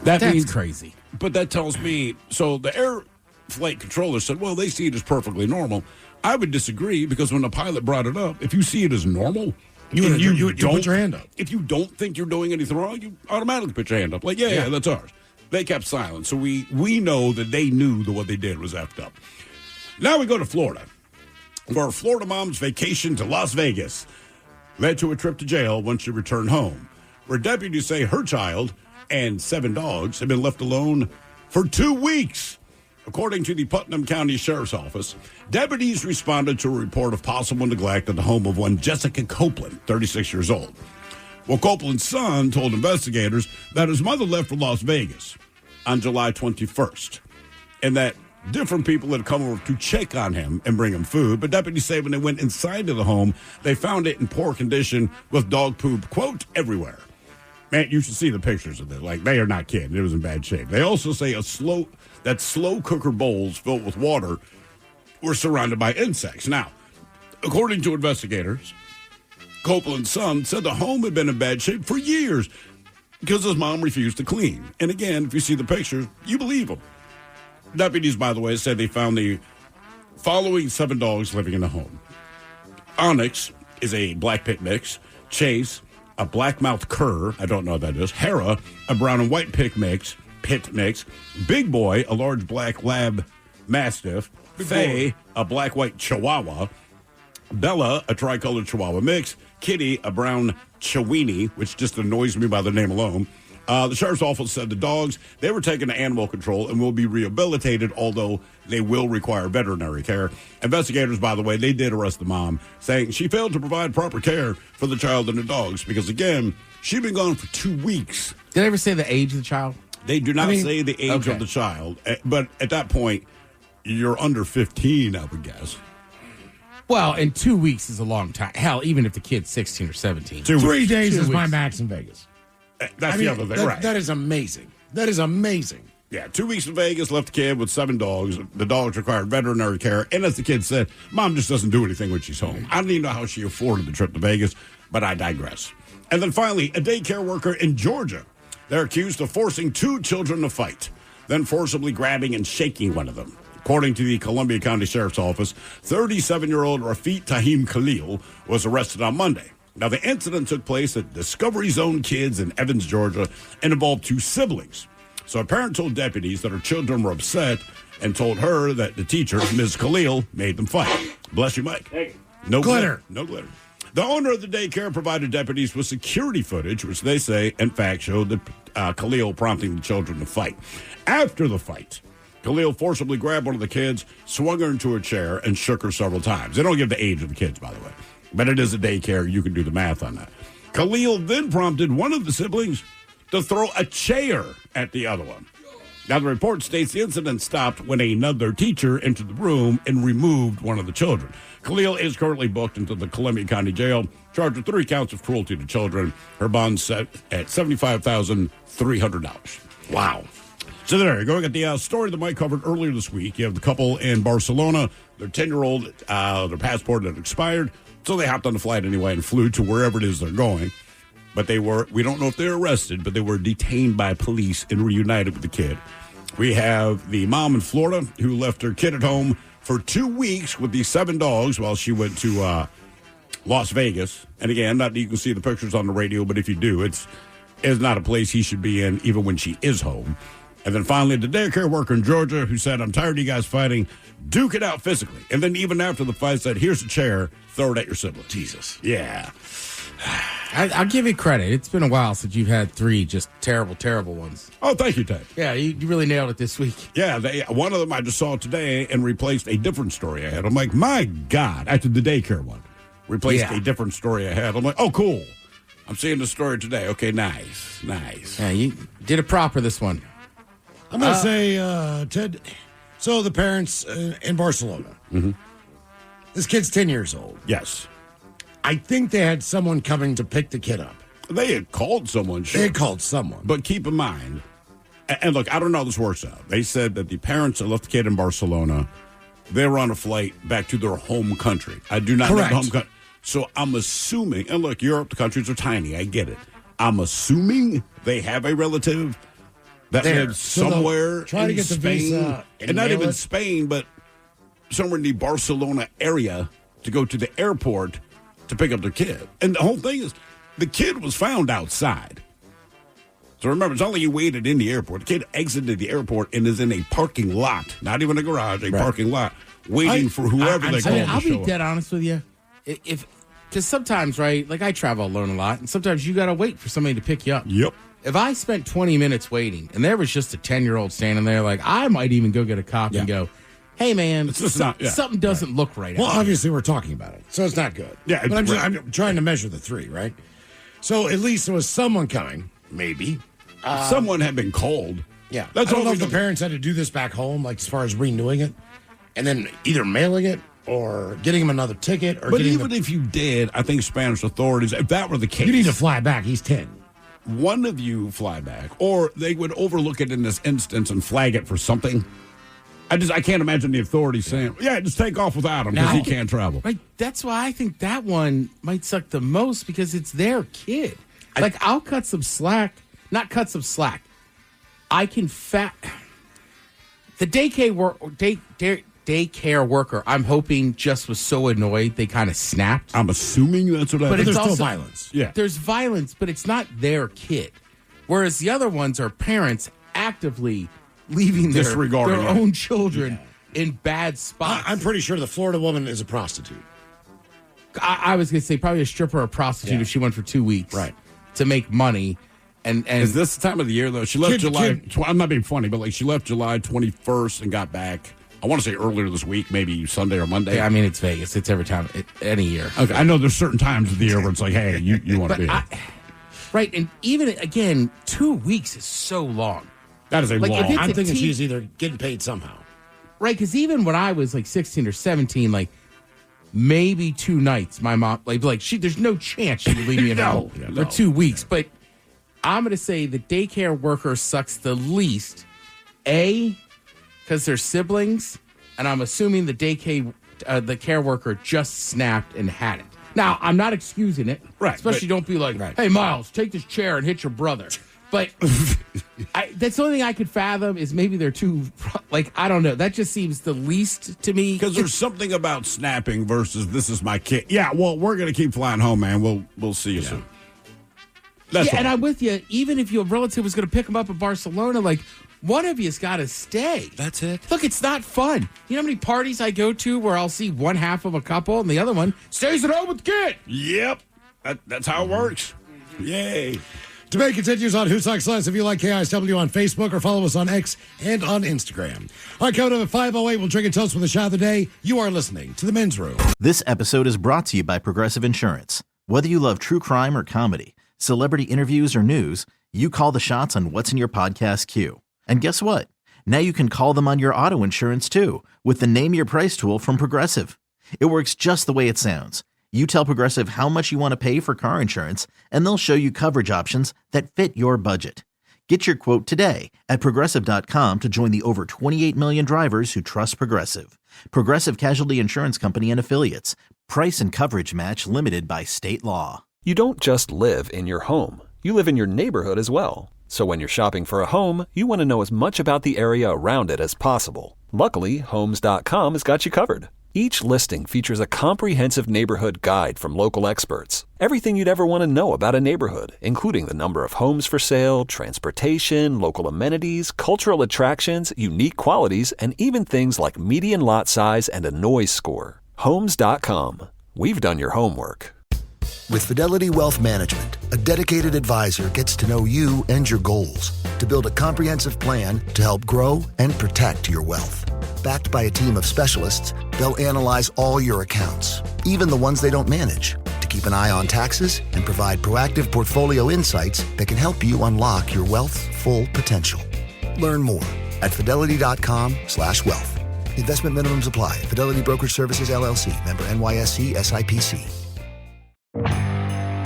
That's crazy. But that tells me, so the air flight controller said, well, they see it as perfectly normal. I would disagree, because when the pilot brought it up, if you see it as normal, you don't put your hand up. If you don't think you're doing anything wrong, you automatically put your hand up. Like, yeah, that's ours. They kept silent. So we know that they knew that what they did was effed up. Now we go to Florida, where a Florida mom's vacation to Las Vegas led to a trip to jail once she returned home, where deputies say her child and 7 dogs have been left alone for 2 weeks. According to the Putnam County Sheriff's Office, deputies responded to a report of possible neglect at the home of one Jessica Copeland, 36 years old. Well, Copeland's son told investigators that his mother left for Las Vegas on July 21st, and that different people had come over to check on him and bring him food, but deputies say when they went inside of the home, they found it in poor condition with dog poop, quote, everywhere. Man, you should see the pictures of this. Like, they are not kidding. It was in bad shape. They also say slow cooker bowls filled with water were surrounded by insects. Now, according to investigators, Copeland's son said the home had been in bad shape for years because his mom refused to clean. And again, if you see the pictures, you believe them. Deputies, by the way, said they found the following 7 dogs living in the home. Onyx is a black pit mix. Chase, a black-mouthed cur. I don't know what that is. Hera, a brown and white pit mix. Big Boy, a large black lab mastiff. Faye, a black-white chihuahua. Bella, a tricolored chihuahua mix. Kitty, a brown chiweenie, which just annoys me by the name alone. The sheriff's office said the dogs, they were taken to animal control and will be rehabilitated, although they will require veterinary care. Investigators, by the way, they did arrest the mom, saying she failed to provide proper care for the child and the dogs because, again, she'd been gone for 2 weeks. Did they ever say the age of the child? They do not say the age of the child, but at that point, you're under 15, I would guess. Well, and 2 weeks is a long time. Hell, even if the kid's 16 or 17. 3 days is my max in Vegas. That's the other thing, right? That is amazing. That is amazing. Yeah, 2 weeks in Vegas, left the kid with 7 dogs. The dogs required veterinary care. And as the kid said, Mom just doesn't do anything when she's home. I don't even know how she afforded the trip to Vegas, but I digress. And then finally, a daycare worker in Georgia. They're accused of forcing 2 children to fight, then forcibly grabbing and shaking one of them. According to the Columbia County Sheriff's Office, 37-year-old Rafit Tahim Khalil was arrested on Monday. Now, the incident took place at Discovery Zone Kids in Evans, Georgia, and involved 2 siblings. So a parent told deputies that her children were upset and told her that the teacher, Ms. Khalil, made them fight. Bless you, Mike. No glitter. No glitter. The owner of the daycare provided deputies with security footage, which they say, in fact, showed that Khalil prompting the children to fight. After the fight, Khalil forcibly grabbed one of the kids, swung her into a chair, and shook her several times. They don't give the age of the kids, by the way. But it is a daycare. You can do the math on that. Khalil then prompted one of the siblings to throw a chair at the other one. Now, the report states the incident stopped when another teacher entered the room and removed one of the children. Khalil is currently booked into the Columbia County Jail, charged with 3 counts of cruelty to children. Her bond set at $75,300. Wow. So there you go. We got the story that Mike covered earlier this week. You have the couple in Barcelona. Their 10-year-old, their passport had expired. So they hopped on the flight anyway and flew to wherever it is they're going. But we don't know if they're arrested, but they were detained by police and reunited with the kid. We have the mom in Florida who left her kid at home for 2 weeks with these 7 dogs while she went to Las Vegas. And again, not that you can see the pictures on the radio, but if you do, it's not a place he should be in even when she is home. And then finally, the daycare worker in Georgia who said, I'm tired of you guys fighting. Duke it out physically. And then even after the fight said, here's a chair, throw it at your sibling. Jesus. Yeah. I'll give you credit. It's been a while since you've had 3 just terrible, terrible ones. Oh, thank you, Ted. Yeah, you really nailed it this week. Yeah, one of them I just saw today and replaced a different story I had. I'm like, my God, after the daycare one. Replaced a different story I had. I'm like, oh, cool. I'm seeing the story today. Okay, nice. Yeah, you did it proper this one. I'm going to say, Ted, so the parents in Barcelona. Mm-hmm. This kid's 10 years old. Yes. I think they had someone coming to pick the kid up. They had called someone. Sure. They had called someone. But keep in mind, and look, I don't know how this works out. They said that the parents that left the kid in Barcelona, they were on a flight back to their home country. I do not know the home country. So I'm assuming, and look, Europe, the countries are tiny. I get it. I'm assuming they have a relative that lives somewhere try to get Spain, the visa and not even Spain, but somewhere in the Barcelona area to go to the airport to pick up their kid. And the whole thing is, the kid was found outside. So remember, it's not like he waited in the airport. The kid exited the airport and is in a parking lot, not even a garage, parking lot, waiting for whoever they call to show up. I'll be dead honest with you. Because sometimes, right, like I travel alone a lot, and sometimes you got to wait for somebody to pick you up. Yep. If I spent 20 minutes waiting and there was just a 10-year-old standing there, like, I might even go get a cop and go, hey, man, something doesn't look right. Well, obviously, we're talking about it, so it's not good. Yeah, but I'm trying to measure the 3, right? So at least there was someone coming, maybe. Someone had been called. Yeah. That's I don't all know we if the parents had to do this back home, like as far as renewing it, and then either mailing it or getting him another ticket. Or but even if you did, I think Spanish authorities, if that were the case. You need to fly back. He's 10. One of you fly back, or they would overlook it in this instance and flag it for something. I can't imagine the authorities saying, yeah, just take off without him because he can't travel. Right. That's why I think that one might suck the most because it's their kid. I'll cut some slack. Not cut some slack. I can the daycare worker, I'm hoping, just was so annoyed they kind of snapped. I'm assuming that's what happened. But there's still violence. Yeah. There's violence, but it's not their kid. Whereas the other ones are parents actively leaving their own children in bad spots. I'm pretty sure the Florida woman is a prostitute. I was going to say probably a stripper or a prostitute if she went for 2 weeks to make money. And is this the time of the year though? She left I'm not being funny, but like she left July 21st and got back. I want to say earlier this week, maybe Sunday or Monday. Yeah, I mean, it's Vegas. It's every time, any year. Okay, I know there's certain times of the year where it's like, hey, you want to be here. Right, and even, again, 2 weeks is so long. That is a long. I'm thinking she's either getting paid somehow. Right, because even when I was like 16 or 17, like maybe 2 nights, my mom, there's no chance she would leave me at home for 2 weeks. But I'm going to say the daycare worker sucks the least. Because they're siblings, and I'm assuming the care worker just snapped and had it. Now, I'm not excusing it. Right. Especially don't be like, hey, Miles, take this chair and hit your brother. But that's the only thing I could fathom is maybe they're too, I don't know. That just seems the least to me. Because there's something about snapping versus this is my kid. Yeah, well, we're going to keep flying home, man. We'll see you soon. That's all. And I'm with you. Even if your relative was going to pick him up in Barcelona, one of you's got to stay. That's it. Look, it's not fun. You know how many parties I go to where I'll see one half of a couple and the other one stays at home with the kid? Yep. That's how it works. Yay. Debate continues on Who Sucks Less. If you like KISW on Facebook or follow us on X and on Instagram. All right, coming up at 5:08, we'll drink a toast with the shot of the day. You are listening to The Men's Room. This episode is brought to you by Progressive Insurance. Whether you love true crime or comedy, celebrity interviews or news, you call the shots on what's in your podcast queue. And guess what? Now you can call them on your auto insurance too with the Name Your Price tool from Progressive. It works just the way it sounds. You tell Progressive how much you want to pay for car insurance, and they'll show you coverage options that fit your budget. Get your quote today at Progressive.com to join the over 28 million drivers who trust Progressive. Progressive Casualty Insurance Company and Affiliates. Price and coverage match limited by state law. You don't just live in your home. You live in your neighborhood as well. So when you're shopping for a home, you want to know as much about the area around it as possible. Luckily, Homes.com has got you covered. Each listing features a comprehensive neighborhood guide from local experts. Everything you'd ever want to know about a neighborhood, including the number of homes for sale, transportation, local amenities, cultural attractions, unique qualities, and even things like median lot size and a noise score. Homes.com. We've done your homework. With Fidelity Wealth Management, a dedicated advisor gets to know you and your goals to build a comprehensive plan to help grow and protect your wealth. Backed by a team of specialists, they'll analyze all your accounts, even the ones they don't manage, to keep an eye on taxes and provide proactive portfolio insights that can help you unlock your wealth's full potential. Learn more at fidelity.com/wealth. Investment minimums apply. Fidelity Brokerage Services, LLC. Member NYSE SIPC.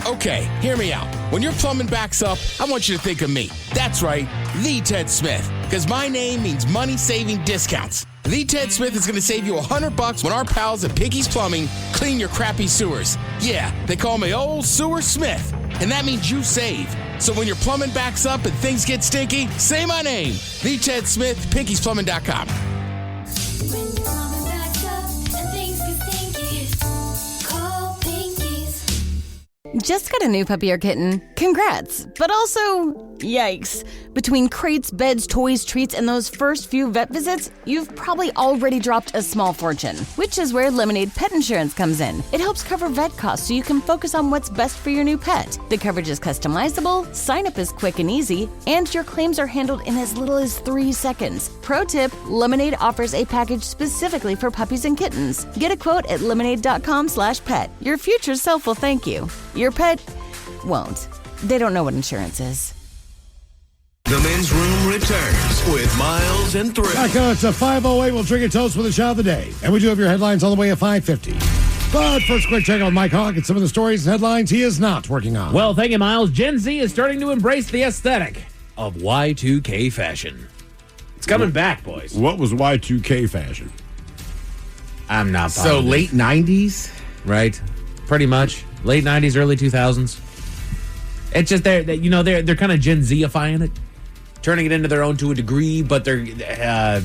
Okay, hear me out. When your plumbing backs up, I want you to think of me. That's right, the Ted Smith. Because my name means money-saving discounts. The Ted Smith is going to save you $100 when our pals at Pinky's Plumbing clean your crappy sewers. Yeah, they call me Old Sewer Smith. And that means you save. So when your plumbing backs up and things get stinky, say my name. The Ted Smith, Pinky'sPlumbing.com. When your plumbing backs up and things get stinky, call Pinky's. Just got a new puppy or kitten. Congrats. But also, yikes. Between crates, beds, toys, treats, and those first few vet visits, you've probably already dropped a small fortune, which is where Lemonade Pet Insurance comes in. It helps cover vet costs so you can focus on what's best for your new pet. The coverage is customizable, sign-up is quick and easy, and your claims are handled in as little as 3 seconds. Pro tip, Lemonade offers a package specifically for puppies and kittens. Get a quote at lemonade.com/pet. Your future self will thank you. Your pet won't. They don't know what insurance is. The Men's Room returns with Miles and Thrill. Back on, it's a 5:08. We'll drink a toast with the shot of the day. And we do have your headlines all the way at 5:50. But first, quick check on Mike Hogg and some of the stories and headlines he is not working on. Well, thank you, Miles. Gen Z is starting to embrace the aesthetic of Y2K fashion. It's coming back, boys. What was Y2K fashion? I'm not So positive. late 90s? Right? Pretty much. Late 90s, early 2000s. It's just they're kind of Gen Z-ifying it. Turning it into their own to a degree, but they're... I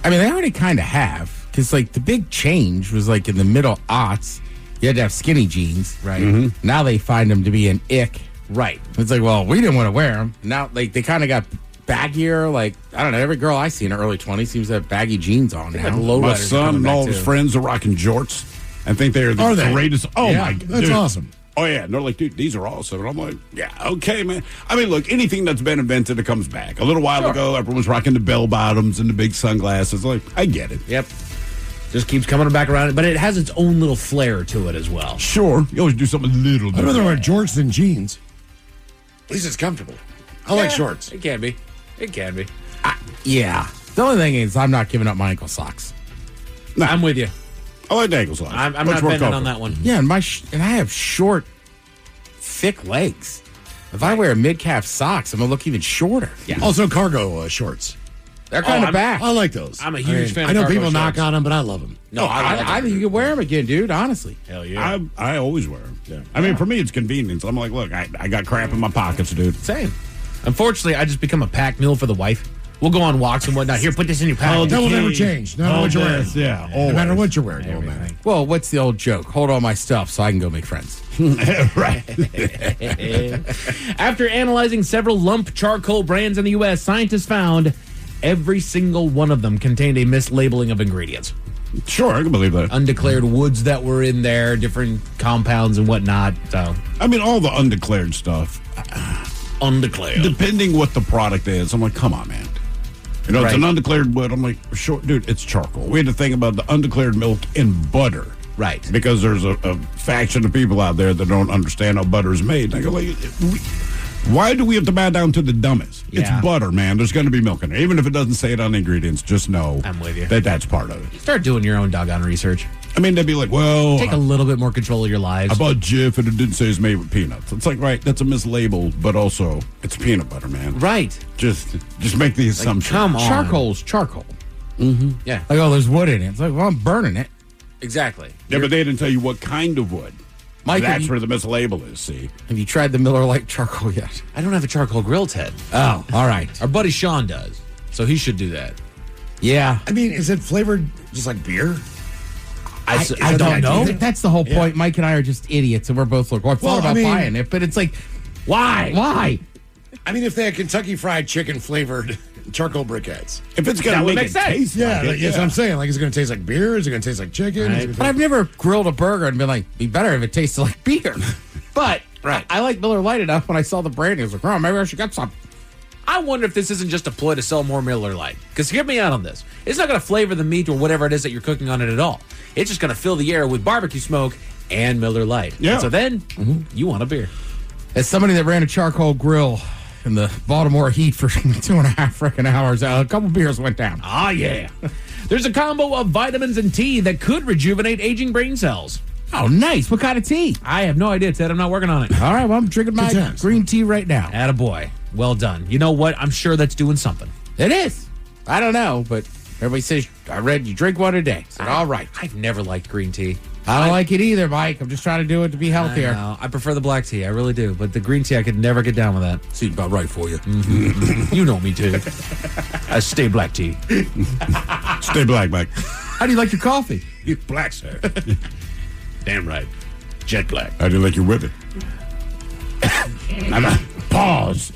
mean, they already kind of have. Because, the big change was, in the middle aughts. You had to have skinny jeans, right? Mm-hmm. Now they find them to be an ick. Right. It's well, we didn't want to wear them. Now, they kind of got baggier. I don't know, every girl I see in her early 20s seems to have baggy jeans on now. My son and all his friends are rocking jorts and think they are the greatest. Oh, yeah, my God. That's awesome. Oh, yeah. And they're like, dude, these are awesome. And I'm like, yeah, okay, man. I mean, look, anything that's been invented, it comes back. A little while ago, everyone was rocking the bell bottoms and the big sunglasses. Like, I get it. Yep. Just keeps coming back around. But it has its own little flair to it as well. Sure. You always do something a little I'd different. rather wear jorts than jeans. At least it's comfortable. I like shorts. It can be. It can be. Yeah. The only thing is, I'm not giving up my ankle socks. Nah, I'm with you. I like the ankle socks. I'm Much not more bending on comfort. that one. Yeah, and and I have short, thick legs. If I wear mid-calf socks, I'm gonna look even shorter. Yeah. Also, cargo shorts. They're kind of back. I like those. I'm a huge fan I of know cargo people knock shorts. on them, but I love them. No, I think you can wear them again, dude. Honestly. Hell yeah. I always wear them. Yeah. I mean, for me, it's convenience. I'm like, look, I got crap in my pockets, dude. Same. Unfortunately, I just become a pack mule for the wife. We'll go on walks and whatnot. Here, put this in your pack. That will never change. No matter what you're wearing. Yeah. No matter what you're wearing. No matter. Well, what's the old joke? Hold all my stuff so I can go make friends. Right. After analyzing several lump charcoal brands in the U.S., scientists found every single one of them contained a mislabeling of ingredients. Sure, I can believe that. Undeclared woods that were in there, different compounds and whatnot. So, I mean, all the undeclared stuff. undeclared. Depending what the product is, I'm like, come on, man. You know, it's Right. an undeclared wood. I'm like, sure, dude, it's charcoal. We had to think about the undeclared milk in butter. Right. Because there's a faction of people out there that don't understand how butter is made. And I go, like, why do we have to bow down to the dumbest? Yeah. It's butter, man. There's going to be milk in there. Even if it doesn't say it on the ingredients, just know I'm with you. that that's part of it. Start doing your own doggone research. I mean, they'd be like, well, Take a little bit more control of your lives. I bought Jif and it didn't say it's made with peanuts. It's like, right, that's a mislabel, but also it's peanut butter, man. Right. Just make the assumption. Come on. Charcoal's charcoal. Yeah. Like, oh, there's wood in it. It's like, well, I'm burning it. Exactly. Yeah, but they didn't tell you what kind of wood. Mike, have That's you- where the mislabel is, see? Have you tried the Miller Lite charcoal yet? I don't have a charcoal grill, Ted. Oh, all right. Our buddy Sean does. So he should do that. Yeah. I mean, is it flavored just like beer? I that don't the know. idea? That's the whole point. Mike and I are just idiots, and we're both like, well, I thought Well, about I mean- buying it, but it's like, why? Why? I mean, if they had Kentucky Fried Chicken flavored charcoal briquettes. If it's going That to would make make it sense. taste Yeah, like it, that's what I'm saying. Like, is it going to taste like beer? Is it going to taste like chicken? Is it Right. gonna But I've never grilled a burger and been like, be better if it tasted like beer. But Right. I like Miller Lite enough when I saw the brand. I was like, oh, maybe I should get some. I wonder if this isn't just a ploy to sell more Miller Lite. Because hear me out on this. It's not going to flavor the meat or whatever it is that you're cooking on it at all. It's just going to fill the air with barbecue smoke and Miller Lite. Yeah. And so then you want a beer. As somebody that ran a charcoal grill in the Baltimore heat for 2.5 freaking hours, a couple beers went down. Ah, yeah. There's a combo of vitamins and tea that could rejuvenate aging brain cells. Oh, nice. What kind of tea? I have no idea, Ted. I'm not working on it. All right, well, I'm drinking my Good times. green tea right now. Attaboy. Well done. You know what? I'm sure that's doing something. It is. I don't know, but everybody says, I read you drink one a day. I said, all right. I've never liked green tea. I don't like it either, Mike. I'm just trying to do it to be healthier. I prefer the black tea. I really do. But the green tea, I could never get down with that. Seems about right for you. You know me, too. I stay black tea. Stay black, Mike. How do you like your coffee? You black, sir. Damn right. Jet black. How do you like your whipping? Pause.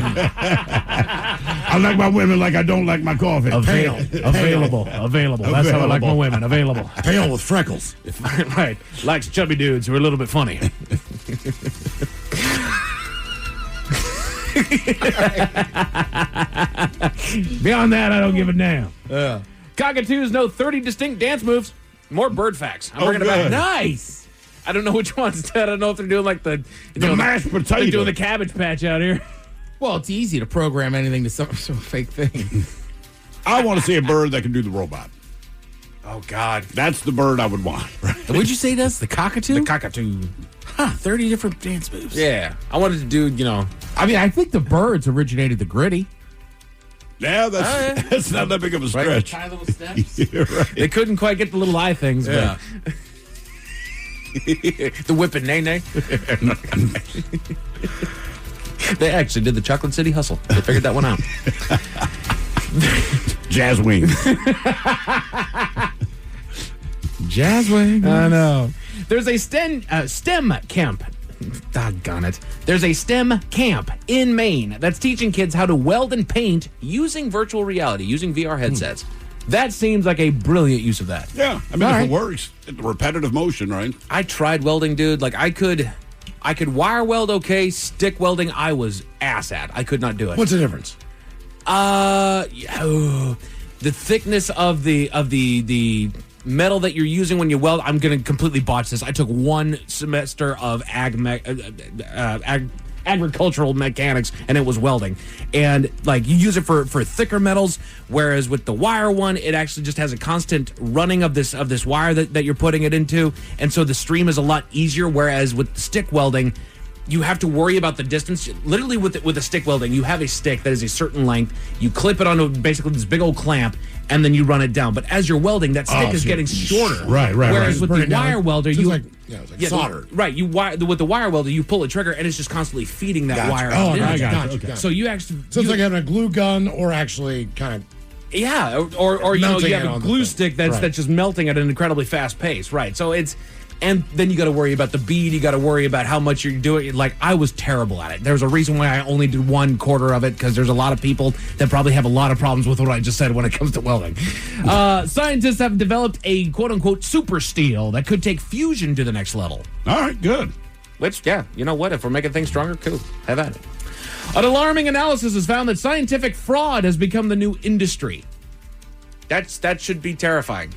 I like my women like I don't like my coffee. Available. That's how I like my women. Available. Pale with freckles. Right. Likes chubby dudes who are a little bit funny. Beyond that, I don't give a damn. Cockatoos know 30 distinct dance moves. More bird facts. I'm bringing it back. good. Nice. I don't know which ones. I don't know if they're doing like the mashed They're potato. doing the cabbage patch out here. Well, it's easy to program anything to some fake thing. I want to see a bird that can do the robot. Oh God. That's the bird I would want. What'd you say that's the cockatoo? The cockatoo. Huh, 30 different dance moves. Yeah. I wanted to do, I mean, I think the birds originated the gritty. Yeah, that's not that big of a stretch. Tiny little steps. You're right. they couldn't quite get the little eye things, but the whip and nay nay. They actually did the Chocolate City Hustle. They figured that one out. Jazz wings. Jazz wing. I know. There's a STEM camp. Doggone it. There's a STEM camp in Maine that's teaching kids how to weld and paint using virtual reality, using VR headsets. That seems like a brilliant use of that. Yeah, I mean, if it works, it's repetitive motion, right? I tried welding, dude. Like I could wire weld okay. Stick welding, I was ass at. I could not do it. What's the difference? The thickness of the metal that you're using when you weld. I'm going to completely botch this. I took 1 semester of agricultural mechanics, and it was welding. And like you use it for thicker metals, whereas with the wire one, it actually just has a constant running of this wire that you're putting it into, and so the stream is a lot easier. Whereas with stick welding, you have to worry about the distance. Literally, with a stick welding, you have a stick that is a certain length. You clip it onto basically this big old clamp, and then you run it down. But as you're welding, that stick is getting shorter. Right. Whereas with the wire welder, you it's like solder. Right. With the wire welder, you pull a trigger, and it's just constantly feeding that wire. Oh, in. gotcha. So you actually So it's like having a glue gun, or actually kind of. Yeah, or you have Melting it a on the glue thing. stick that's just melting at an incredibly fast pace. Right. So it's. And then you got to worry about the bead. You got to worry about how much you're doing. Like, I was terrible at it. There's a reason why I only did 1/4 of it, because there's a lot of people that probably have a lot of problems with what I just said when it comes to welding. Scientists have developed a quote-unquote super steel that could take fusion to the next level. All right, good. Which, yeah, you know what? If we're making things stronger, cool. Have at it. An alarming analysis has found that scientific fraud has become the new industry. That should be terrifying.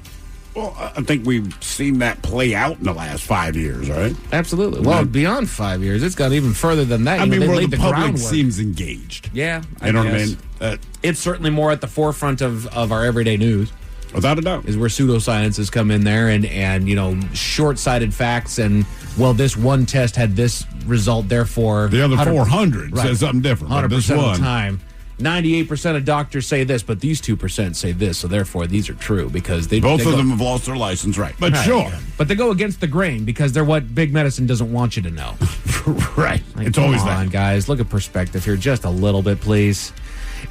Well, I think we've seen that play out in the last 5 years, right? Absolutely. Well, beyond 5 years, it's gone even further than that. I mean, they where laid the public groundwork. seems engaged. Yeah, You know what I guess. mean? It's certainly more at the forefront of our everyday news. Without a doubt. Is where pseudosciences come in there and short-sighted facts and, well, this one test had this result, therefore... The other 100 400 says something different. 100% but this of one, the time. 98% of doctors say this, but these 2% say this, so therefore these are true because both of them have lost their license, right? But Right. sure. But they go against the grain because they're what big medicine doesn't want you to know. Right. Like, It's always come on, that. guys. Look at perspective here just a little bit, please.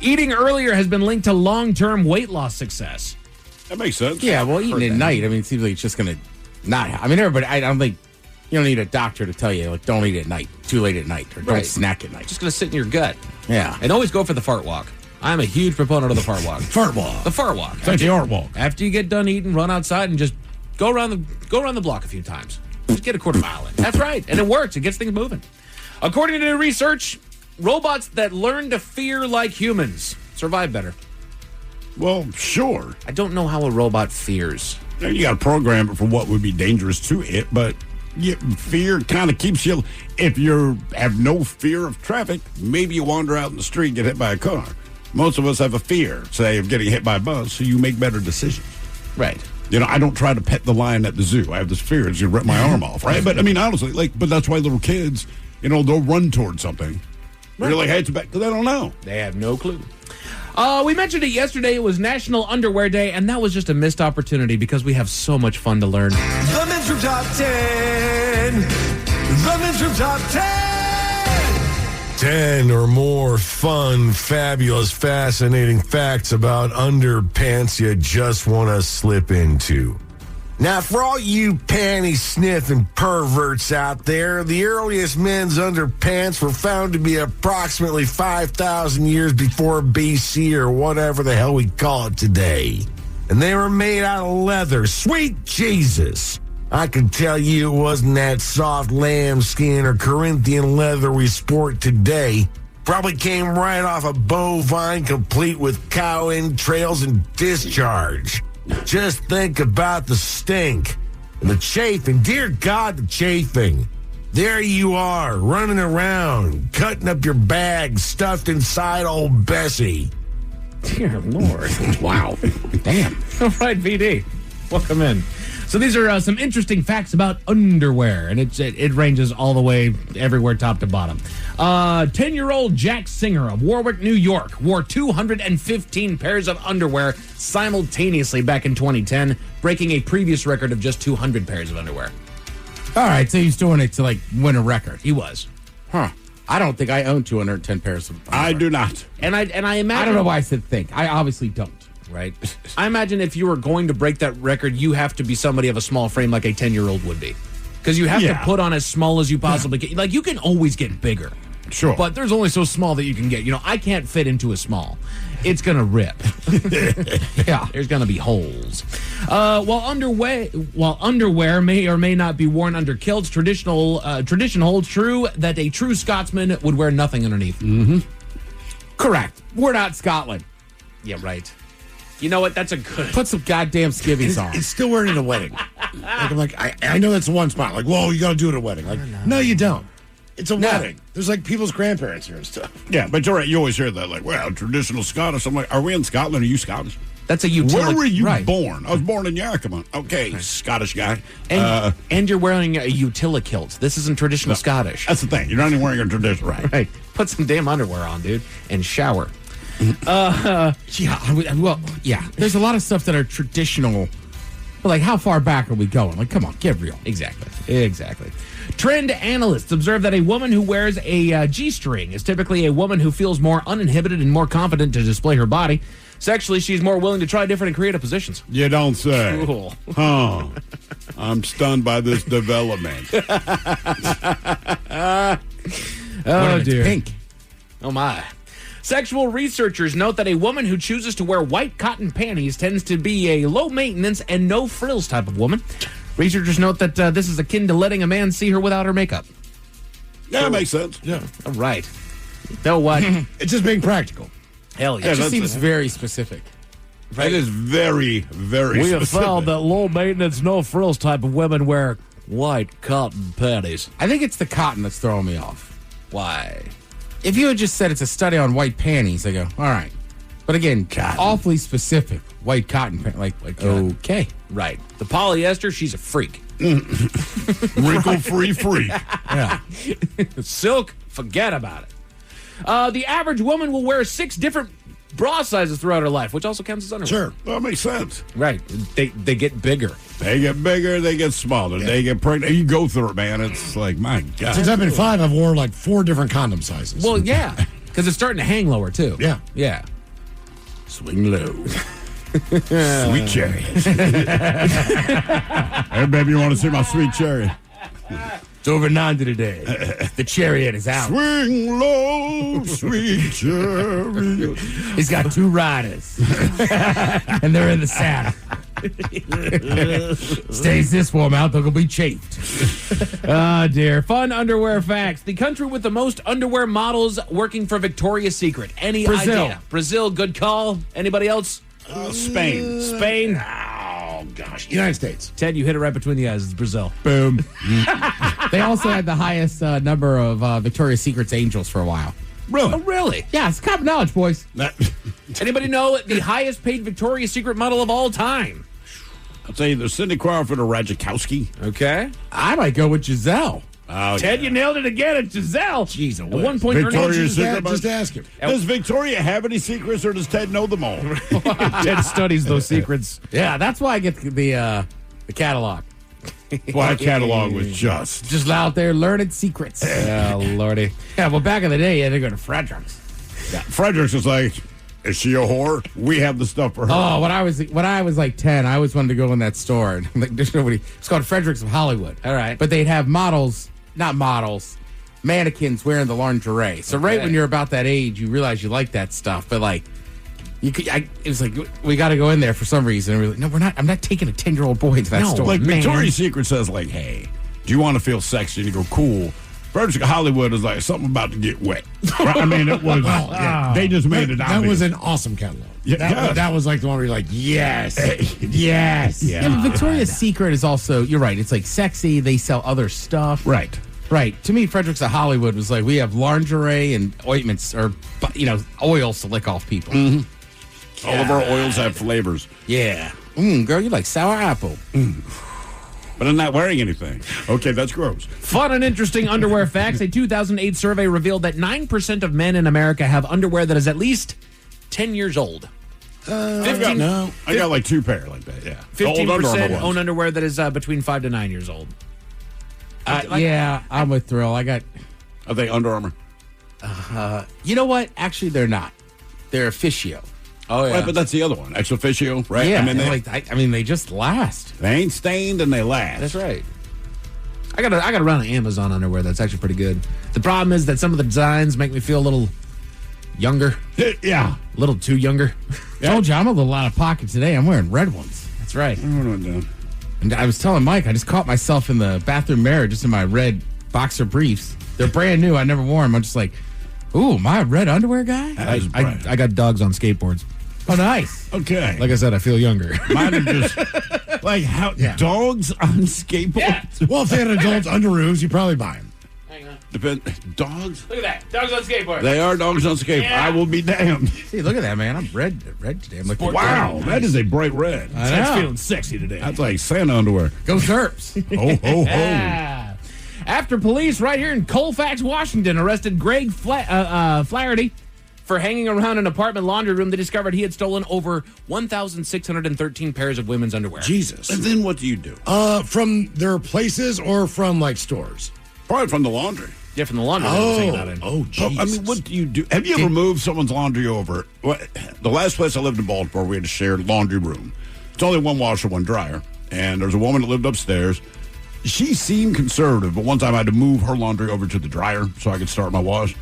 Eating earlier has been linked to long-term weight loss success. That makes sense. Yeah, well, eating at night, I mean, it seems like it's just going to not. I mean, everybody, I don't think you don't need a doctor to tell you, like, don't eat at night, too late at night, or don't Right. snack at night. Just going to sit in your gut. Yeah. And always go for the fart walk. I'm a huge proponent of the fart walk. Fart walk. The fart walk. It's like the art walk. After you get done eating, run outside and just go around the block a few times. Just get a quarter mile in. That's right. And it works. It gets things moving. According to new research, robots that learn to fear like humans survive better. Well, sure. I don't know how a robot fears. You got to program it for what would be dangerous to it, but fear kind of keeps you. If you have no fear of traffic, maybe you wander out in the street and get hit by a car. Most of us have a fear, say, of getting hit by a bus, so you make better decisions. Right. I don't try to pet the lion at the zoo. I have this fear it's going to rip my arm off, right? But, I mean, honestly, but that's why little kids, they'll run towards something. Right. You're like, hey, it's back, because they don't know. They have no clue. We mentioned it yesterday. It was National Underwear Day, and that was just a missed opportunity because we have so much fun to learn. The Men's Room Top 10. The Men's Room Top 10. 10 or more fun, fabulous, fascinating facts about underpants you just want to slip into. Now, for all you panty sniffing perverts out there, the earliest men's underpants were found to be approximately 5,000 years before BC or whatever the hell we call it today. And they were made out of leather. Sweet Jesus! I can tell you it wasn't that soft lambskin or Corinthian leather we sport today. Probably came right off a bovine complete with cow entrails and discharge. Just think about the stink and the chafing. Dear God, the chafing. There you are, running around, cutting up your bag, stuffed inside old Bessie. Dear Lord. Wow. Damn. All right, VD. Welcome in. So these are some interesting facts about underwear, and it ranges all the way everywhere, top to bottom. 10-year-old Jack Singer of Warwick, New York, wore 215 pairs of underwear simultaneously back in 2010, breaking a previous record of just 200 pairs of underwear. All right, so he's doing it to, win a record. He was. Huh. I don't think I own 210 pairs of underwear. I do not. And I imagine... I don't know why I said think. I obviously don't. Right. I imagine if you were going to break that record, you have to be somebody of a small frame like a 10-year-old would be. Because you have to put on as small as you possibly can. Like, you can always get bigger. Sure. But there's only so small that you can get. I can't fit into a small. It's going to rip. Yeah. There's going to be holes. While underwear may or may not be worn under kilts, tradition holds true that a true Scotsman would wear nothing underneath. Mm-hmm. Correct. We're not Scotland. Yeah, right. You know what? That's a good... Put some goddamn skivvies on. It's still wearing at a wedding. I know that's the one spot. Like, whoa, you got to do it at a wedding. Like, no, you don't. It's a wedding. There's like people's grandparents here and stuff. Yeah, but you're right. You always hear that, like, well, traditional Scottish. I'm like, are we in Scotland? Are you Scottish? That's a utility. Where were you born? I was born in Yakima. Okay, Scottish guy. And you're wearing a utila kilt. This isn't traditional Scottish. That's the thing. You're not even wearing a traditional. Right. Put some damn underwear on, dude, and shower. Yeah. There's a lot of stuff that are traditional. But like, how far back are we going? Like, come on, get real. Exactly. Trend analysts observe that a woman who wears a G-string is typically a woman who feels more uninhibited and more confident to display her body. Sexually, she's more willing to try different and creative positions. You don't say. Cool. Huh. I'm stunned by this development. Oh, dear. Pink. Oh, my. Sexual researchers note that a woman who chooses to wear white cotton panties tends to be a low-maintenance and no-frills type of woman. Researchers note that this is akin to letting a man see her without her makeup. Yeah, that makes sense. Yeah. All right. You know what? It's just being practical. Hell yeah. It just seems very specific. It is very, very We have specific. found that low-maintenance, no-frills type of women wear white cotton panties. I think it's the cotton that's throwing me off. Why? If you had just said it's a study on white panties, I go, all right. But again, awfully specific. White cotton pants. Like okay. Right. The polyester, she's a freak. Wrinkle-free freak. Yeah. Silk, forget about it. The average woman will wear 6 different bra sizes throughout her life, which also counts as underwear. Sure. That makes sense. Right. They get bigger. They get bigger, they get smaller, they get pregnant. You go through it, man. It's like, my God. Since I've been 5, I've worn like 4 different condom sizes. Well, yeah. Because it's starting to hang lower, too. Yeah. Yeah. Swing low. Sweet cherry. Hey, baby, you want to see my sweet cherry? It's over 90 today. The chariot is out. Swing low, sweet cherry. He's got 2 riders. And they're in the saddle. Stays this warm out, they'll be chafed. Oh, dear. Fun underwear facts. The country with the most underwear models working for Victoria's Secret. Any Brazil. idea? Brazil, good call. Anybody else? Spain. Spain. Oh, gosh. United States. Ted, you hit it right between the eyes. It's Brazil. Boom. They also had the highest number of Victoria's Secret's angels for a while. Really? Oh, really? Yeah, it's common knowledge, boys. Anybody know the highest paid Victoria's Secret model of all time? I'll tell you, there's Cindy Crawford or Radzikowski. Okay. I might go with Giselle. Oh, Ted, you nailed it again. It's Giselle. Jeez, At one point, her name Victoria's was Secret. Just ask him. Does Victoria have any secrets, or does Ted know them all? Ted studies those secrets. Yeah, that's why I get the catalog. Well, that catalog was just out there learning secrets. Oh, Lordy. Yeah, well, back in the day, you had to go to Frederick's. Yeah, Fredericks was like, is she a whore? We have the stuff for her. Oh, when I was like 10, I always wanted to go in that store. And like, there's nobody. It's called Frederick's of Hollywood. All right. But they'd have mannequins wearing the lingerie. So right when you're about that age, you realize you like that stuff. But like, it was like, we got to go in there for some reason. And we're like, no, we're not. I'm not taking a 10-year-old boy to that store. Like man. Victoria's Secret says, like, hey, do you want to feel sexy? And you go, cool. Fredericks of Hollywood is like something about to get wet. Right? I mean, it was. They just made it obvious. That was an awesome catalog. Yeah, that was like the one where you're like, yes, yes. Yeah, but Victoria's Secret is also, you're right, it's like sexy. They sell other stuff. Right. Right. To me, Frederick's of Hollywood was like, we have lingerie and ointments or, oils to lick off people. Mm-hmm. All of our oils have flavors. Yeah. Girl, you like sour apple. But I'm not wearing anything. Okay, that's gross. Fun and interesting underwear facts. A 2008 survey revealed that 9% of men in America have underwear that is at least 10 years old. I got like 2 pair like that, yeah. 15% own underwear that is between 5 to 9 years old. Yeah, I'm with Thrill. Are they Under Armour? You know what? Actually, they're not. They're officio. Oh, yeah. Right, but that's the other one. Ex officio, right? Yeah. I mean, they just last. They ain't stained and they last. That's right. I got a run of Amazon underwear that's actually pretty good. The problem is that some of the designs make me feel a little younger. Yeah. A little too younger. Told you, I'm a little out of pocket today. I'm wearing red ones. That's right. And I was telling Mike, I just caught myself in the bathroom mirror just in my red boxer briefs. They're brand new. I never wore them. I'm just like, ooh, my red underwear guy? I got dogs on skateboards. Oh, nice. Okay. Like I said, I feel younger. Mine are just like how dogs on skateboards. Yeah. Well, if they had adult underoos, you probably buy them. Dogs? Look at that. Dogs on skateboards. They are dogs on skateboards. Yeah. I will be damned. See, look at that, man. I'm red today. I'm like, Wow, that is a bright red. I know. feeling sexy today. That's like Santa underwear. Go Terps. Ho, ho, ho. Yeah. After police right here in Colfax, Washington, arrested Greg Flaherty for hanging around an apartment laundry room, they discovered he had stolen over 1,613 pairs of women's underwear. Jesus. And then what do you do? From their places or from like stores? Probably from the laundry. Yeah, from the laundry room. They were hanging out in. Oh, Jesus. I mean, what do you do? Have you ever moved someone's laundry over? The last place I lived in Baltimore, we had a shared laundry room. It's only one washer, one dryer. And there's a woman that lived upstairs. She seemed conservative, but one time I had to move her laundry over to the dryer so I could start my wash.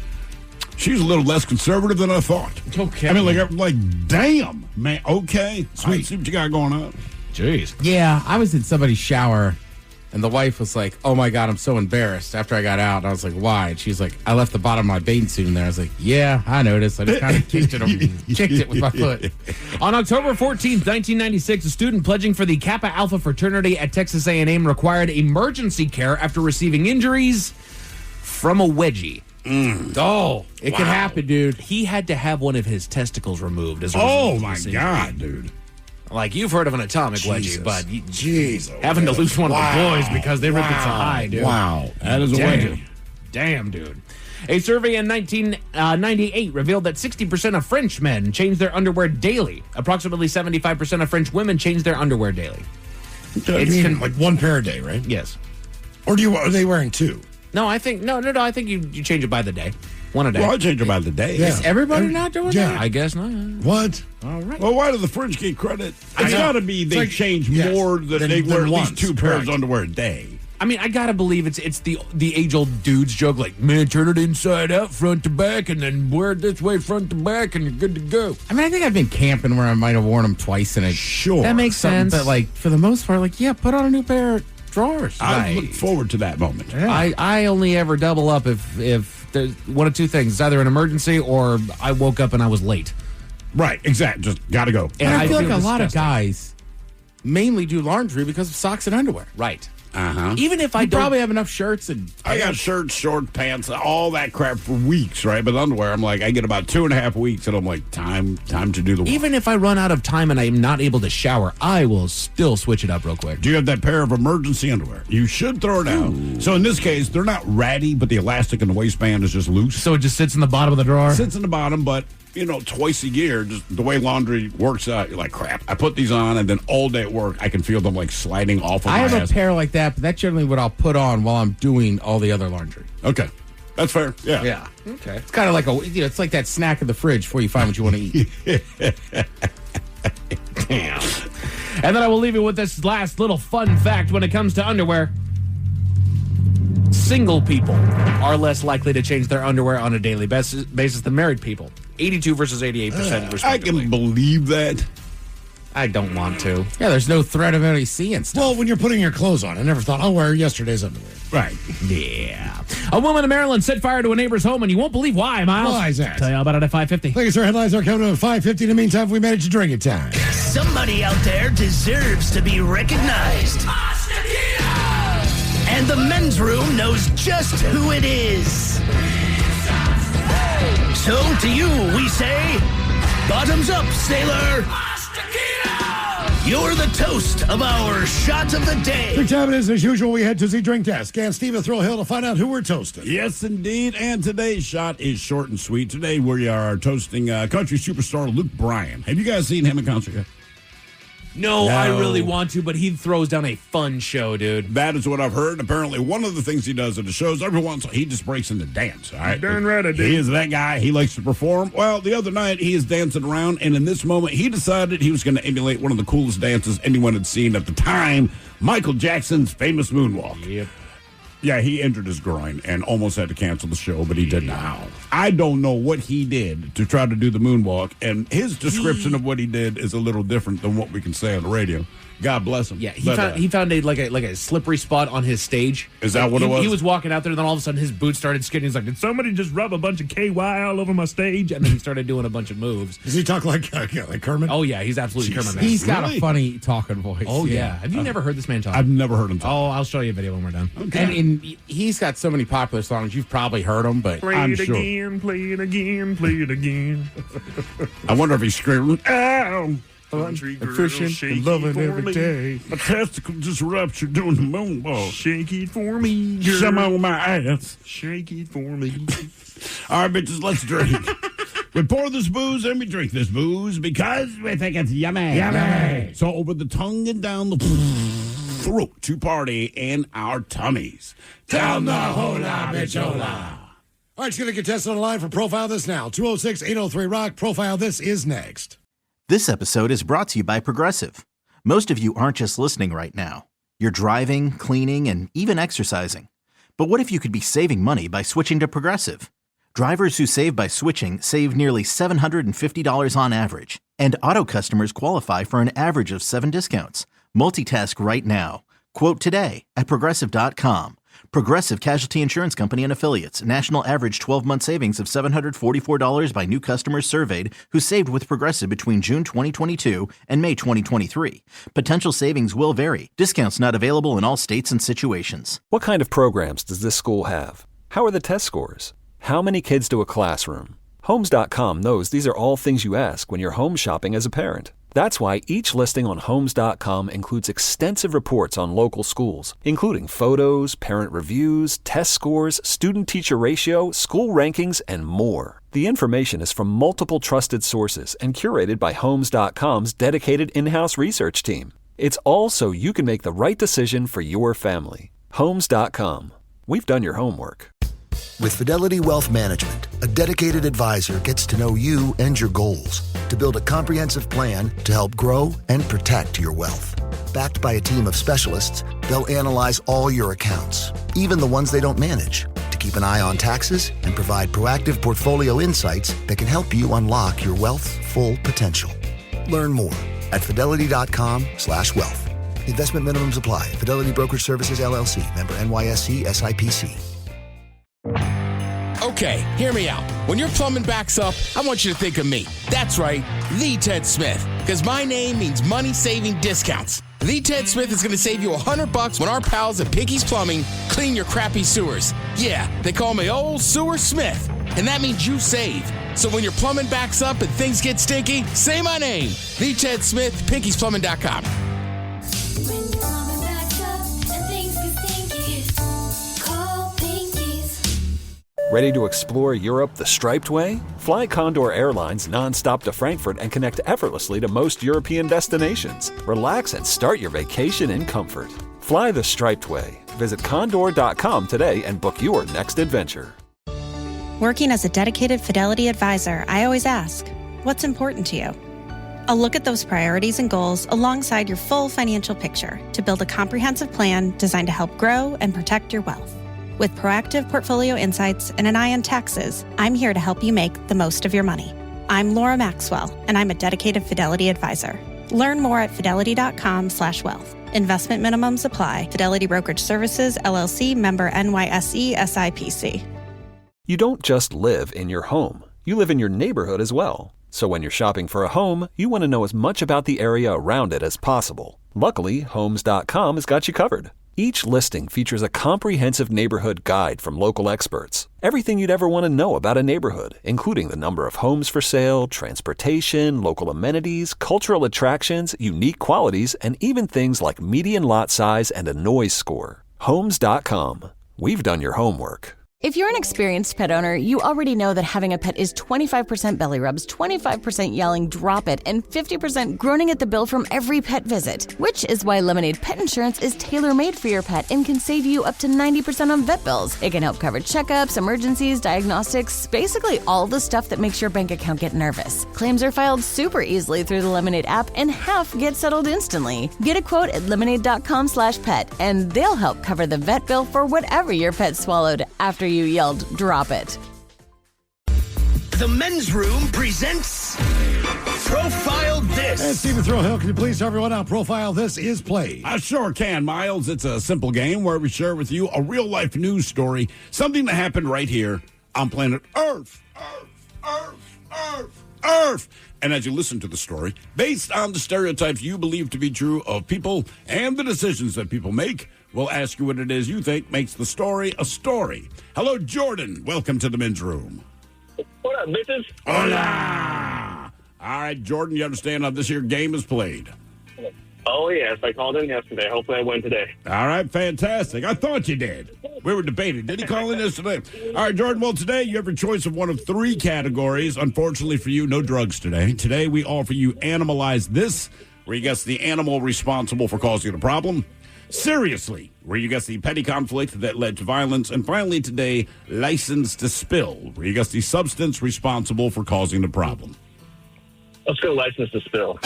She was a little less conservative than I thought. Okay. I mean, like damn, man. Okay. Sweet. I see what you got going on. Jeez. Yeah, I was in somebody's shower, and the wife was like, oh, my God, I'm so embarrassed after I got out. And I was like, why? And she's like, I left the bottom of my bathing suit in there. I was like, yeah, I noticed. I just kind of kicked it with my foot. On October 14th, 1996, a student pledging for the Kappa Alpha fraternity at Texas A&M required emergency care after receiving injuries from a wedgie. Oh, it can happen, dude. He had to have one of his testicles removed as a Oh, result of my this injury. God, dude. Like, you've heard of an atomic wedgie, but Jeez. having to lose one of the boys because they ripped it so high, dude. Wow. That is a wedgie. Damn, dude. A survey in 1998 revealed that 60% of French men change their underwear daily. Approximately 75% of French women change their underwear daily. I mean, like one pair a day, right? Yes. Or are they wearing two? No, I think I think you change it by the day. One a day. Well, I change it by the day. Yeah. Is everybody not doing that? I guess not. What? All right. Well, why do the French get credit? It's got to be they like- change yes, more than than- they than wear at least once, two pairs correct. of underwear a day. I mean, I gotta believe it's the age-old dudes joke, like, man, turn it inside out, front to back, and then wear it this way, front to back, and you're good to go. I mean, I think I've been camping where I might have worn them twice in a Sure. That makes sense. But like for the most part, like put on a new pair of drawers. I look forward to that moment. I only ever double up if there's one of two things. It's either an emergency or I woke up and I was late. Right, exactly. Just got to go. And I feel like a lot of disgusting. guys mainly do laundry because of socks and underwear. Right. Uh-huh. Even if I You don't probably have enough shirts and I got shirts, shorts, pants, all that crap for weeks, right? But underwear, I'm like, I get about 2.5 weeks, and I'm like, time to do the work. Even if I run out of time and I'm not able to shower, I will still switch it up real quick. Do you have that pair of emergency underwear? You should throw it out. So in this case, they're not ratty, but the elastic in the waistband is just loose. So it just sits in the bottom of the drawer? Sits in the bottom, but twice a year, just the way laundry works out, you're like, crap. I put these on, and then all day at work, I can feel them like sliding off of I my have ass. a pair like that, but that's generally what I'll put on while I'm doing all the other laundry. Okay, that's fair. Yeah. Yeah. Okay. It's kind of like it's like that snack in the fridge before you find what you want to eat. Damn. And then I will leave you with this last little fun fact when it comes to underwear. Single people are less likely to change their underwear on a daily basis than married people. 82 versus 88%, respectively. I can believe that. I don't want to. Yeah, there's no threat of anybody seeing stuff. Well, when you're putting your clothes on, I never thought I'll wear yesterday's underwear. Right. Yeah. A woman in Maryland set fire to a neighbor's home, and you won't believe why, Miles. Why is that? Tell you all about it at 5:50. Thank you, sir. Headlines are coming at 5:50. In the meantime, we managed to drink it time. Somebody out there deserves to be recognized. And the men's room knows just who it is. So to you, we say, bottoms up, sailor. You're the toast of our shot of the day. Big time it is. As usual, we head to the drink desk. And Steve Thrill Hill to find out who we're toasting. Yes, indeed. And today's shot is short and sweet. Today we are toasting country superstar Luke Bryan. Have you guys seen him in concert yet? No, I No. really want to, but he throws down a fun show, dude. That is what I've heard. Apparently, one of the things he does at the shows, every once in a while, he just breaks into dance. All right, Darn right I do. He is that guy. He likes to perform. Well, the other night, he is dancing around, and in this moment, he decided he was going to emulate one of the coolest dances anyone had seen at the time, Michael Jackson's famous moonwalk. Yep. Yeah, he injured his groin and almost had to cancel the show, but he did not. I don't know what he did to try to do the moonwalk, and his description of what he did is a little different than what we can say on the radio. God bless him. Yeah, he found a slippery spot on his stage. Is that what it was? He was walking out there, and then all of a sudden his boots started skidding. He's like, "Did somebody just rub a bunch of KY all over my stage?" And then he started doing a bunch of moves. Does he talk like Kermit? Oh yeah, he's absolutely Kermit. He's got a funny talking voice. Oh yeah. Have you never heard this man talk? I've never heard him talk. Oh, I'll show you a video when we're done. Okay. And he's got so many popular songs. You've probably heard them, but Play I'm it sure. again, play it again, play it again. I wonder if he's screaming, "Ow! Country girl, fishing shake and loving it for every me. day." My testicle just ruptured doing the moonwalk. Shake it for me, girl. Some on my ass. Shake it for me. All right, bitches, let's drink. We pour this booze and we drink this booze because we think it's yummy. Yummy. So over the tongue and down the throat to party in our tummies. Down the hola, bitchola. All right, you got a contestant on the line for Profile This now. 206-803-ROCK. Profile This is next. This episode is brought to you by Progressive. Most of you aren't just listening right now. You're driving, cleaning, and even exercising. But what if you could be saving money by switching to Progressive? Drivers who save by switching save nearly $750 on average. And auto customers qualify for an average of 7 discounts. Multitask right now. Quote today at Progressive.com. Progressive Casualty Insurance Company and Affiliates. National average 12-month savings of $744 by new customers surveyed who saved with Progressive between June 2022 and May 2023. Potential savings will vary. Discounts not available in all states and situations. What kind of programs does this school have? How are the test scores? How many kids do a classroom? Homes.com knows these are all things you ask when you're home shopping as a parent. That's why each listing on Homes.com includes extensive reports on local schools, including photos, parent reviews, test scores, student-teacher ratio, school rankings, and more. The information is from multiple trusted sources and curated by Homes.com's dedicated in-house research team. It's all so you can make the right decision for your family. Homes.com. We've done your homework. With Fidelity Wealth Management, a dedicated advisor gets to know you and your goals to build a comprehensive plan to help grow and protect your wealth. Backed by a team of specialists, they'll analyze all your accounts, even the ones they don't manage, to keep an eye on taxes and provide proactive portfolio insights that can help you unlock your wealth's full potential. Learn more at fidelity.com/wealth. Investment minimums apply. Fidelity Brokerage Services, LLC. Member NYSE SIPC. Okay, hear me out. When your plumbing backs up, I want you to think of me. That's right, the Ted Smith. Because my name means money-saving discounts. The Ted Smith is going to save you $100 when our pals at Pinky's Plumbing clean your crappy sewers. Yeah, they call me Old Sewer Smith. And that means you save. So when your plumbing backs up and things get stinky, say my name. The Ted Smith, Pinky'sPlumbing.com. When your plumbing backs up and things get stinky, call Pinky's. Ready to explore Europe the striped way? Fly Condor Airlines nonstop to Frankfurt and connect effortlessly to most European destinations. Relax and start your vacation in comfort. Fly the striped way. Visit condor.com today and book your next adventure. Working as a dedicated Fidelity advisor, I always ask, what's important to you? I'll look at those priorities and goals alongside your full financial picture to build a comprehensive plan designed to help grow and protect your wealth. With proactive portfolio insights and an eye on taxes, I'm here to help you make the most of your money. I'm Laura Maxwell, and I'm a dedicated Fidelity advisor. Learn more at fidelity.com/wealth. Investment minimums apply. Fidelity Brokerage Services, LLC, member NYSE SIPC. You don't just live in your home. You live in your neighborhood as well. So when you're shopping for a home, you want to know as much about the area around it as possible. Luckily, Homes.com has got you covered. Each listing features a comprehensive neighborhood guide from local experts. Everything you'd ever want to know about a neighborhood, including the number of homes for sale, transportation, local amenities, cultural attractions, unique qualities, and even things like median lot size and a noise score. Homes.com. We've done your homework. If you're an experienced pet owner, you already know that having a pet is 25% belly rubs, 25% yelling, drop it, and 50% groaning at the bill from every pet visit. Which is why Lemonade Pet Insurance is tailor-made for your pet and can save you up to 90% on vet bills. It can help cover checkups, emergencies, diagnostics, basically all the stuff that makes your bank account get nervous. Claims are filed super easily through the Lemonade app, and half get settled instantly. Get a quote at lemonade.com/pet, and they'll help cover the vet bill for whatever your pet swallowed after you yelled, drop it. The Men's Room presents Profile This. And Stephen Throwhill, can you please tell everyone how Profile This is played? I sure can, Miles. It's a simple game where we share with you a real-life news story, something that happened right here on planet Earth. Earth. And as you listen to the story, based on the stereotypes you believe to be true of people and the decisions that people make, we'll ask you what it is you think makes the story a story. Hello, Jordan. Welcome to the Men's Room. What up, bitches? Hola. All right, Jordan, you understand how this here game is played? Oh, yes. I called in yesterday. Hopefully I win today. All right, fantastic. I thought you did. We were debating. Did he call in yesterday? All right, Jordan, well, today you have your choice of one of three categories. Unfortunately for you, no drugs today. Today we offer you Animalize This, where you guess the animal responsible for causing the problem. Seriously, where you guess the petty conflict that led to violence. And finally today, License to Spill, where you guess the substance responsible for causing the problem. Let's go License to Spill.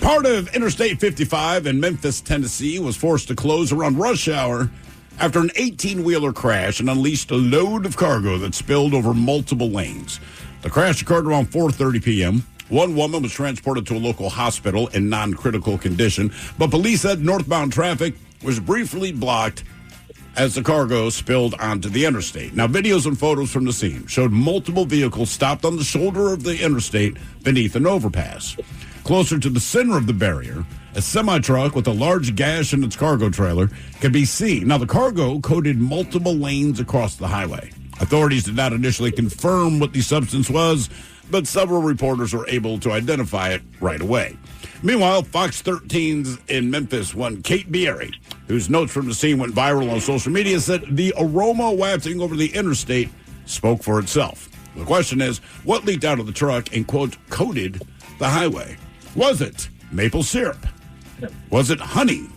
Part of Interstate 55 in Memphis, Tennessee was forced to close around rush hour after an 18-wheeler crashed and unleashed a load of cargo that spilled over multiple lanes. The crash occurred around 4:30 p.m. One woman was transported to a local hospital in non-critical condition, but police said northbound traffic was briefly blocked as the cargo spilled onto the interstate. Now, videos and photos from the scene showed multiple vehicles stopped on the shoulder of the interstate beneath an overpass. Closer to the center of the barrier, a semi-truck with a large gash in its cargo trailer could be seen. Now, the cargo coated multiple lanes across the highway. Authorities did not initially confirm what the substance was, but several reporters were able to identify it right away. Meanwhile, Fox 13's in Memphis one Kate Bierry, whose notes from the scene went viral on social media, said the aroma wafting over the interstate spoke for itself. The question is, what leaked out of the truck and, quote, coated the highway? Was it maple syrup? Was it honey?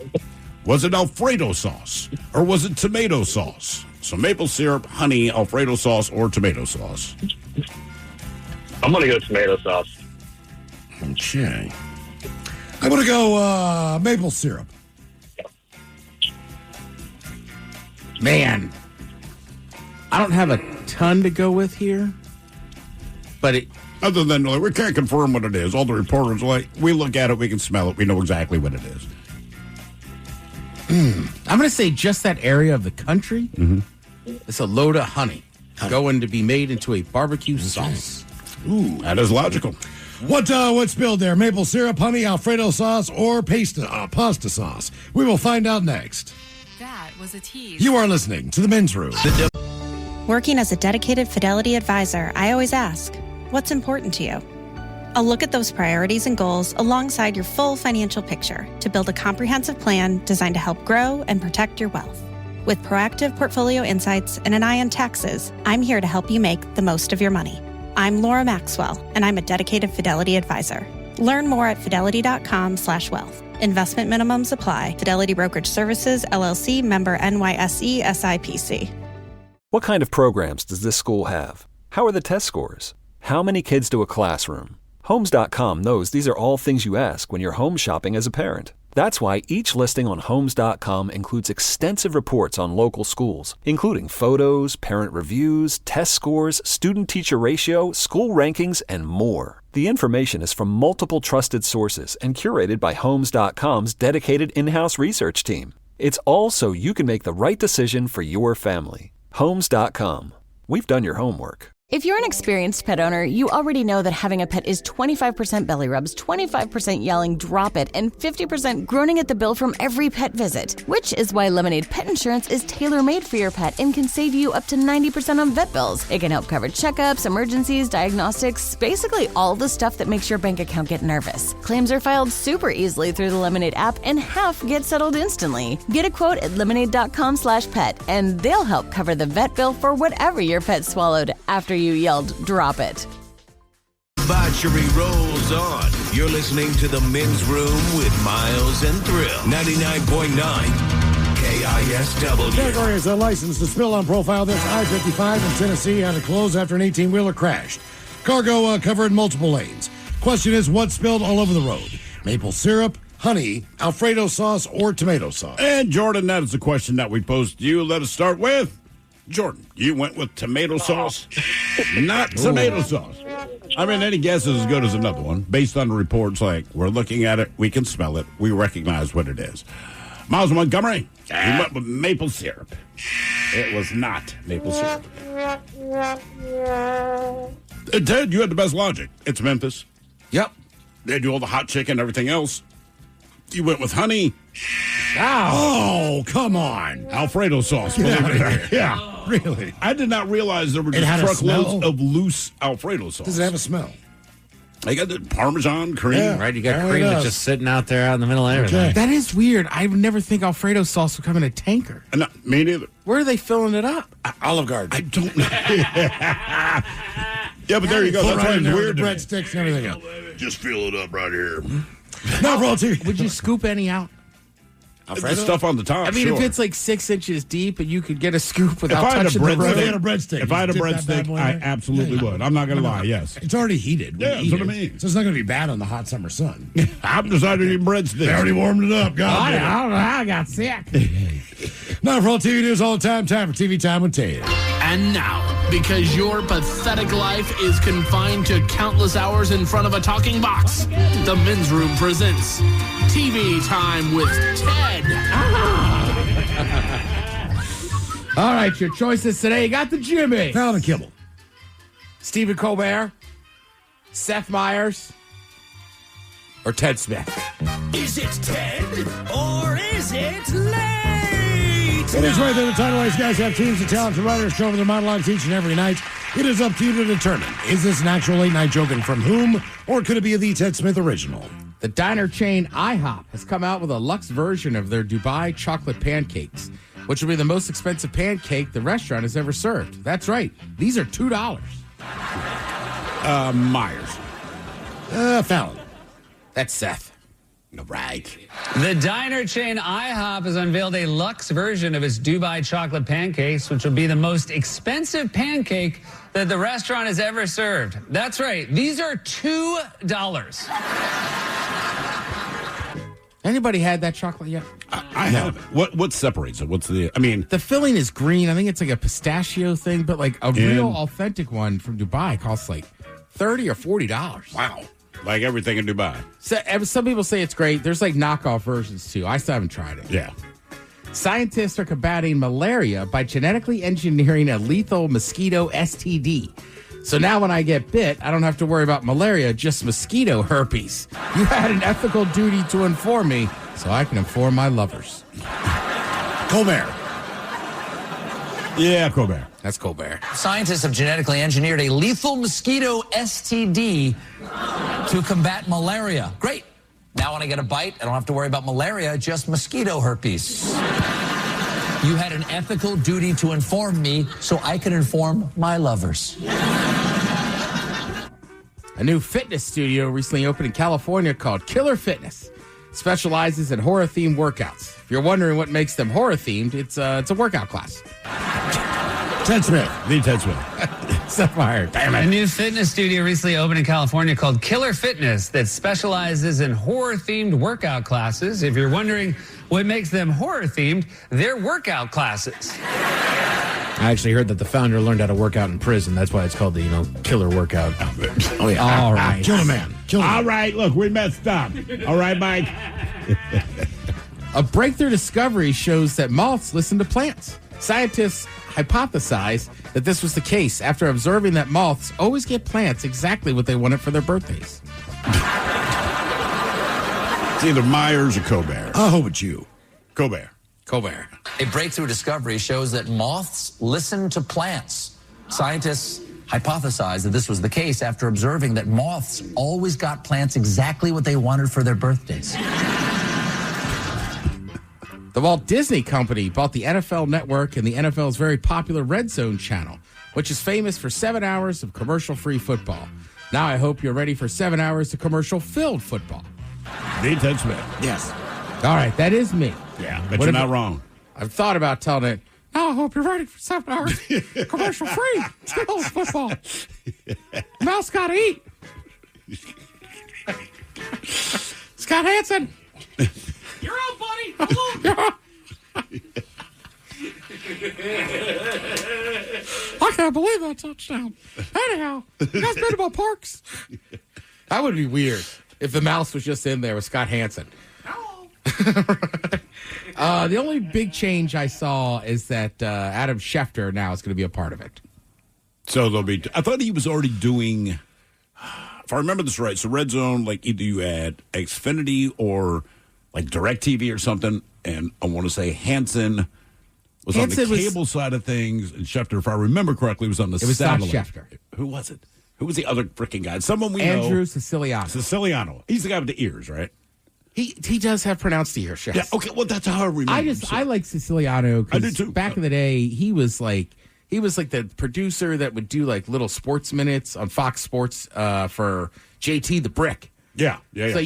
Was it Alfredo sauce? Or was it tomato sauce? So maple syrup, honey, Alfredo sauce, or tomato sauce? I'm going to go tomato sauce. Okay. I'm going to go maple syrup. Man, I don't have a ton to go with here, but it. Other than, we can't confirm what it is. All the reporters are like, we look at it, we can smell it, we know exactly what it is. I'm going to say just that area of the country. Mm-hmm. It's a load of honey going to be made into a barbecue sauce. Ooh, that is logical. What spilled there? Maple syrup, honey, Alfredo sauce, or pasta sauce? We will find out next. That was a tease. You are listening to the Men's Room. Working as a dedicated Fidelity advisor, I always ask, what's important to you? I'll look at those priorities and goals alongside your full financial picture to build a comprehensive plan designed to help grow and protect your wealth. With proactive portfolio insights and an eye on taxes, I'm here to help you make the most of your money. I'm Laura Maxwell, and I'm a dedicated Fidelity advisor. Learn more at fidelity.com/wealth. Investment minimums apply. Fidelity Brokerage Services, LLC, member NYSE, SIPC. What kind of programs does this school have? How are the test scores? How many kids do a classroom? Homes.com knows these are all things you ask when you're home shopping as a parent. That's why each listing on Homes.com includes extensive reports on local schools, including photos, parent reviews, test scores, student-teacher ratio, school rankings, and more. The information is from multiple trusted sources and curated by Homes.com's dedicated in-house research team. It's all so you can make the right decision for your family. Homes.com. We've done your homework. If you're an experienced pet owner, you already know that having a pet is 25% belly rubs, 25% yelling, drop it, and 50% groaning at the bill from every pet visit. Which is why Lemonade Pet Insurance is tailor-made for your pet and can save you up to 90% on vet bills. It can help cover checkups, emergencies, diagnostics, basically all the stuff that makes your bank account get nervous. Claims are filed super easily through the Lemonade app, and half get settled instantly. Get a quote at lemonade.com/pet, and they'll help cover the vet bill for whatever your pet swallowed after you yelled, drop it. Debauchery rolls on. You're listening to The Men's Room with Miles and Thrill. 99.9 KISW. Category is a license to spill on profile. This I-55 in Tennessee had to close after an 18-wheeler crashed. Cargo covered multiple lanes. Question is, what spilled all over the road? Maple syrup, honey, Alfredo sauce, or tomato sauce? And Jordan, that is the question that we posed to you. Let us start with Jordan. You went with tomato sauce, not tomato sauce. I mean, any guess is as good as another one. Based on the reports, like, we're looking at it, we can smell it, we recognize what it is. Miles Montgomery, you went with maple syrup. It was not maple syrup. Ted, you had the best logic. It's Memphis. Yep. They do all the hot chicken and everything else. You went with honey. Oh, come on. Alfredo sauce. Get believe out it of or here. not. Yeah, really. I did not realize there were It had just a smell? truckloads of loose Alfredo sauce. Does it have a smell? They got the Parmesan cream. Yeah. Right, you got Apparently cream it that's does. just sitting out there out in the middle of everything. Okay. That is weird. I would never think Alfredo sauce would come in a tanker. No, me neither. Where are they filling it up? Olive Garden. I don't know. Yeah, but there you go. Put That's right why in it's there with weird. the to me. breadsticks and everything else. Just fill it up right here. Not for all TV. Would you scoop any out? The stuff on the top. I mean, sure. if it's like 6 inches deep and you could get a scoop If without I had a touching the breadstick, bread. If I had a breadstick, if I had a you dip that bad breadstick, boy I in there? absolutely would. I'm not going to lie. Yes. It's already heated. when Yeah, you that's eat what I it. mean. So it's not going to be bad on the hot summer sun. I'm decided to eat breadsticks. They already warmed it up. God damn it. I don't know how I got sick. Not for all TV news all the time. Time for TV Time with Ted. And now, because your pathetic life is confined to countless hours in front of a talking box, the Men's Room presents TV Time with Ted. All right, your choices today. You got the Jimmy. Fallon and Kibble. Stephen Colbert, Seth Meyers, or Ted Smith. Is it Ted or is it late? It is right there. The Title Ace guys have teams of talented writers come over their monologues each and every night. It is up to you to determine, is this an actual late night joke and from whom, or could it be a The Ted Smith original? The diner chain IHOP has come out with a luxe version of their Dubai chocolate pancakes, which will be the most expensive pancake the restaurant has ever served. That's right. These are $2. Myers. Fallon. That's Seth. Right. The diner chain IHOP has unveiled a luxe version of its Dubai chocolate pancakes, which will be the most expensive pancake that the restaurant has ever served. That's right. These are $2. Anybody had that chocolate yet? I have. What separates it? What's the? I mean, The filling is green. I think it's like a pistachio thing, but like a real authentic one from Dubai costs like $30 or $40. wow. Like everything in Dubai. So, some people say it's great. There's like knockoff versions too. I still haven't tried it. Yeah. Scientists are combating malaria by genetically engineering a lethal mosquito STD. So now when I get bit, I don't have to worry about malaria, just mosquito herpes. You had an ethical duty to inform me so I can inform my lovers. Colbert. Yeah, Colbert. That's Colbert. Scientists have genetically engineered a lethal mosquito STD to combat malaria. Great. Now when I get a bite, I don't have to worry about malaria, just mosquito herpes. You had an ethical duty to inform me so I can inform my lovers. A new fitness studio recently opened in California called Killer Fitness. It specializes in horror-themed workouts. If you're wondering what makes them horror-themed, it's a workout class. Ted Smith. The Ted Smith. Seth Meyers. Damn A it. new fitness studio recently opened in California called Killer Fitness that specializes in horror-themed workout classes. If you're wondering what makes them horror-themed, they're workout classes. I actually heard that the founder learned how to work out in prison. That's why it's called the, killer workout. Oh, yeah. All right. Kill a man. Kill a man. All right, look, we messed up. All right, Mike. A breakthrough discovery shows that moths listen to plants. Scientists hypothesized that this was the case after observing that moths always get plants exactly what they wanted for their birthdays. It's either Myers or Colbert. I hope it's you. Colbert. Colbert. A breakthrough discovery shows that moths listen to plants. Scientists hypothesized that this was the case after observing that moths always got plants exactly what they wanted for their birthdays. The Walt Disney Company bought the NFL Network and the NFL's very popular Red Zone channel, which is famous for 7 hours of commercial-free football. Now I hope you're ready for 7 hours of commercial-filled football. Dean Ted Smith. Yes. All right, that is me. Yeah, but you're not wrong. I've thought about telling it, now I hope you're ready for 7 hours commercial-free filled football. Mouse got to eat. Scott Hansen. You're out, buddy. Hello. I can't believe that touchdown. Anyhow, you guys been about parks? That would be weird if the mouse was just in there with Scott Hansen. The only big change I saw is that Adam Schefter now is going to be a part of it. So there'll be. I thought he was already doing. If I remember this right, so Red Zone, like either you had Xfinity or like DirecTV or something, and I want to say Hansen was on the cable side of things, and Schefter, if I remember correctly, was on the satellite. Not Schefter. Who was it? Who was the other freaking guy? Someone we know. Andrew Siciliano. Siciliano. He's the guy with the ears, right? He does have pronounced ears, yes. Yeah, okay, well, that's how I remember him. I like Siciliano. I do too. Back in the day, he was like the producer that would do like little sports minutes on Fox Sports for JT the Brick. Yeah. So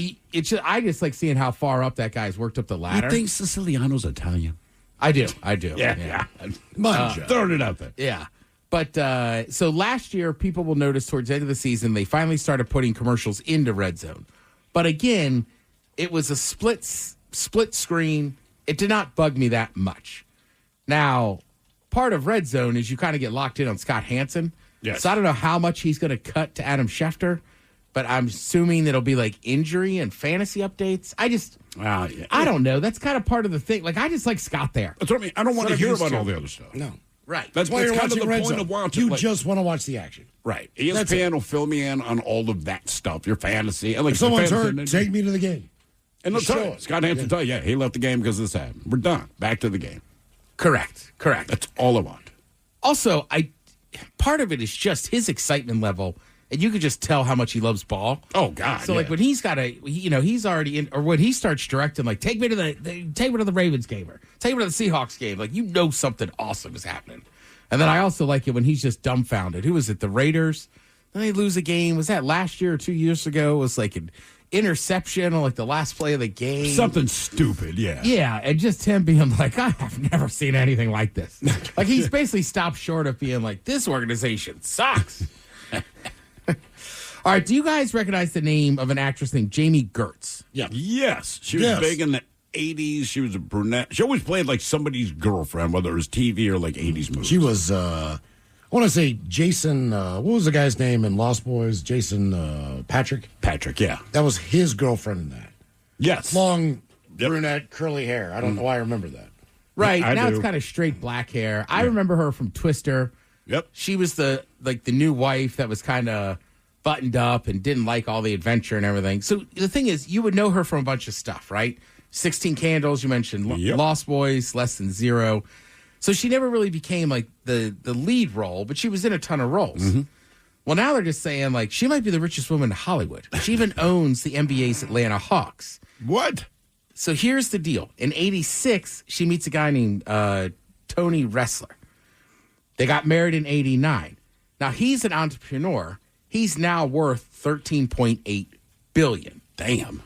I just like seeing how far up that guy's worked up the ladder. You think Siciliano's Italian? I do. Yeah. Throwing it out there. Yeah. But so last year, people will notice towards the end of the season, they finally started putting commercials into Red Zone. But again, it was a split screen. It did not bug me that much. Now, part of Red Zone is you kind of get locked in on Scott Hansen. Yes. So I don't know how much he's going to cut to Adam Schefter, but I'm assuming it'll be like injury and fantasy updates. I don't know. That's kind of part of the thing. Like, I just like Scott there. That's what I mean. I don't want to hear about all the other stuff. No. Right. That's why you're kind of watching the Red point Zone. of watching. You just want to watch the action. Right. ESPN will fill me in on all of that stuff, your fantasy. And like If someone's fantasy, hurt, take me to the game. And they'll tell you. Scott Hansen tell you, he left the game because this happened. We're done. Back to the game. Correct. That's all I want. Also, part of it is just his excitement level, and you could just tell how much he loves ball. Oh God! So like when he's got he's already in, or when he starts directing, like take me to the Ravens game or take me to the Seahawks game, like something awesome is happening. And then I also like it when he's just dumbfounded. Who was it? The Raiders? Then they lose a game. Was that last year or 2 years ago? It was like an interception on like the last play of the game. Something stupid, yeah. Yeah, and just him being like, I have never seen anything like this. Like he's basically stopped short of being like, this organization sucks. All right, do you guys recognize the name of an actress named Jamie Gertz? Yeah. Yes. She was big in the 80s. She was a brunette. She always played like somebody's girlfriend, whether it was TV or like 80s movies. She was, I want to say Jason, what was the guy's name in Lost Boys? Jason Patrick? Patrick, yeah. That was his girlfriend in that. Yes. Long, brunette, curly hair. I don't know why I remember that. Right. Now it's kind of straight black hair. I remember her from Twister. Yep. She was the new wife that was kind of buttoned up and didn't like all the adventure and everything. So the thing is, you would know her from a bunch of stuff, right? 16 Candles, you mentioned Lost Boys, Less Than Zero. So she never really became like the lead role, but she was in a ton of roles. Mm-hmm. Well, now they're just saying like she might be the richest woman in Hollywood. She even owns the NBA's Atlanta Hawks. What? So here's the deal. In 86, she meets a guy named Tony Ressler. They got married in 89. Now he's an entrepreneur. He's now worth $13.8 billion. Damn.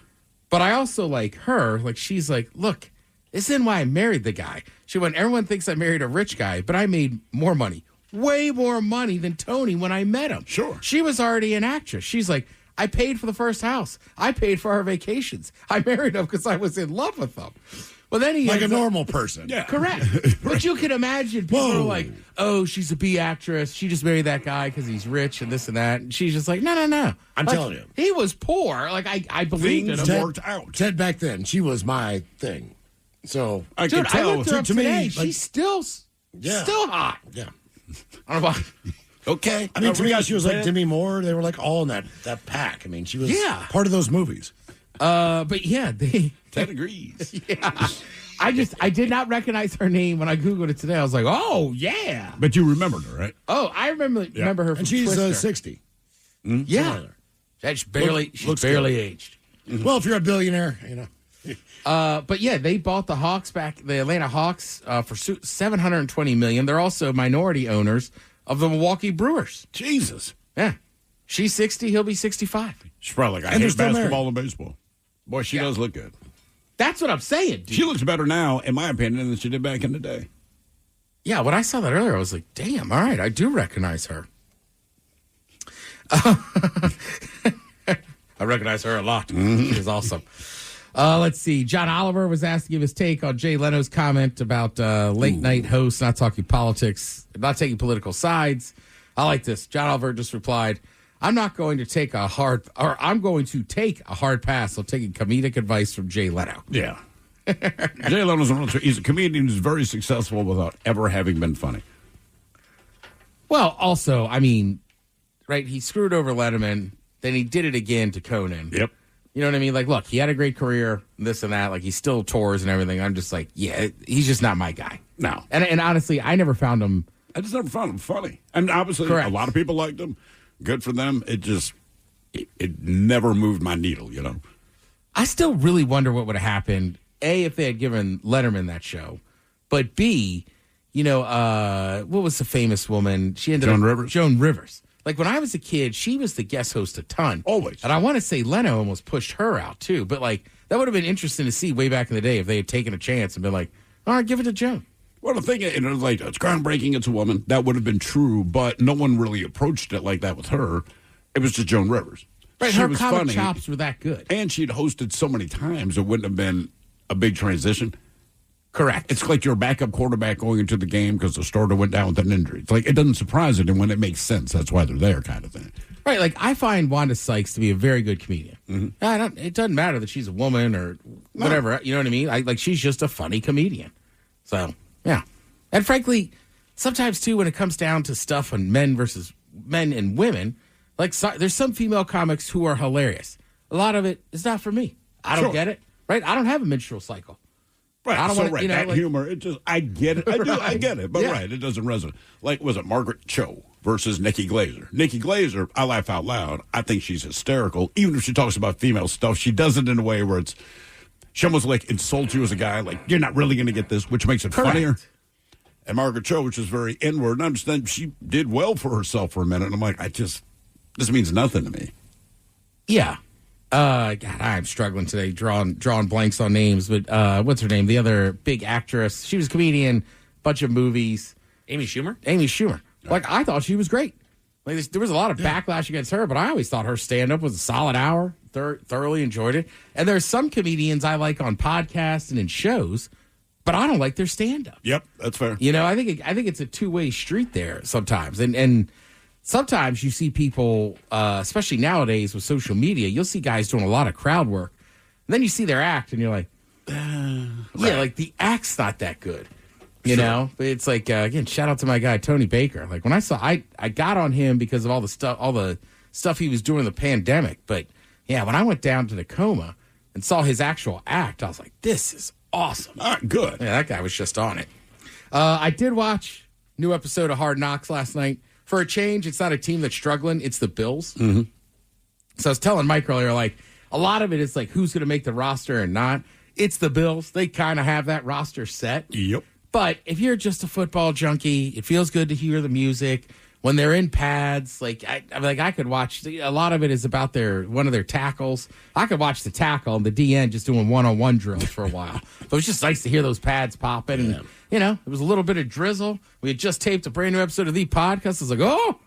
But I also like her. Like she's like, look, this isn't why I married the guy. She went, everyone thinks I married a rich guy, but I made more money. Way more money than Tony when I met him. Sure. She was already an actress. She's like, I paid for the first house. I paid for our vacations. I married him because I was in love with him. Well, then he like a normal person. Yeah. Correct. But you can imagine people are like, oh, she's a B actress. She just married that guy because he's rich and this and that. And she's just like, no. I'm like, telling you. He was poor. Like, I believed in him. Ted worked out. Ted back then, she was my thing. So I can Dude, tell. I looked her up to today. me, like, She's still Yeah. Still hot. Yeah. I don't know why. Okay. I mean, to me, she was like Demi Moore. They were like all in that pack. I mean, she was part of those movies. But yeah, 10 degrees. Yeah. I did not recognize her name when I Googled it today. I was like, oh, yeah. But you remembered her, right? Oh, I remember her from And she's Twister. 60. Yeah. She's barely aged. Well, if you're a billionaire, you know. But yeah, they bought the Hawks back, the Atlanta Hawks, for $720 million. They're also minority owners of the Milwaukee Brewers. Jesus. Yeah. She's 60, he'll be 65. She's probably like, I And they're hate still basketball and baseball. Boy, she does look good. That's what I'm saying, dude. She looks better now, in my opinion, than she did back in the day. Yeah, when I saw that earlier, I was like, damn, all right, I do recognize her. I recognize her a lot. She's awesome. Let's see. John Oliver was asked to give his take on Jay Leno's comment about late night hosts not talking politics, not taking political sides. I like this. John Oliver just replied, I'm going to take a hard pass on taking comedic advice from Jay Leno. Yeah. Jay Leno's he's a comedian who's very successful without ever having been funny. Well, also, I mean, right, he screwed over Letterman, then he did it again to Conan. Yep. You know what I mean? Like, look, he had a great career, this and that. Like, he still tours and everything. I'm just like, yeah, he's just not my guy. No. And honestly, I never found him. I just never found him funny. And obviously, Correct. a lot of people liked him. Good for them. It never moved my needle, you know? I still really wonder what would have happened, A, if they had given Letterman that show, but B, you know, what was the famous woman? She ended Joan up Rivers. Joan Rivers. Like, when I was a kid, she was the guest host a ton. Always. And I want to say Leno almost pushed her out, too. But, like, that would have been interesting to see way back in the day if they had taken a chance and been like, all right, give it to Joan. Well, the thing is, like, it's groundbreaking, it's a woman. That would have been true, but no one really approached it like that with her. It was just Joan Rivers. Right, She her was comic funny, chops were that good. and she'd hosted so many times, it wouldn't have been a big transition. Correct. It's like you're a backup quarterback going into the game because the starter went down with an injury. It's like, it doesn't surprise it, and when it makes sense, that's why they're there, kind of thing. Right, like, I find Wanda Sykes to be a very good comedian. It doesn't matter that she's a woman or whatever, you know what I mean? She's just a funny comedian. So, yeah. And frankly, sometimes, too, when it comes down to stuff on men versus men and women, there's some female comics who are hilarious. A lot of it is not for me. I don't get it, right? I don't have a menstrual cycle. Right, I don't so wanna, right, you know, that like- humor, I get it. I get it, but Yeah. right, it doesn't resonate. Like, was it Margaret Cho versus Nikki Glaser? Nikki Glaser, I laugh out loud. I think she's hysterical. Even if she talks about female stuff, she does it in a way where she almost like insults you as a guy, like, you're not really going to get this, which makes it Correct. funnier. And Margaret Cho, which is very inward, and I understand she did well for herself for a minute. And I'm like, this means nothing to me. Yeah. God, I'm struggling today, drawing blanks on names. But what's her name? The other big actress. She was a comedian, bunch of movies. Amy Schumer? Amy Schumer. Like, I thought she was great. Like, there was a lot of backlash against her, but I always thought her stand-up was a solid hour. Thoroughly enjoyed it. And there's some comedians I like on podcasts and in shows, but I don't like their stand-up. Yep, that's fair. You know, I think it's a two-way street there sometimes. And sometimes you see people, especially nowadays with social media, you'll see guys doing a lot of crowd work. And then you see their act, and you're like, yeah, like the act's not that good. You know? But it's like, again, shout out to my guy, Tony Baker. Like, when I saw, I got on him because of all the stuff he was doing in the pandemic. But, yeah, when I went down to Tacoma and saw his actual act, I was like, this is awesome. All right, good. Yeah, that guy was just on it. I did watch new episode of Hard Knocks last night. For a change, it's not a team that's struggling. It's the Bills. Mm-hmm. So I was telling Mike earlier, like, a lot of it is like who's going to make the roster and not. It's the Bills. They kind of have that roster set. Yep. But if you're just a football junkie, it feels good to hear the music. When they're in pads, I could watch. A lot of it is about one of their tackles. I could watch the tackle and the DN just doing one-on-one drills for a while. But it was just nice to hear those pads popping. And, you know, it was a little bit of drizzle. We had just taped a brand new episode of The Podcast. I was like, oh,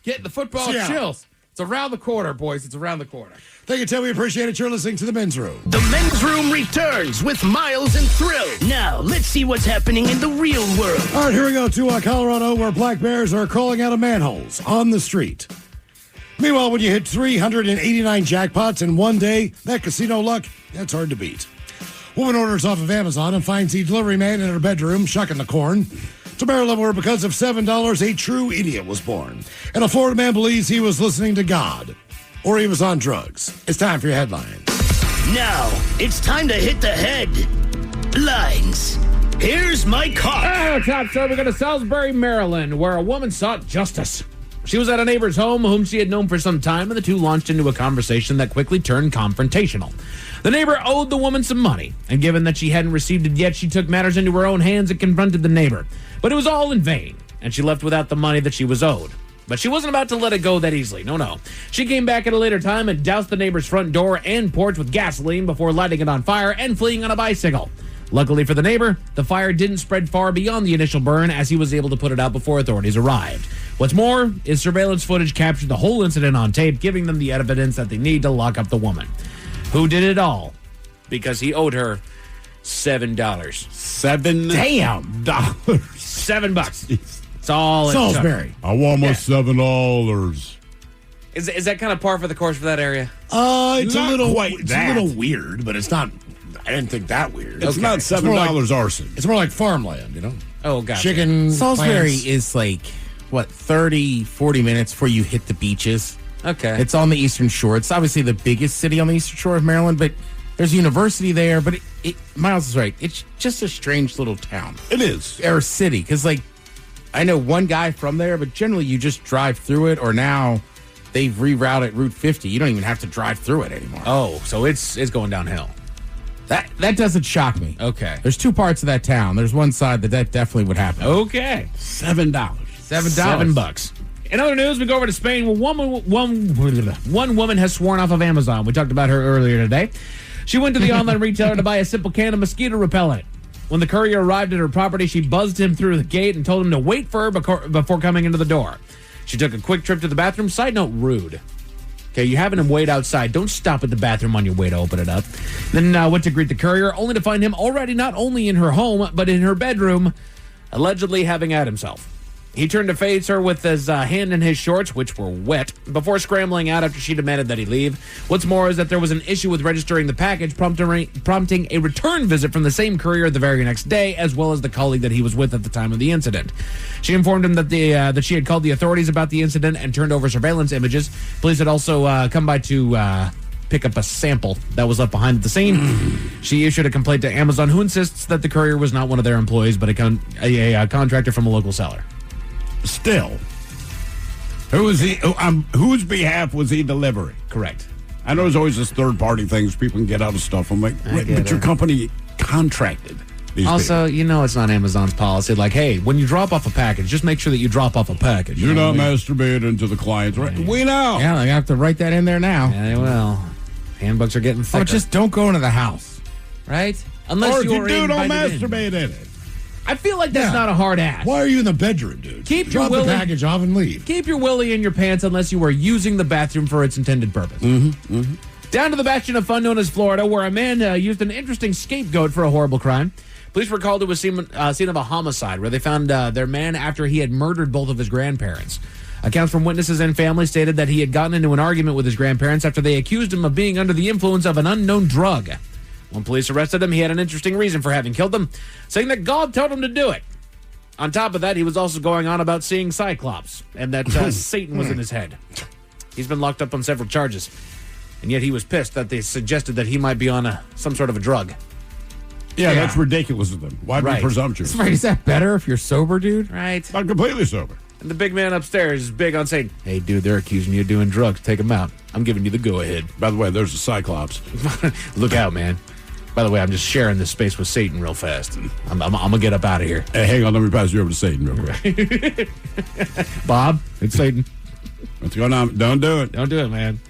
getting the football chills. It's around the corner, boys. It's around the corner. Thank you, Tim. We appreciate it. You're listening to The Men's Room. The Men's Room returns with Miles and Thrill. Now, let's see what's happening in the real world. All right, here we go to Colorado, where black bears are crawling out of manholes on the street. Meanwhile, when you hit 389 jackpots in one day, that casino luck, that's hard to beat. Woman orders off of Amazon and finds the delivery man in her bedroom shucking the corn. To Maryland, where because of $7, a true idiot was born. And a Florida man believes he was listening to God, or he was on drugs. It's time for your headlines. Now, it's time to hit the headlines. Here's my car. Top story, we go to Salisbury, Maryland, where a woman sought justice. She was at a neighbor's home whom she had known for some time, and the two launched into a conversation that quickly turned confrontational. The neighbor owed the woman some money, and given that she hadn't received it yet, she took matters into her own hands and confronted the neighbor. But it was all in vain, and she left without the money that she was owed. But she wasn't about to let it go that easily. No. She came back at a later time and doused the neighbor's front door and porch with gasoline before lighting it on fire and fleeing on a bicycle. Luckily for the neighbor, the fire didn't spread far beyond the initial burn as he was able to put it out before authorities arrived. What's more is surveillance footage captured the whole incident on tape, giving them the evidence that they need to lock up the woman, who did it all because he owed her $7. $7? Damn. $7. It's all it Salisbury. I want my $7. Is that kind of par for the course for that area? It's Not a little quite it's that. a little weird, but it's not. I didn't think that weird. It's not $7 arson. It's more like farmland, you know. Oh, gotcha. Chicken. Salisbury plants. is like, 30, 40 minutes before you hit the beaches. Okay. It's on the Eastern Shore. It's obviously the biggest city on the Eastern Shore of Maryland, but there's a university there. But Miles is right. It's just a strange little town. It is. Or city. Because, I know one guy from there, but generally you just drive through it, or now they've rerouted Route 50. You don't even have to drive through it anymore. Oh, so it's going downhill. That doesn't shock me. Okay. There's two parts of that town. There's one side that definitely would happen. Okay. $7. $7. In other news, we go over to Spain. Well, one woman has sworn off of Amazon. We talked about her earlier today. She went to the online retailer to buy a simple can of mosquito repellent. When the courier arrived at her property, she buzzed him through the gate and told him to wait for her before coming into the door. She took a quick trip to the bathroom. Side note, rude. Okay, you're having him wait outside. Don't stop at the bathroom on your way to open it up. Then went to greet the courier, only to find him already not only in her home, but in her bedroom, allegedly having at himself. He turned to face her with his hand in his shorts, which were wet, before scrambling out after she demanded that he leave. What's more is that there was an issue with registering the package, prompting a return visit from the same courier the very next day, as well as the colleague that he was with at the time of the incident. She informed him that she had called the authorities about the incident and turned over surveillance images. Police had also come by to pick up a sample that was left behind at the scene. She issued a complaint to Amazon, who insists that the courier was not one of their employees, but a contractor from a local seller. Still, whose behalf was he delivering? Correct. I know there's always this third-party things people can get out of stuff. I'm like, but your company contracted these Also, it's not Amazon's policy. Like, hey, when you drop off a package, just make sure that you drop off a package. You're not masturbating to the clients, right? We know. Yeah, I have to write that in there now. Yeah, they will. Handbooks are getting thicker. Oh, just don't go into the house. Right? Unless or if you do, don't invited masturbate in it. I feel like that's not a hard ask. Why are you in the bedroom, dude? Drop the package off and leave. Keep your willy in your pants unless you are using the bathroom for its intended purpose. Down to the bastion of fun known as Florida, where a man used an interesting scapegoat for a horrible crime. Police were called to a scene of a homicide where they found their man after he had murdered both of his grandparents. Accounts from witnesses and family stated that he had gotten into an argument with his grandparents after they accused him of being under the influence of an unknown drug. When police arrested him, he had an interesting reason for having killed them, saying that God told him to do it. On top of that, he was also going on about seeing Cyclops and that Satan was in his head. He's been locked up on several charges, and yet he was pissed that they suggested that he might be on some sort of a drug. Yeah, that's ridiculous of them. Why be presumptuous? Right, is that better if you're sober, dude? Right. Not completely sober. And the big man upstairs is big on saying, hey, dude, they're accusing you of doing drugs. Take them out. I'm giving you the go-ahead. By the way, there's a Cyclops. Look out, man. By the way, I'm just sharing this space with Satan real fast. I'm going to get up out of here. Hey, hang on. Let me pass you over to Satan real quick. Bob, it's Satan. What's going on? Don't do it. Don't do it, man.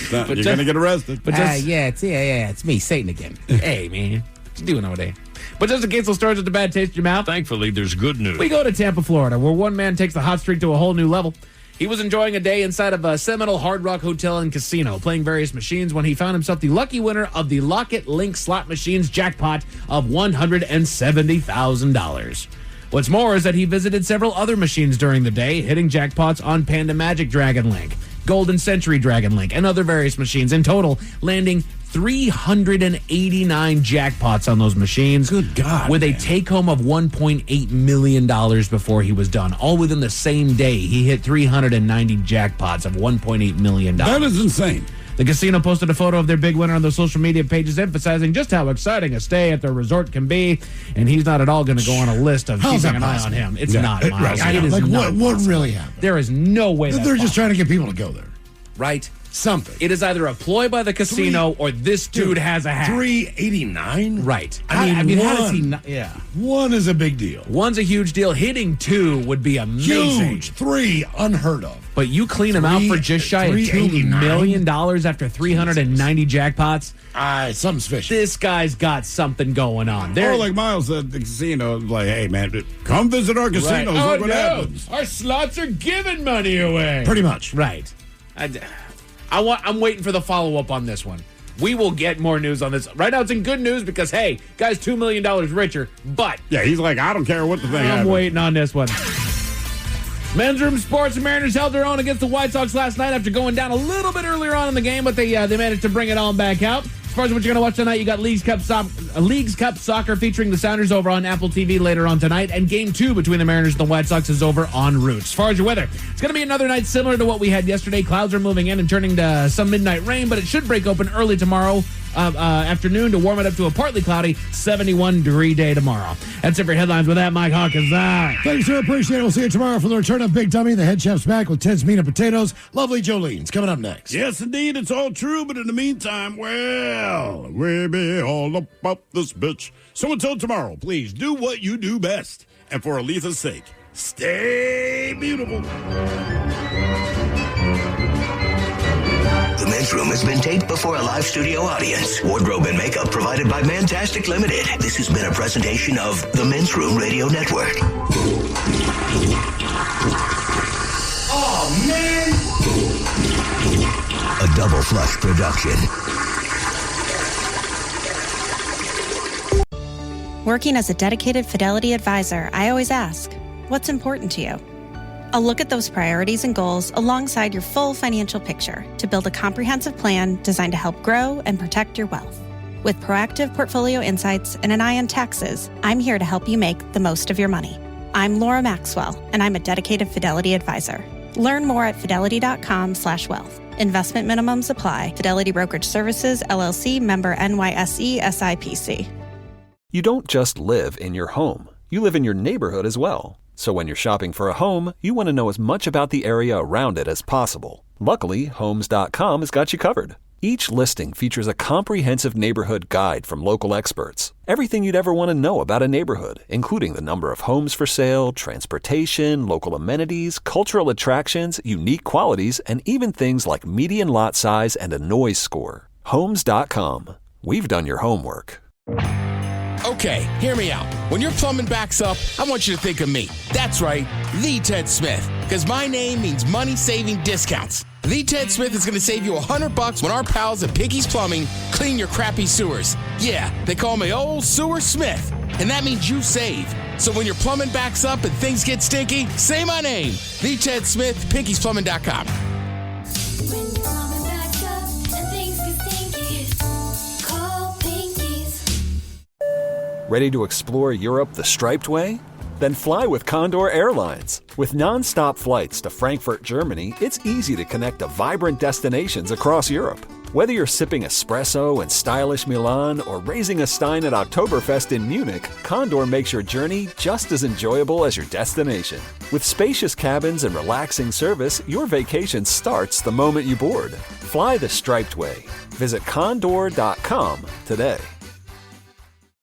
You're going to get arrested. But it's me, Satan again. Hey, man. What you doing over there? But just in case it starts with a bad taste in your mouth, Thankfully, there's good news. we go to Tampa, Florida, where one man takes the hot streak to a whole new level. He was enjoying a day inside of a Seminole Hard Rock Hotel and Casino, playing various machines when he found himself the lucky winner of the Lock-It Link slot machines jackpot of $170,000. What's more is that he visited several other machines during the day, hitting jackpots on Panda Magic Dragon Link, Golden Century Dragon Link, and other various machines, in total landing 389 jackpots on those machines. Good God. With a take-home of $1.8 million before he was done. All within the same day, he hit 390 jackpots of $1.8 million. That is insane. The casino posted a photo of their big winner on their social media pages, emphasizing just how exciting a stay at their resort can be. And he's not at all going to go on a list of keeping an eye on him. It's not, Miles. Right, It is like, not what possible. really happened? There is no way They're just trying to get people to go there. Right? Something. It is either a ploy by the casino or this dude has a hack. 389? Right. I mean, how does he one- not? Yeah. One is a big deal. One's a huge deal. Hitting two would be amazing. Huge. 3, unheard of. But you clean him out for just shy of $2 $389? million after 390 jackpots? Something's fishy. This guy's got something going on. Or like Miles said at the casino, like, hey, man, come visit our casinos. Right. Look what happens. Our slots are giving money away. Pretty much. Right. I'm waiting for the follow-up on this one. We will get more news on this. Right now, it's in good news because, hey, guy's $2 million richer, but... Yeah, he's like, I don't care what the thing I'm happens. waiting on this one. Men's Room Sports, the Mariners held their own against the White Sox last night after going down a little bit earlier on in the game, but they managed to bring it on back out. As far as what you're going to watch tonight, you got Leagues Cup Soccer featuring the Sounders over on Apple TV later on tonight, and Game 2 between the Mariners and the White Sox is over on Roots. As far as your weather, it's going to be another night similar to what we had yesterday. Clouds are moving in and turning to some midnight rain, but it should break open early tomorrow afternoon to warm it up to a partly cloudy 71-degree day tomorrow. That's it for headlines. With that, Mike Hawkins. Thanks, sir. Appreciate it. We'll see you tomorrow for the return of Big Dummy. The head chef's back with Ted's Meat and Potatoes. Lovely Jolene's coming up next. Yes, indeed, it's all true, but in the meantime, well, we be all about this bitch. So until tomorrow, please do what you do best. And for Aletha's sake, stay beautiful. The Men's Room has been taped before a live studio audience. Wardrobe and makeup provided by Mantastic Limited. This has been a presentation of the Men's Room Radio Network. Oh, man. A Double Flush production. Working as a dedicated Fidelity advisor, I always ask, what's important to you? I'll look at those priorities and goals alongside your full financial picture to build a comprehensive plan designed to help grow and protect your wealth. With proactive portfolio insights and an eye on taxes, I'm here to help you make the most of your money. I'm Laura Maxwell, and I'm a dedicated Fidelity advisor. Learn more at fidelity.com/wealth. Investment minimums apply. Fidelity Brokerage Services, LLC, member NYSE, SIPC. You don't just live in your home. You live in your neighborhood as well. So when you're shopping for a home, you want to know as much about the area around it as possible. Luckily, Homes.com has got you covered. Each listing features a comprehensive neighborhood guide from local experts. Everything you'd ever want to know about a neighborhood, including the number of homes for sale, transportation, local amenities, cultural attractions, unique qualities, and even things like median lot size and a noise score. Homes.com. We've done your homework. Okay, hear me out. When your plumbing backs up, I want you to think of me. That's right, the Ted Smith. Because my name means money-saving discounts. The Ted Smith is going to save you $100 when our pals at Pinky's Plumbing clean your crappy sewers. Yeah, they call me Old Sewer Smith. And that means you save. So when your plumbing backs up and things get stinky, say my name. The Ted Smith, Pinky'sPlumbing.com. When your plumbing backs up and things get stinky, call Pinky's. Ready to explore Europe the striped way? Then fly with Condor Airlines. With non-stop flights to Frankfurt, Germany, it's easy to connect to vibrant destinations across Europe. Whether you're sipping espresso in stylish Milan or raising a stein at Oktoberfest in Munich, Condor makes your journey just as enjoyable as your destination. With spacious cabins and relaxing service, your vacation starts the moment you board. Fly the striped way. Visit condor.com today.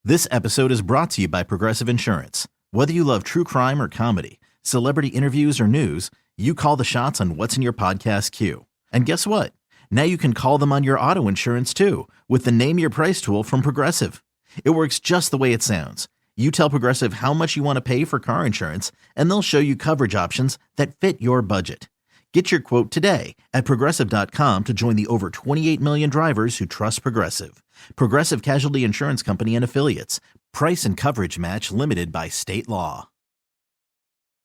This episode is brought to you by Progressive Insurance. Whether you love true crime or comedy, celebrity interviews or news, you call the shots on what's in your podcast queue. And guess what? Now you can call them on your auto insurance too with the Name Your Price tool from Progressive. It works just the way it sounds. You tell Progressive how much you want to pay for car insurance, and they'll show you coverage options that fit your budget. Get your quote today at Progressive.com to join the over 28 million drivers who trust Progressive. Progressive Casualty Insurance Company and Affiliates. Price and coverage match limited by state law.